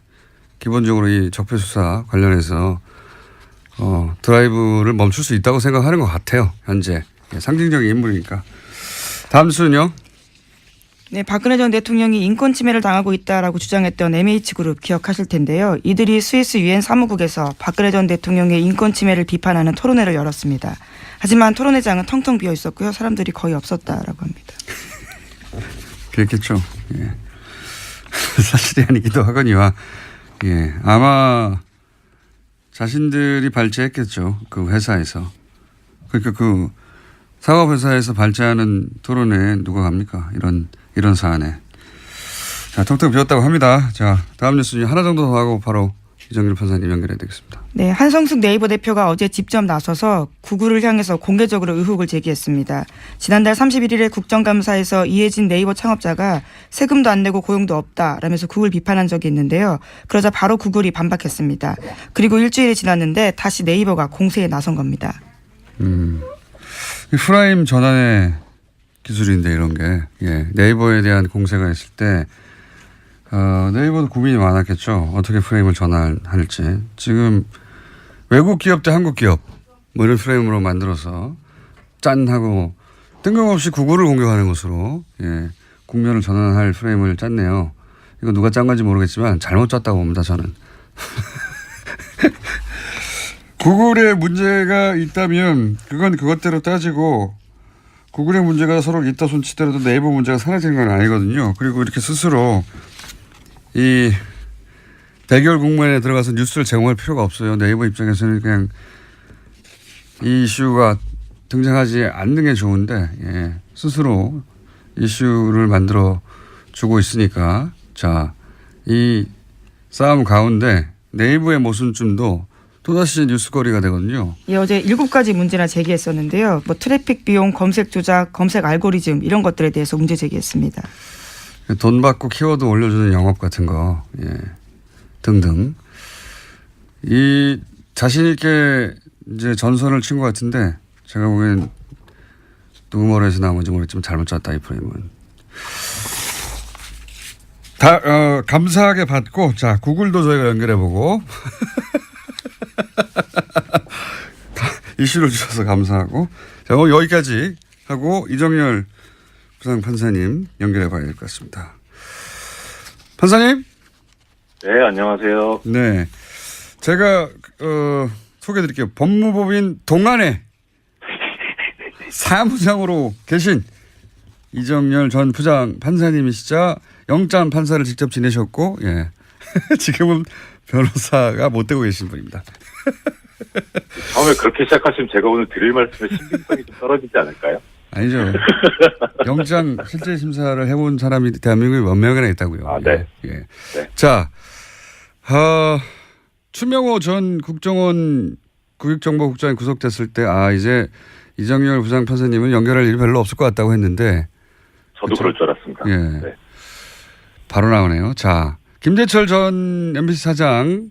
기본적으로 이 적폐수사 관련해서 드라이브를 멈출 수 있다고 생각하는 것 같아요. 현재. 예, 상징적인 인물이니까. 다음 순요. 네, 박근혜 전 대통령이 인권 침해를 당하고 있다라고 주장했던 MH그룹 기억하실 텐데요. 이들이 스위스 유엔 사무국에서 박근혜 전 대통령의 인권 침해를 비판하는 토론회를 열었습니다. 하지만 토론회장은 텅텅 비어 있었고요. 사람들이 거의 없었다라고 합니다. 그렇겠죠. 예. 사실이 아니기도 하거니와 예. 아마 자신들이 발제했겠죠. 그 회사에서. 그러니까 그 사업회사에서 발제하는 토론에 누가 갑니까? 이런 사안에. 자, 텅텅 비었다고 합니다. 자, 다음 뉴스 하나 정도 더 하고 바로 이정길 판사님 연결해야 되겠습니다. 네, 한성숙 네이버 대표가 어제 직접 나서서 구글을 향해서 공개적으로 의혹을 제기했습니다. 지난달 31일에 국정감사에서 이해진 네이버 창업자가 세금도 안 내고 고용도 없다라면서 구글 비판한 적이 있는데요. 그러자 바로 구글이 반박했습니다. 그리고 일주일이 지났는데 다시 네이버가 공세에 나선 겁니다. 이 프라임 전환의 기술인데 이런 게 예. 네이버에 대한 공세가 있을 때 네이버도 고민이 많았겠죠. 어떻게 프레임을 전환할지. 지금 외국 기업 대 한국 기업 뭐 이런 프레임으로 만들어서 짠 하고 뜬금없이 구글을 공격하는 것으로 예. 국면을 전환할 프레임을 짰네요. 이거 누가 짠 건지 모르겠지만 잘못 짰다고 봅니다. 저는. 구글에 문제가 있다면 그건 그것대로 따지고 구글의 문제가 서로 있다 손치더라도 네이버 문제가 사라지는 건 아니거든요. 그리고 이렇게 스스로 이 대결 국면에 들어가서 뉴스를 제공할 필요가 없어요. 네이버 입장에서는 그냥 이 이슈가 등장하지 않는 게 좋은데 예, 스스로 이슈를 만들어 주고 있으니까 자, 이 싸움 가운데 네이버의 모순점도 또다시 뉴스거리가 되거든요. 예, 어제 7가지 문제나 제기했었는데요. 뭐 트래픽 비용, 검색 조작, 검색 알고리즘 이런 것들에 대해서 문제 제기했습니다. 돈 받고 키워드 올려주는 영업 같은 거 예, 등등. 이 자신 있게 이제 전선을 친 것 같은데 제가 보기엔 누구 머리에서 나온 건지 모르겠지만 잘못 짰다 이 프레임은. 다 감사하게 받고 자 구글도 저희가 연결해보고 이슈를 주셔서 감사하고 자 오늘 여기까지 하고 이정열 부장판사님 연결해봐야 될 것 같습니다. 판사님. 네, 안녕하세요. 네, 제가 소개해드릴게요. 법무법인 동안에 사무장으로 계신 이정열 전 부장 판사님이시자 영장 판사를 직접 지내셨고, 예. 지금은 변호사가 못 되고 계신 분입니다. 처음에 그렇게 시작하시면 제가 오늘 드릴 말씀에 신빙성이 좀 떨어지지 않을까요? 아니죠. 영장 실제 심사를 해본 사람이 대한민국에 몇 명이나 있다고요. 아, 네. 예. 예. 네. 자, 추명호 전 국정원 국익정보국장이 구속됐을 때, 이제 이정열 부장 판사님은 연결할 일이 별로 없을 것 같다고 했는데. 저도 그럴 줄 알았습니다. 예. 네. 바로 나오네요. 자, 김재철 전 MBC 사장,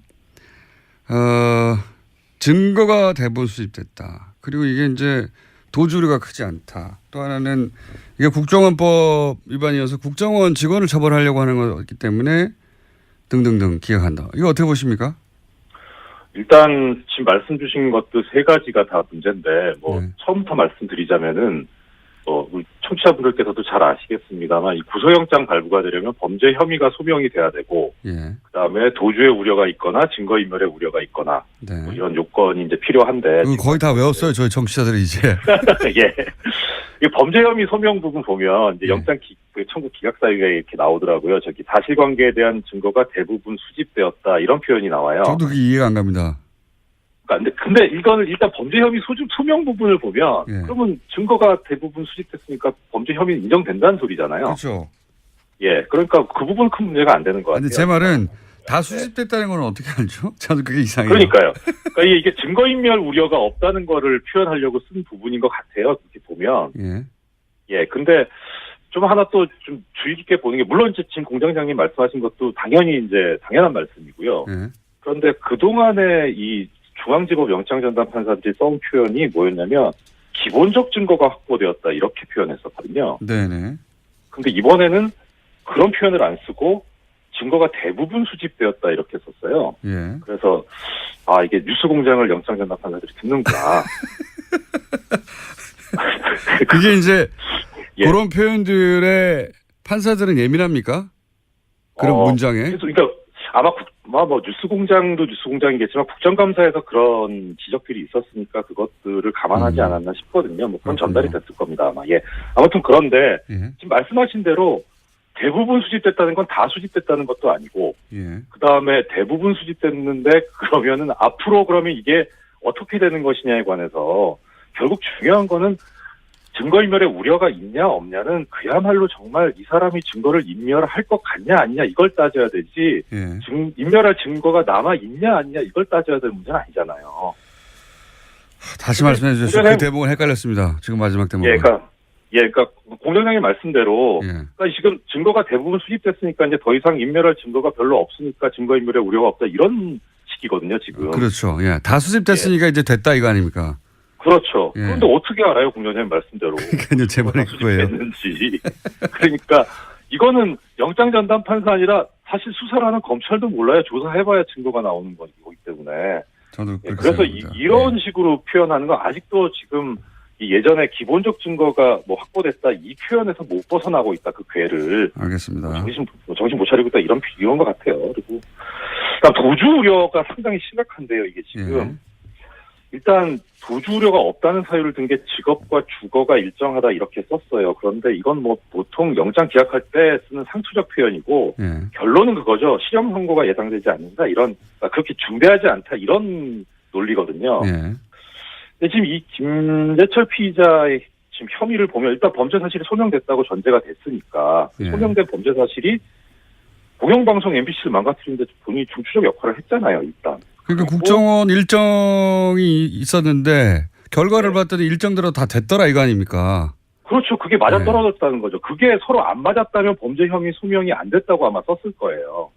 증거가 대부분 수집됐다. 그리고 이게 이제 도주류가 크지 않다. 또 하나는 이게 국정원법 위반이어서 국정원 직원을 처벌하려고 하는 거기 때문에 등등등 기억한다. 이거 어떻게 보십니까? 일단 지금 말씀 주신 것도 세 가지가 다 문제인데 네. 처음부터 말씀드리자면은 우리 청취자분들께서도 잘 아시겠습니다만 이 구속영장 발부가 되려면 범죄 혐의가 소명이 돼야 되고 예. 그다음에 도주의 우려가 있거나 증거인멸의 우려가 있거나 네. 뭐 이런 요건이 이제 필요한데 거의 다 외웠어요. 저희 청취자들이 이제. 예. 이 범죄 혐의 소명 부분 보면 이제 네. 영장 청구 기각 사유에 이렇게 나오더라고요. 저기 사실관계에 대한 증거가 대부분 수집되었다 이런 표현이 나와요. 저도 그게 이해가 안 갑니다. 근데 이거는 일단 범죄 혐의 소명 부분을 보면 예. 그러면 증거가 대부분 수집됐으니까 범죄 혐의는 인정된다는 소리잖아요. 그렇죠. 예, 그러니까 그 부분은 큰 문제가 안 되는 것 같아요. 근데 제 말은 다 수집됐다는 건 어떻게 알죠? 저도 그게 이상해요. 그러니까요. 그러니까 이게 증거인멸 우려가 없다는 거를 표현하려고 쓴 부분인 것 같아요. 그렇게 보면. 예. 예, 근데 좀 하나 또 좀 주의 깊게 보는 게 물론 이제 지금 공장장님 말씀하신 것도 당연히 이제 당연한 말씀이고요. 예. 그런데 그동안에 이 중앙지법 영장전담 판사들이 써온 표현이 뭐였냐면 기본적 증거가 확보되었다 이렇게 표현했었거든요. 네네. 근데 이번에는 그런 표현을 안 쓰고 증거가 대부분 수집되었다 이렇게 썼어요. 예. 그래서 이게 뉴스공장을 영장전담 판사들이 듣는구나. 그게 이제 예. 그런 표현들에 판사들은 예민합니까? 그런 문장에? 그러니까 아마 뭐 뉴스공장도 뉴스공장이겠지만 국정감사에서 그런 지적들이 있었으니까 그것들을 감안하지 않았나 싶거든요. 뭐 그런 전달이 됐을 겁니다. 아마. 예. 아무튼 그런데 예. 지금 말씀하신 대로 대부분 수집됐다는 건 다 수집됐다는 것도 아니고 예. 그다음에 대부분 수집됐는데 그러면은 앞으로 그러면 이게 어떻게 되는 것이냐에 관해서 결국 중요한 거는 증거인멸의 우려가 있냐 없냐는 그야말로 정말 이 사람이 증거를 인멸할 것 같냐 아니냐 이걸 따져야 되지 예. 인멸할 증거가 남아 있냐 아니냐 이걸 따져야 될 문제는 아니잖아요. 다시 말씀해 주세요. 그 대목은 헷갈렸습니다. 지금 마지막 대목은. 그러니까 공장장님 말씀대로 예. 그러니까 지금 증거가 대부분 수집됐으니까 이제 더 이상 인멸할 증거가 별로 없으니까 증거인멸의 우려가 없다 이런 식이거든요 지금. 그렇죠. 예. 다 수집됐으니까 이제 됐다 이거 아닙니까? 그렇죠. 예. 그런데 어떻게 알아요 공장장님 말씀대로. 그러니까요. 제 말이 그거예요. 수집됐는지. 그러니까 이거는 영장전담 판사 아니라 사실 수사를 하는 검찰도 몰라요. 조사해봐야 증거가 나오는 거기 때문에. 저도 그렇게 그래서 생각합니다. 이런 식으로 표현하는 건 아직도 지금 이 예전에 기본적 증거가 뭐 확보됐다 이 표현에서 못 벗어나고 있다 그 궤를. 알겠습니다. 정신 못 차리고 있다 이런 것 같아요. 그리고 도주 우려가 상당히 심각한데요 이게 지금. 일단 도주 우려가 없다는 사유를 든 게 직업과 주거가 일정하다 이렇게 썼어요. 그런데 이건 뭐 보통 영장 기각할 때 쓰는 상투적 표현이고 예. 결론은 그거죠. 실형 선고가 예상되지 않는다 이런 그렇게 중대하지 않다 이런 논리거든요. 예. 근데 지금 이 김재철 피의자의 지금 혐의를 보면 일단 범죄 사실이 소명됐다고 전제가 됐으니까 예. 소명된 범죄 사실이 공영방송 MBC를 망가뜨리는데 본인이 중추적 역할을 했잖아요. 일단. 그러니까 그리고 국정원 일정이 있었는데 결과를 봤더니 일정대로 다 됐더라 이거 아닙니까? 그렇죠. 그게 맞아떨어졌다는 거죠. 그게 서로 안 맞았다면 범죄 혐의 소명이 안 됐다고 아마 썼을 거예요.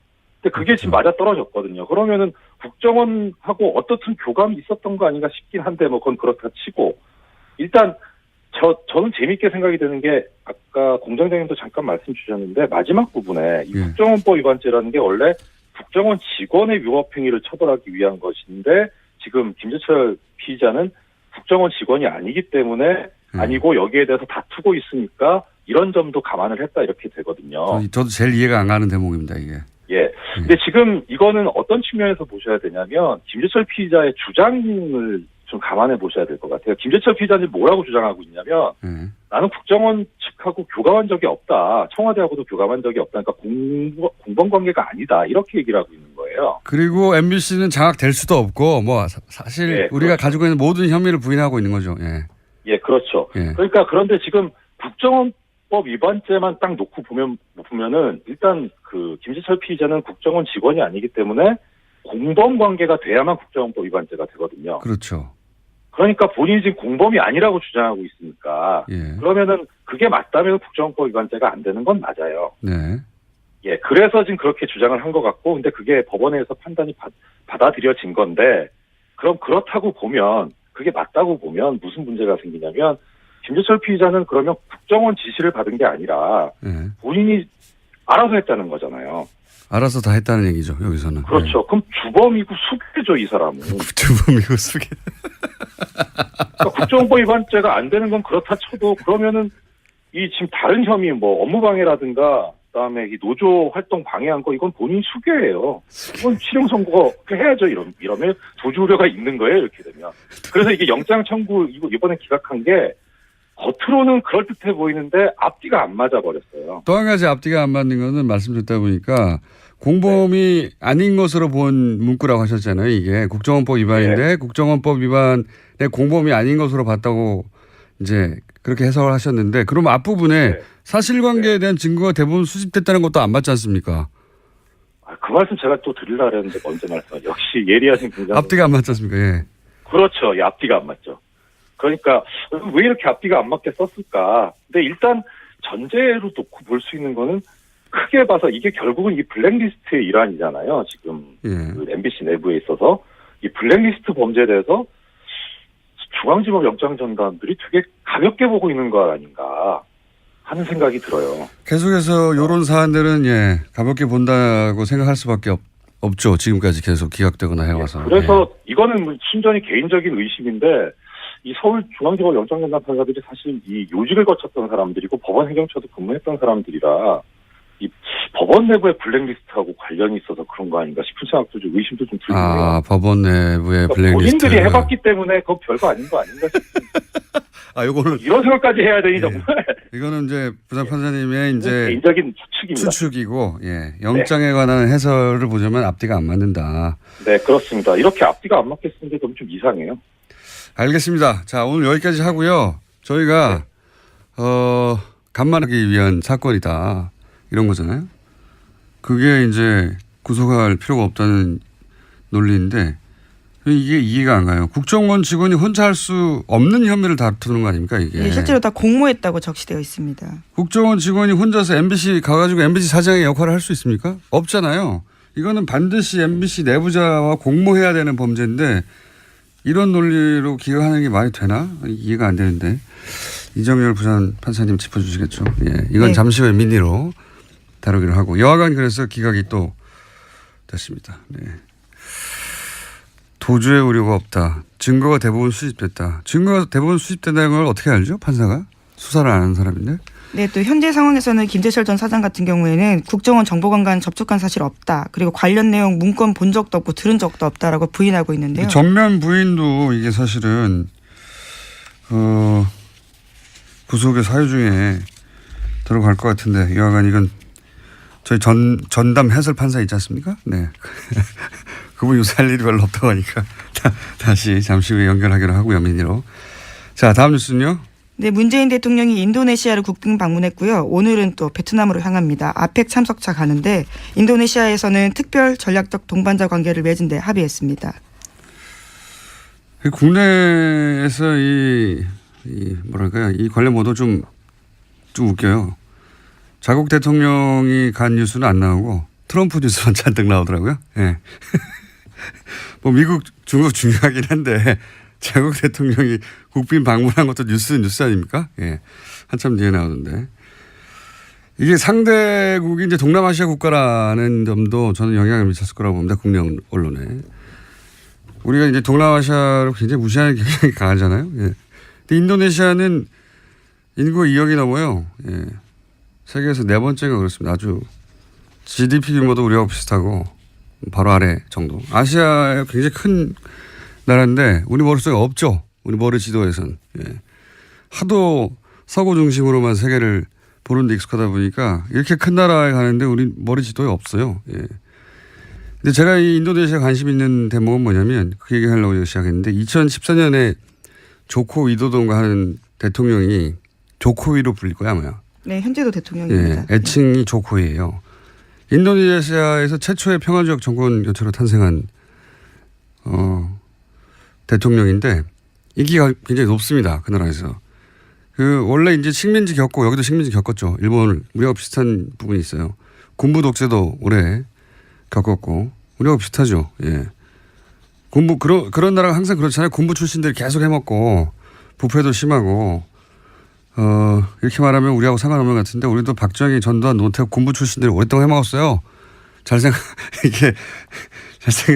근데 그게 지금 맞아떨어졌거든요. 그러면은 국정원하고 어떻든 교감이 있었던 거 아닌가 싶긴 한데 뭐 그건 그렇다 치고 일단 저는 재밌게 생각이 드는 게 아까 공장장님도 잠깐 말씀 주셨는데 마지막 부분에 이 예. 국정원법 위반죄라는 게 원래 국정원 직원의 위법행위를 처벌하기 위한 것인데 지금 김재철 피의자는 국정원 직원이 아니기 때문에 아니고 여기에 대해서 다투고 있으니까 이런 점도 감안을 했다 이렇게 되거든요. 저도 제일 이해가 안 가는 대목입니다 이게. 예. 근데 지금 이거는 어떤 측면에서 보셔야 되냐면 김재철 피의자의 주장을 좀 감안해 보셔야 될 것 같아요. 김재철 피의자는 뭐라고 주장하고 있냐면 나는 국정원 측하고 교감한 적이 없다. 청와대하고도 교감한 적이 없다. 그러니까 공범 관계가 아니다. 이렇게 얘기를 하고 있는 거예요. 그리고 MBC는 장악될 수도 없고 뭐 사실 예, 우리가 그렇죠. 가지고 있는 모든 혐의를 부인하고 있는 거죠. 예. 예, 그렇죠. 예. 그러니까 그런데 지금 국정원법 위반죄만 딱 놓고 보면은 일단 그 김재철 피의자는 국정원 직원이 아니기 때문에 공범 관계가 돼야만 국정원법 위반죄가 되거든요. 그렇죠. 그러니까 본인이 지금 공범이 아니라고 주장하고 있으니까 예. 그러면은 그게 맞다면 국정원법 위반죄가 안 되는 건 맞아요. 네. 예, 그래서 지금 그렇게 주장을 한 것 같고, 근데 그게 법원에서 판단이 받아들여진 건데, 그럼 그렇다고 보면, 그게 맞다고 보면 무슨 문제가 생기냐면, 김재철 피의자는 그러면 국정원 지시를 받은 게 아니라, 예. 본인이 알아서 했다는 거잖아요. 알아서 다 했다는 얘기죠 여기서는. 그렇죠. 그럼 주범이고 수배죠, 이 사람은. 주범이고 수계. 그러니까 국정원법 위반죄가 안 되는 건 그렇다 쳐도, 그러면은, 이 지금 다른 혐의, 뭐, 업무방해라든가, 그다음에 이 노조 활동 방해한 거 이건 본인 수괴예요. 이건 실형 선고 해야죠. 이러면 도주 우려가 있는 거예요. 이렇게 되면. 그래서 이게 영장 청구 이번에 기각한 게 겉으로는 그럴듯해 보이는데 앞뒤가 안 맞아 버렸어요. 또 한 가지 앞뒤가 안 맞는 거는 말씀 듣다 보니까 공범이 아닌 것으로 본 문구라고 하셨잖아요. 이게 국정원법 위반인데 국정원법 위반의 공범이 아닌 것으로 봤다고 이제 그렇게 해석을 하셨는데 그러면 앞부분에 사실관계에 대한 증거가 대부분 수집됐다는 것도 안 맞지 않습니까? 그 말씀 제가 또 드리려고 했는데 먼저 말씀. 역시 예리하신 분장. 앞뒤가 안 맞지 않습니까? 예. 그렇죠. 이 앞뒤가 안 맞죠. 그러니까 왜 이렇게 앞뒤가 안 맞게 썼을까? 근데 일단 전제로 놓고 볼 수 있는 거는 크게 봐서 이게 결국은 이 블랙리스트의 일환이잖아요. 지금 그 MBC 내부에 있어서 이 블랙리스트 범죄에 대해서 중앙지법 영장전담들이 되게 가볍게 보고 있는 거 아닌가 하는 생각이 들어요. 계속해서 이런 사안들은 가볍게 본다고 생각할 수밖에 없죠. 지금까지 계속 기각되거나 해와서. 그래서 이거는 순전히 개인적인 의심인데 이 서울중앙지법 영장전담 판사들이 사실 이 요직을 거쳤던 사람들이고 법원 행정처도 근무했던 사람들이라 이 법원 내부의 블랙리스트하고 관련이 있어서 그런 거 아닌가 싶은 생각도 좀 의심도 좀 들고요. 아, 법원 내부의 그러니까 블랙리스트. 본인들이 해봤기 때문에 그거 별거 아닌 거 아닌가 싶은. 요거는 이런 생각까지 해야 되니 정말. 이거는 이제 부장 판사님의 이제 개인적인 추측입니다. 추측이고, 영장에 관한 해설을 보자면 앞뒤가 안 맞는다. 네, 그렇습니다. 이렇게 앞뒤가 안 맞게 쓰는 게 좀 이상해요. 알겠습니다. 자, 오늘 여기까지 하고요. 저희가 간만하기 위한 사건이다. 이런 거잖아요. 그게 이제 구속할 필요가 없다는 논리인데 이게 이해가 안 가요. 국정원 직원이 혼자 할 수 없는 혐의를 다투는 거 아닙니까 이게. 예, 실제로 다 공모했다고 적시되어 있습니다. 국정원 직원이 혼자서 MBC 가가지고 MBC 사장의 역할을 할 수 있습니까? 없잖아요. 이거는 반드시 MBC 내부자와 공모해야 되는 범죄인데 이런 논리로 기각하는 게 말이 되나? 이해가 안 되는데. 이정열 부산 판사님 짚어주시겠죠. 이건 잠시 후에 민의로 다루기로 하고 여하간 그래서 기각이 또 됐습니다. 도주의 우려가 없다. 증거가 대부분 수집됐다. 증거가 대부분 수집된다는 걸 어떻게 알죠? 판사가? 수사를 안 하는 사람인데. 네, 또 현재 상황에서는 김재철 전 사장 같은 경우에는 국정원 정보관과는 접촉한 사실 없다. 그리고 관련 내용 문건 본 적도 없고 들은 적도 없다라고 부인하고 있는데요. 전면 부인도 이게 사실은 구속의 사유 중에 들어갈 것 같은데 여하간 이건 저희 전담 해설 판사 있지 않습니까? 네. 그분 요새 할 일이 별로 없다고 하니까 다시 잠시 후에 연결하기로 하고요. 민의로. 자, 다음 뉴스는요. 네, 문재인 대통령이 인도네시아를 국빈 방문했고요. 오늘은 또 베트남으로 향합니다. 아펙 참석차 가는데 인도네시아에서는 특별 전략적 동반자 관계를 맺은 데 합의했습니다. 국내에서 이 뭐랄까요, 이 관련 보도 좀 웃겨요. 자국 대통령이 간 뉴스는 안 나오고 트럼프 뉴스만 잔뜩 나오더라고요. 예. 네. 뭐 미국, 중국 중요하긴 한데 자국 대통령이 국빈 방문한 것도 뉴스 아닙니까? 예. 한참 뒤에 나오는데. 이게 상대국이 이제 동남아시아 국가라는 점도 저는 영향을 미쳤을 거라고 봅니다. 국내 언론에. 우리가 이제 동남아시아를 굉장히 무시하는 경향이 강하잖아요. 예. 근데 인도네시아는 인구가 2억이 넘어요. 예. 세계에서 4번째가 그렇습니다. 아주 GDP 규모도 우리하고 비슷하고 바로 아래 정도. 아시아에 굉장히 큰 나라인데 우리 머릿속에 없죠. 우리 머리 지도에선. 예. 하도 서구 중심으로만 세계를 보는 데 익숙하다 보니까 이렇게 큰 나라에 가는데 우리 머리 지도에 없어요. 예. 근데 제가 이 인도네시아 관심 있는 대목은 뭐냐면 그 얘기 하려고 시작했는데 2014년에 조코 위도돈가 하는 대통령이 조코위로 불릴 거야 아마. 네, 현재도 대통령입니다. 예, 애칭이 조코위예요. 인도네시아에서 최초의 평화적 정권 교체로 탄생한 대통령인데 인기가 굉장히 높습니다. 그 나라에서. 원래 이제 식민지 겪고 여기도 식민지 겪었죠. 일본을 우리하고 비슷한 부분이 있어요. 군부 독재도 오래 겪었고 우리하고 비슷하죠. 예. 그런 나라가 항상 그렇잖아요. 군부 출신들이 계속 해먹고 부패도 심하고 이렇게 말하면 우리하고 상관없는 것 같은데 우리도 박정희, 전두환, 노태우 군부 출신들이 오랫동안 해먹었어요. 잘 생각해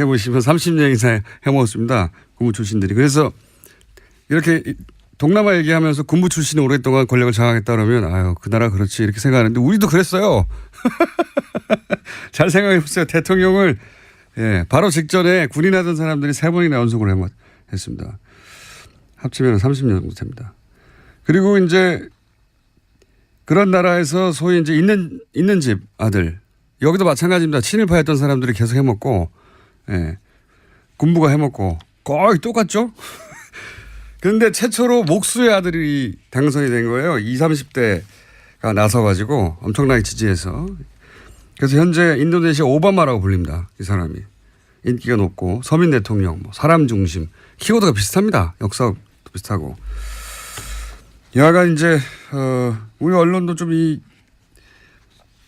보시면 30년 이상 해먹었습니다. 군부 출신들이. 그래서 이렇게 동남아 얘기하면서 군부 출신이 오랫동안 권력을 장악했다 그러면 아유 그 나라 그렇지 이렇게 생각하는데 우리도 그랬어요. 잘 생각해 보세요. 대통령을 바로 직전에 군인하던 사람들이 3번이나 연속으로 했습니다. 합치면 30년 정도 됩니다. 그리고 이제 그런 나라에서 소위 이제 있는 집 아들 여기도 마찬가지입니다. 친일파였던 사람들이 계속 해먹고 군부가 해먹고 거의 똑같죠. 그런데 최초로 목수의 아들이 당선이 된 거예요. 20, 30대가 나서가지고 엄청나게 지지해서. 그래서 현재 인도네시아 오바마라고 불립니다. 이 사람이. 인기가 높고 서민 대통령, 사람 중심. 키워드가 비슷합니다. 역사도 비슷하고. 여하간 이제 우리 언론도 좀 이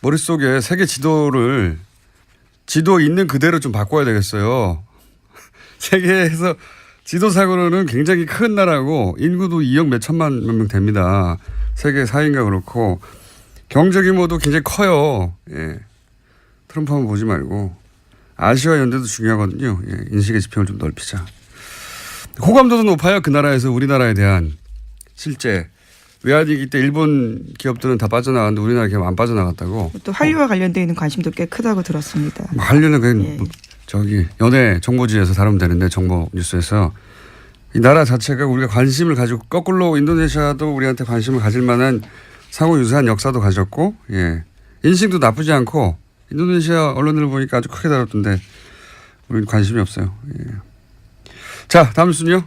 머릿속에 세계 지도 있는 그대로 좀 바꿔야 되겠어요. 세계에서 지도상으로는 굉장히 큰 나라고 인구도 2억 몇천만 명 됩니다. 세계 4위인가 그렇고 경제 규모도 굉장히 커요. 예. 트럼프 한번 보지 말고 아시아 연대도 중요하거든요. 예. 인식의 지평을 좀 넓히자. 호감도도 높아요. 그 나라에서 우리나라에 대한 실제 외환위기 때 일본 기업들은 다 빠져나갔는데 우리나라 기업 안 빠져나갔다고. 또 한류와 관련되어 있는 관심도 꽤 크다고 들었습니다. 한류는 그냥 저기 연예 정보지에서 다루면 되는데 정보 뉴스에서 이 나라 자체가 우리가 관심을 가지고 거꾸로 인도네시아도 우리한테 관심을 가질 만한 상호 유사한 역사도 가졌고 인식도 나쁘지 않고 인도네시아 언론을 보니까 아주 크게 다뤘던데 우리는 관심이 없어요. 자, 다음 순요.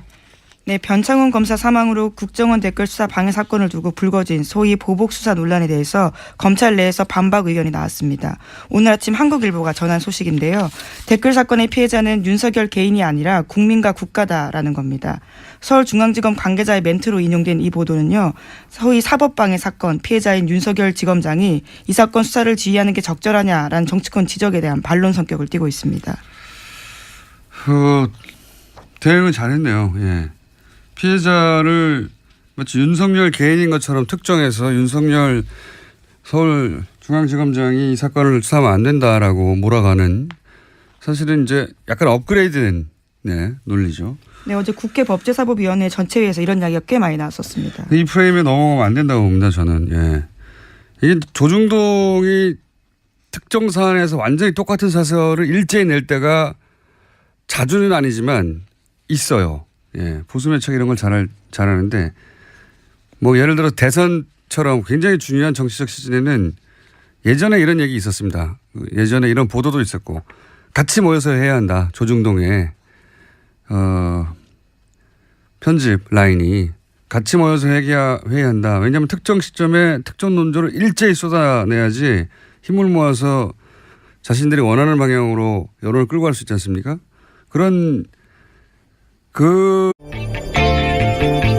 네, 변창훈 검사 사망으로 국정원 댓글 수사 방해 사건을 두고 불거진 소위 보복 수사 논란에 대해서 검찰 내에서 반박 의견이 나왔습니다. 오늘 아침 한국일보가 전한 소식인데요. 댓글 사건의 피해자는 윤석열 개인이 아니라 국민과 국가다라는 겁니다. 서울중앙지검 관계자의 멘트로 인용된 이 보도는요. 소위 사법방해 사건 피해자인 윤석열 지검장이 이 사건 수사를 지휘하는 게 적절하냐라는 정치권 지적에 대한 반론 성격을 띠고 있습니다. 대응은 잘했네요. 예. 피해자를 마치 윤석열 개인인 것처럼 특정해서 윤석열 서울중앙지검장이 이 사건을 수사하면 안 된다라고 몰아가는 사실은 이제 약간 업그레이드된 논리죠. 네, 어제 국회 법제사법위원회 전체회에서 이런 이야기가 꽤 많이 나왔었습니다. 이 프레임에 넘어가면 안 된다고 봅니다. 저는. 예. 이게 조중동이 특정 사안에서 완전히 똑같은 사설을 일제히 낼 때가 자주는 아니지만 있어요. 예, 보수매체가 이런 걸 잘하는데 뭐 예를 들어 대선처럼 굉장히 중요한 정치적 시즌에는 예전에 이런 얘기 있었습니다. 예전에 이런 보도도 있었고 같이 모여서 해야 한다. 조중동에 편집 라인이 같이 모여서 회의해야 한다. 왜냐하면 특정 시점에 특정 논조를 일제히 쏟아내야지 힘을 모아서 자신들이 원하는 방향으로 여론을 끌고 갈 수 있지 않습니까? 그런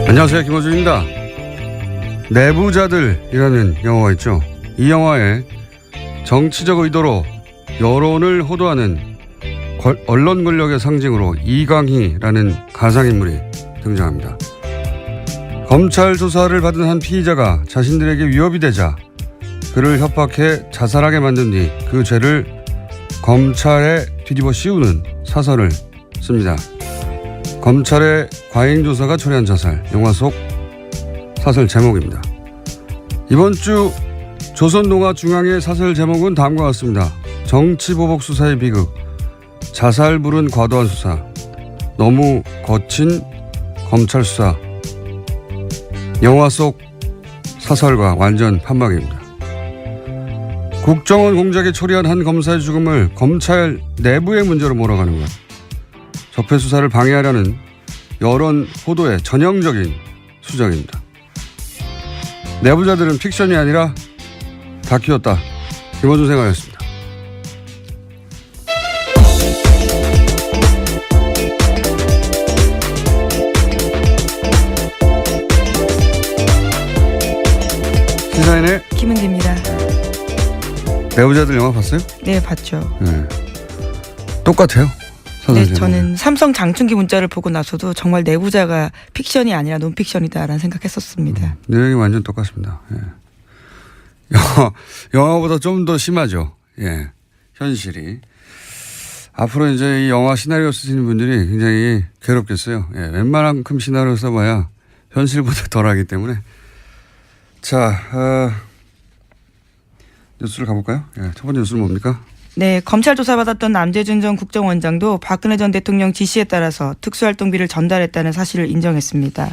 안녕하세요. 김호준입니다. 내부자들이라는 영화가 있죠. 이 영화에 정치적 의도로 여론을 호도하는 언론 권력의 상징으로 이강희라는 가상인물이 등장합니다. 검찰 조사를 받은 한 피의자가 자신들에게 위협이 되자 그를 협박해 자살하게 만든 뒤 그 죄를 검찰에 뒤집어 씌우는 사설을 씁니다. 검찰의 과잉조사가 초래한 자살, 영화 속 사설 제목입니다. 이번 주 조선동아중앙의 사설 제목은 다음과 같습니다. 정치보복 수사의 비극, 자살불은 과도한 수사, 너무 거친 검찰 수사. 영화 속 사설과 완전 판박입니다. 국정원 공작에 초래한 한 검사의 죽음을 검찰 내부의 문제로 몰아가는 것. 적폐 수사를 방해하려는 여론 호도의 전형적인 수정입니다. 내부자들은 픽션이 아니라 다큐였다. 김호준 생각이었습니다. 시사인의 김은지입니다. 내부자들 영화 봤어요? 네, 봤죠. 네. 똑같아요. 네, 저는 삼성 장충기 문자를 보고 나서도 정말 내부자가 픽션이 아니라 논픽션이다라는 생각했었습니다. 내용이 완전 똑같습니다. 예. 영화보다 좀 더 심하죠. 예. 현실이. 앞으로 이제 이 영화 시나리오 쓰시는 분들이 굉장히 괴롭겠어요. 예. 웬만한큼 시나리오 써봐야 현실보다 덜하기 때문에. 자, 뉴스를 가볼까요? 예. 첫 번째 뉴스는 뭡니까? 네, 검찰 조사받았던 남재준 전 국정원장도 박근혜 전 대통령 지시에 따라서 특수활동비를 전달했다는 사실을 인정했습니다.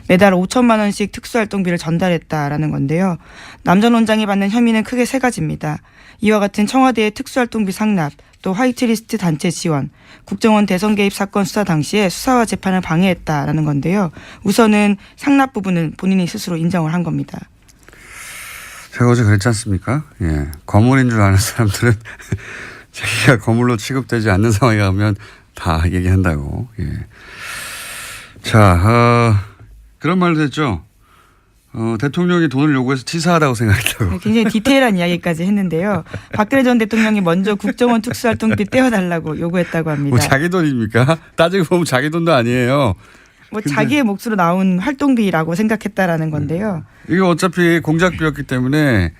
매달 5천만 원씩 특수활동비를 전달했다라는 건데요. 남 전 원장이 받는 혐의는 크게 세 가지입니다. 이와 같은 청와대의 특수활동비 상납, 또 화이트리스트 단체 지원, 국정원 대선 개입 사건 수사 당시에 수사와 재판을 방해했다라는 건데요. 우선은 상납 부분은 본인이 스스로 인정을 한 겁니다. 제가 어제 그랬지 않습니까? 예. 거물인 줄 아는 사람들은 자기가 거물로 취급되지 않는 상황에 가면 다 얘기한다고. 예. 자, 그런 말도 했죠. 대통령이 돈을 요구해서 치사하다고 생각했다고. 네, 굉장히 디테일한 이야기까지 했는데요. 박근혜 전 대통령이 먼저 국정원 특수활동비 떼어달라고 요구했다고 합니다. 뭐 자기 돈입니까? 따지고 보면 자기 돈도 아니에요. 뭐 자기의 몫으로 나온 활동비라고 생각했다라는 건데요. 이게 어차피 공작비였기 때문에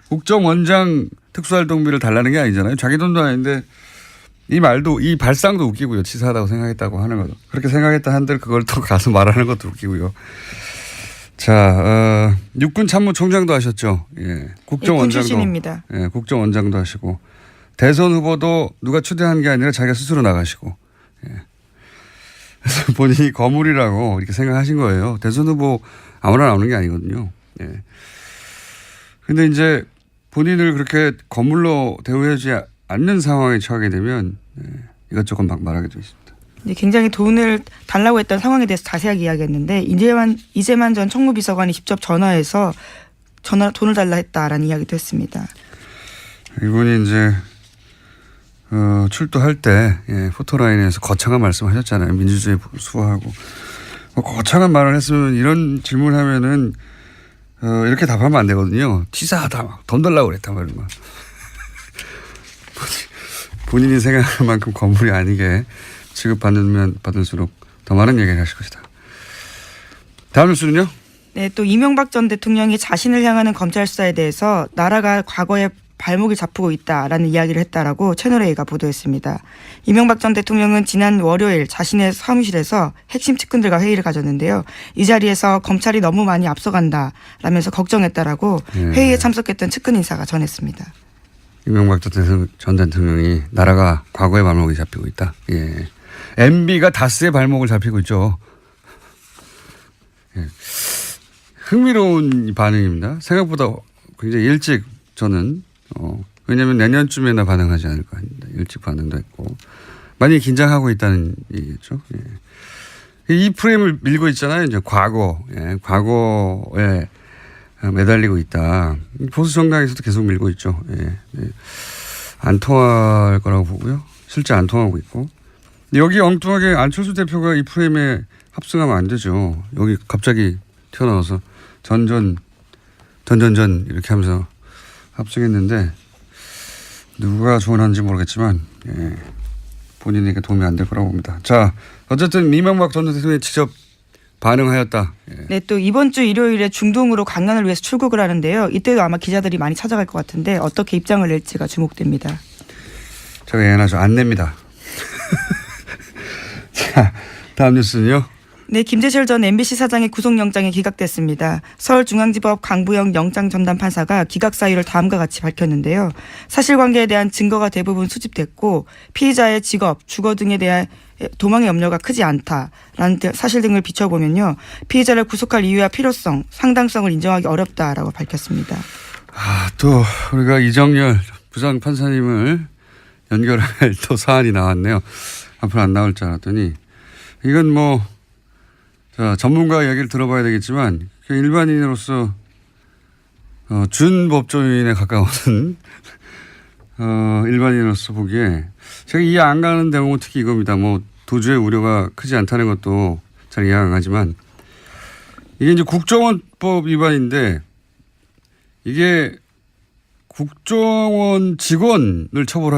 국정원장 특수활동비를 달라는 게 아니잖아요. 자기 돈도 아닌데 이 말도 이 발상도 웃기고요. 치사하다고 생각했다고 하는 거죠. 그렇게 생각했다 한들 그걸 또 가서 말하는 것도 웃기고요. 자, 육군 참모총장도 하셨죠. 예, 국정원장도. 출신입니다. 예, 국정원장도 하시고 대선 후보도 누가 추대한 게 아니라 자기가 스스로 나가시고. 예. 그래서 본인이 거물이라고 이렇게 생각하신 거예요. 대선 후보 아무나 나오는 게 아니거든요. 예. 근데 이제 본인을 그렇게 거물로 대우하지 않는 상황에 처하게 되면 이것저것 막 말하게 돼 있습니다. 네, 굉장히 돈을 달라고 했던 상황에 대해서 자세하게 이야기했는데 이재만 전 총무비서관이 직접 전화해서 돈을 달라 했다라는 이야기도 했습니다. 이분이 이제 출두할 때 포토라인에서 거창한 말씀하셨잖아요. 민주주의 수호하고 거창한 말을 했으면 이런 질문을 하면은 이렇게 답하면 안 되거든요. 치사하다 막 돈 달라고 그랬다 막 이런 거. 본인이 생각할 만큼 건물이 아니게 취급받으면 받을수록 더 많은 얘기를 하실 것이다. 다음 뉴스는요? 네, 또 이명박 전 대통령이 자신을 향하는 검찰 수사에 대해서 나라가 과거에 발목이 잡히고 있다라는 이야기를 했다라고 채널A가 보도했습니다. 이명박 전 대통령은 지난 월요일 자신의 사무실에서 핵심 측근들과 회의를 가졌는데요. 이 자리에서 검찰이 너무 많이 앞서간다라면서 걱정했다라고 회의에 참석했던 측근 인사가 전했습니다. 이명박 전 대통령이 나라가 과거의 발목이 잡히고 있다. 예. MB가 다스의 발목을 잡히고 있죠. 예. 흥미로운 반응입니다. 생각보다 굉장히 일찍 저는 왜냐하면 내년쯤에나 반응하지 않을까 합니다. 일찍 반응도 했고 많이 긴장하고 있다는 얘기겠죠. 예. 이 프레임을 밀고 있잖아요. 이제 과거에 매달리고 있다. 보수 정당에서도 계속 밀고 있죠. 예. 예. 안 통할 거라고 보고요. 실제 안 통하고 있고. 여기 엉뚱하게 안철수 대표가 이 프레임에 합승하면 안 되죠. 여기 갑자기 튀어나와서 전전 이렇게 하면서 합승했는데 누가 조언하는지 모르겠지만 예. 본인에게 도움이 안 될 거라고 봅니다. 자, 어쨌든 이명박 전 대통령이 직접 반응하였다. 예. 네, 또 이번 주 일요일에 중동으로 강연을 위해서 출국을 하는데요. 이때도 아마 기자들이 많이 찾아갈 것 같은데 어떻게 입장을 낼지가 주목됩니다. 제가 예언하죠. 안 냅니다. 자, 다음 뉴스는요. 네, 김재철 전 MBC 사장의 구속영장이 기각됐습니다. 서울중앙지법 강부영 영장전담 판사가 기각 사유를 다음과 같이 밝혔는데요. 사실관계에 대한 증거가 대부분 수집됐고 피의자의 직업, 주거 등에 대한 도망의 염려가 크지 않다라는 사실 등을 비춰보면요. 피의자를 구속할 이유와 필요성, 상당성을 인정하기 어렵다라고 밝혔습니다. 또 우리가 이정열 부장 판사님을 연결할 또 사안이 나왔네요. 앞으로 안 나올 줄 알았더니 이건 뭐 전문가 얘기를 들어봐야 되겠지만 일반인으로서 준법조인에 가까운 일반인으로서 보기에 제가 이해 안 가는 대목은 특히 이겁니다. 뭐 도주의 우려가 크지 않다는 것도 잘 이해 안 가지만 이게 이제 국정원법 위반인데 이게 국정원 직원을 처벌하